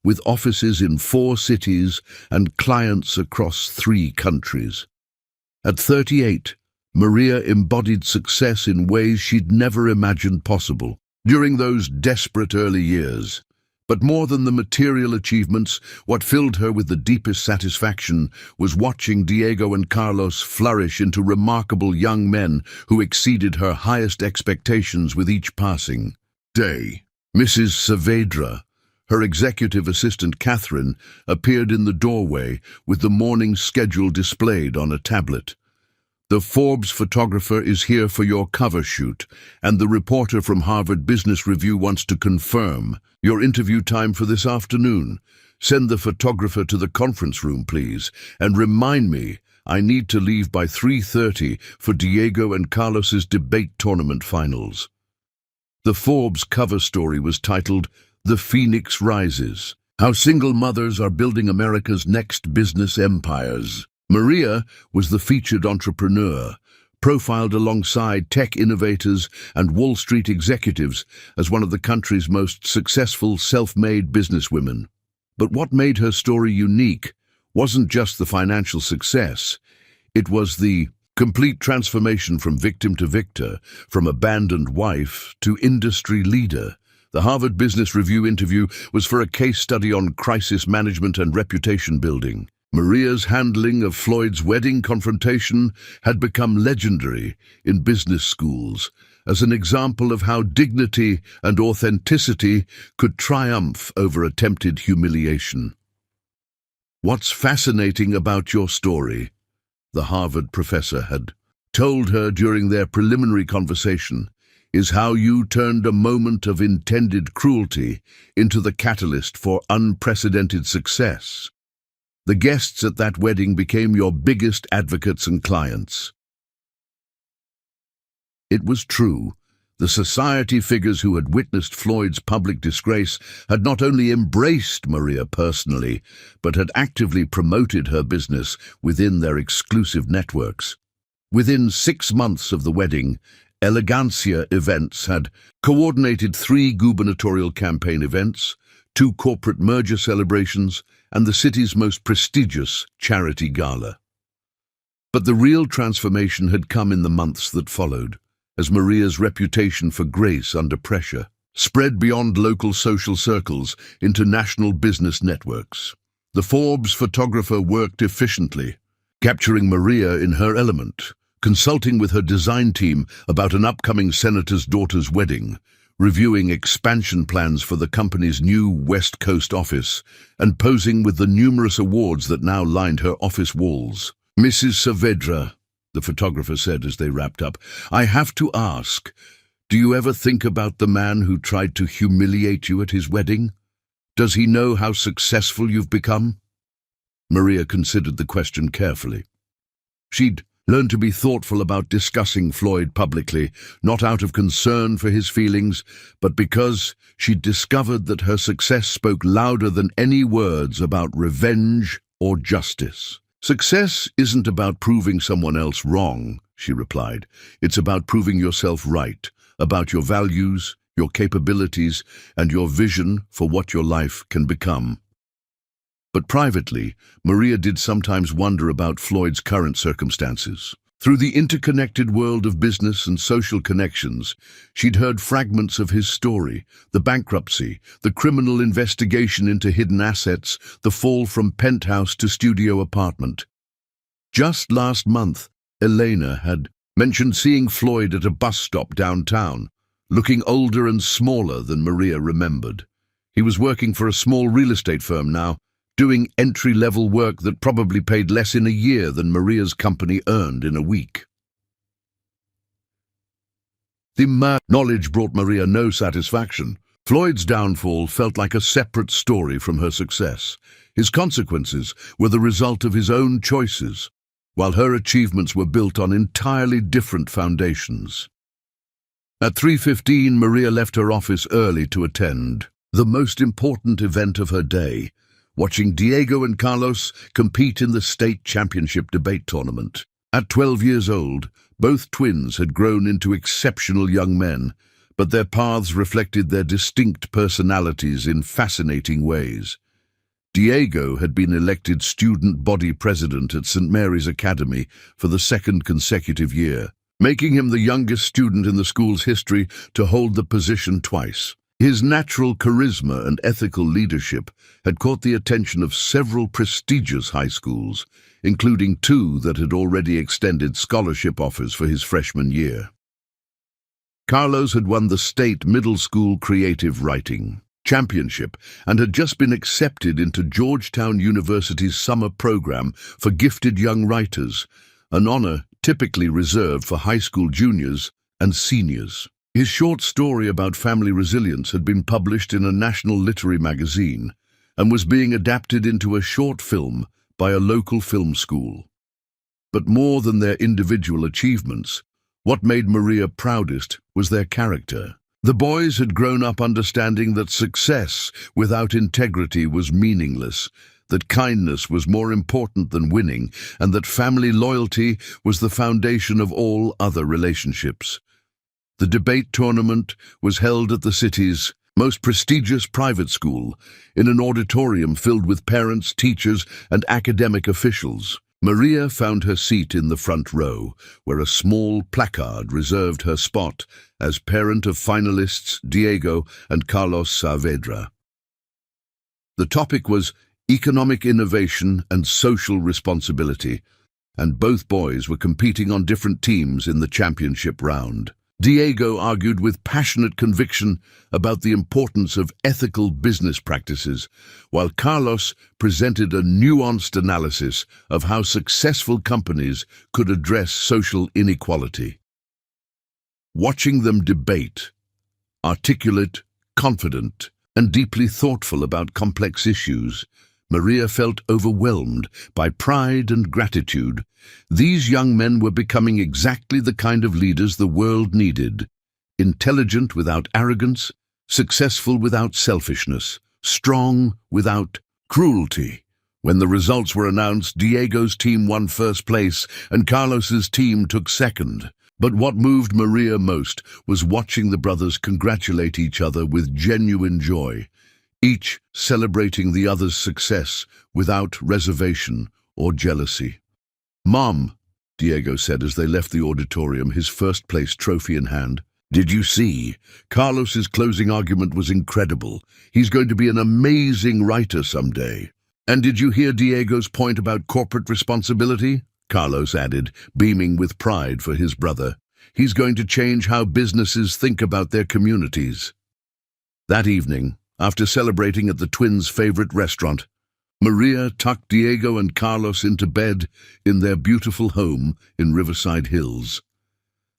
S1: with offices in 4 cities and clients across 3 countries. At 38, Maria embodied success in ways she'd never imagined possible during those desperate early years. But more than the material achievements, what filled her with the deepest satisfaction was watching Diego and Carlos flourish into remarkable young men who exceeded her highest expectations with each passing day. Mrs. Saavedra, her executive assistant Catherine, appeared in the doorway with the morning schedule displayed on a tablet. The Forbes photographer is here for your cover shoot, and the reporter from Harvard Business Review wants to confirm your interview time for this afternoon. Send the photographer to the conference room, please, and remind me I need to leave by 3:30 for Diego and Carlos's debate tournament finals. The Forbes cover story was titled, "The Phoenix Rises: How Single Mothers Are Building America's Next Business Empires." Maria was the featured entrepreneur, profiled alongside tech innovators and Wall Street executives as one of the country's most successful self-made businesswomen. But what made her story unique wasn't just the financial success. It was the complete transformation from victim to victor, from abandoned wife to industry leader. The Harvard Business Review interview was for a case study on crisis management and reputation building. Maria's handling of Floyd's wedding confrontation had become legendary in business schools as an example of how dignity and authenticity could triumph over attempted humiliation. "What's fascinating about your story," the Harvard professor had told her during their preliminary conversation, "is how you turned a moment of intended cruelty into the catalyst for unprecedented success. The guests at that wedding became your biggest advocates and clients." It was true. The society figures who had witnessed Floyd's public disgrace had not only embraced Maria personally, but had actively promoted her business within their exclusive networks. Within 6 months of the wedding, Elegancia Events had coordinated 3 gubernatorial campaign events, 2 corporate merger celebrations, and the city's most prestigious charity gala. But the real transformation had come in the months that followed, as Maria's reputation for grace under pressure spread beyond local social circles into national business networks. The Forbes photographer worked efficiently, capturing Maria in her element, consulting with her design team about an upcoming senator's daughter's wedding, reviewing expansion plans for the company's new West Coast office, and posing with the numerous awards that now lined her office walls. "Mrs. Saavedra," the photographer said as they wrapped up, "I have to ask, do you ever think about the man who tried to humiliate you at his wedding? Does he know how successful you've become?" Maria considered the question carefully. She'd learned to be thoughtful about discussing Floyd publicly, not out of concern for his feelings, but because she'd discovered that her success spoke louder than any words about revenge or justice. "Success isn't about proving someone else wrong," she replied. "It's about proving yourself right, about your values, your capabilities, and your vision for what your life can become. But privately, Maria did sometimes wonder about Floyd's current circumstances. Through the interconnected world of business and social connections, she'd heard fragments of his story: the bankruptcy, the criminal investigation into hidden assets, the fall from penthouse to studio apartment. Just last month, Elena had mentioned seeing Floyd at a bus stop downtown, looking older and smaller than Maria remembered. He was working for a small real estate firm now, doing entry-level work that probably paid less in a year than Maria's company earned in a week. The knowledge brought Maria no satisfaction. Floyd's downfall felt like a separate story from her success. His consequences were the result of his own choices, while her achievements were built on entirely different foundations. At 3:15, Maria left her office early to attend the most important event of her day, watching Diego and Carlos compete in the state championship debate tournament. At 12 years old, both twins had grown into exceptional young men, but their paths reflected their distinct personalities in fascinating ways. Diego had been elected student body president at St. Mary's Academy for the second consecutive year, making him the youngest student in the school's history to hold the position twice. His natural charisma and ethical leadership had caught the attention of several prestigious high schools, including two that had already extended scholarship offers for his freshman year. Carlos had won the state middle school creative writing championship and had just been accepted into Georgetown University's summer program for gifted young writers, an honor typically reserved for high school juniors and seniors. His short story about family resilience had been published in a national literary magazine and was being adapted into a short film by a local film school. But more than their individual achievements, what made Maria proudest was their character. The boys had grown up understanding that success without integrity was meaningless, that kindness was more important than winning, and that family loyalty was the foundation of all other relationships. The debate tournament was held at the city's most prestigious private school, in an auditorium filled with parents, teachers, and academic officials. Maria found her seat in the front row, where a small placard reserved her spot as parent of finalists Diego and Carlos Saavedra. The topic was economic innovation and social responsibility, and both boys were competing on different teams in the championship round. Diego argued with passionate conviction about the importance of ethical business practices, while Carlos presented a nuanced analysis of how successful companies could address social inequality. Watching them debate, articulate, confident, and deeply thoughtful about complex issues, Maria felt overwhelmed by pride and gratitude. These young men were becoming exactly the kind of leaders the world needed: intelligent without arrogance, successful without selfishness, strong without cruelty. When the results were announced, Diego's team won first place and Carlos's team took second. But what moved Maria most was watching the brothers congratulate each other with genuine joy, each celebrating the other's success without reservation or jealousy. "Mom," Diego said as they left the auditorium, his first-place trophy in hand, "did you see? Carlos's closing argument was incredible. He's going to be an amazing writer someday. And did you hear Diego's point about corporate responsibility?" Carlos added, beaming with pride for his brother. "He's going to change how businesses think about their communities." That evening, after celebrating at the twins' favorite restaurant, Maria tucked Diego and Carlos into bed in their beautiful home in Riverside Hills.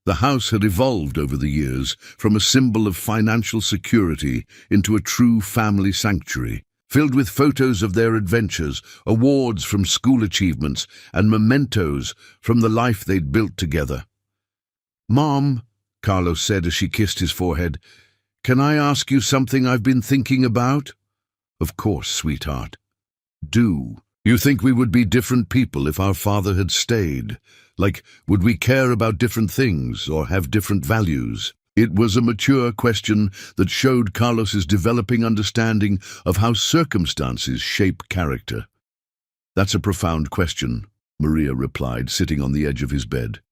S1: The house had evolved over the years from a symbol of financial security into a true family sanctuary, filled with photos of their adventures, awards from school achievements, and mementos from the life they'd built together. "Mom," Carlos said as she kissed his forehead, "can I ask you something I've been thinking about?" "Of course, sweetheart. Do. You think we would be different people if our father had stayed? Like, would we care about different things or have different values?" It was a mature question that showed Carlos's developing understanding of how circumstances shape character. "That's a profound question," Maria replied, sitting on the edge of his bed.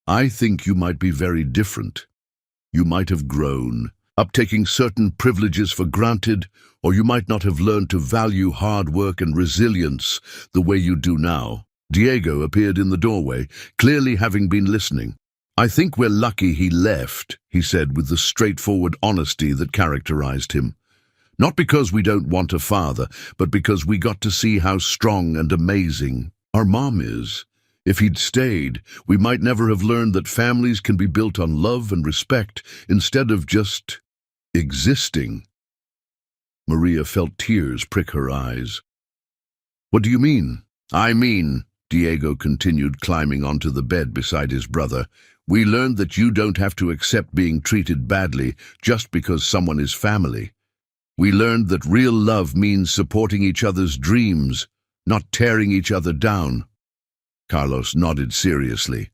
S1: "I think you might be very different. You might have grown up taking certain privileges for granted, or you might not have learned to value hard work and resilience the way you do now." Diego appeared in the doorway, clearly having been listening. "I think we're lucky he left," he said with the straightforward honesty that characterized him. "Not because we don't want a father, but because we got to see how strong and amazing our mom is. If he'd stayed, we might never have learned that families can be built on love and respect instead of just existing." Maria felt tears prick her eyes. "What do you mean?" "I mean," Diego continued, climbing onto the bed beside his brother, "we learned that you don't have to accept being treated badly just because someone is family. We learned that real love means supporting each other's dreams, not tearing each other down." Carlos nodded seriously.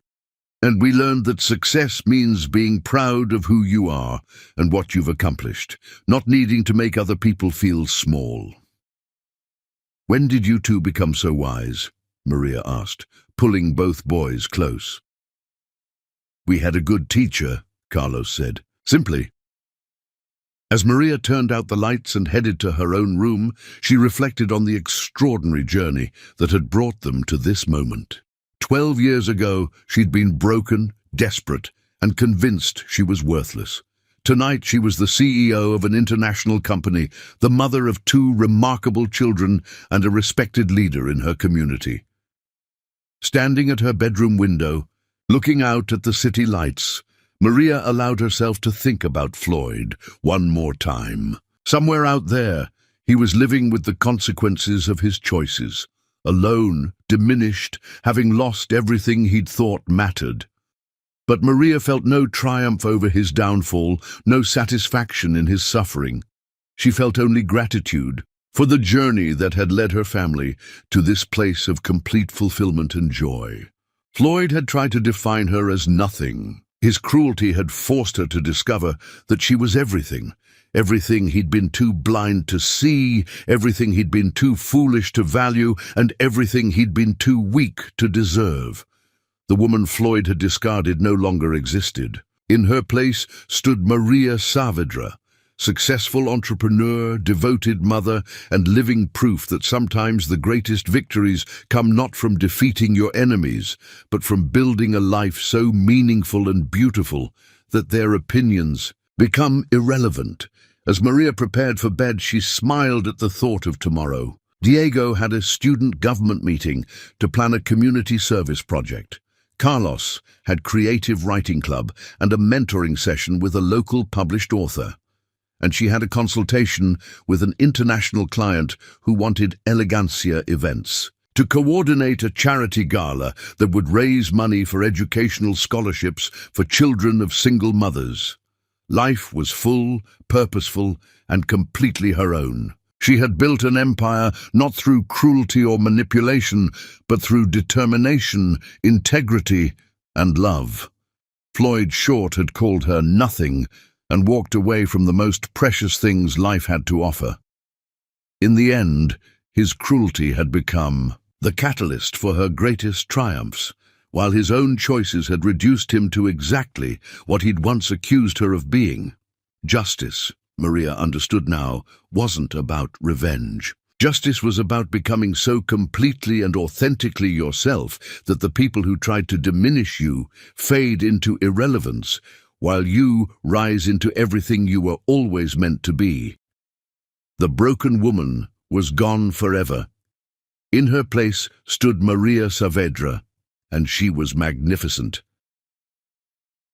S1: "And we learned that success means being proud of who you are and what you've accomplished, not needing to make other people feel small." "When did you two become so wise?" Maria asked, pulling both boys close. "We had a good teacher," Carlos said. "Simply." As Maria turned out the lights and headed to her own room, she reflected on the extraordinary journey that had brought them to this moment. 12 years ago, she'd been broken, desperate, and convinced she was worthless. Tonight, she was the CEO of an international company, the mother of 2 remarkable children, and a respected leader in her community. Standing at her bedroom window, looking out at the city lights, Maria allowed herself to think about Floyd one more time. Somewhere out there, he was living with the consequences of his choices, alone, diminished, having lost everything he'd thought mattered. But Maria felt no triumph over his downfall, no satisfaction in his suffering. She felt only gratitude for the journey that had led her family to this place of complete fulfillment and joy. Floyd had tried to define her as nothing. His cruelty had forced her to discover that she was everything. Everything he'd been too blind to see, everything he'd been too foolish to value, and everything he'd been too weak to deserve. The woman Floyd had discarded no longer existed. In her place stood Maria Saavedra, successful entrepreneur, devoted mother, and living proof that sometimes the greatest victories come not from defeating your enemies, but from building a life so meaningful and beautiful that their opinions become irrelevant. As Maria prepared for bed, she smiled at the thought of tomorrow. Diego had a student government meeting to plan a community service project. Carlos had creative writing club and a mentoring session with a local published author. And she had a consultation with an international client who wanted elegancia events to coordinate a charity gala that would raise money for educational scholarships for children of single mothers. Life was full, purposeful, and completely her own. She had built an empire not through cruelty or manipulation, but through determination, integrity, and love. Floyd Short had called her nothing and walked away from the most precious things life had to offer. In the end, his cruelty had become the catalyst for her greatest triumphs, while his own choices had reduced him to exactly what he'd once accused her of being. Justice, Maria understood now, wasn't about revenge. Justice was about becoming so completely and authentically yourself that the people who tried to diminish you fade into irrelevance, while you rise into everything you were always meant to be. The broken woman was gone forever. In her place stood Maria Saavedra, and she was magnificent.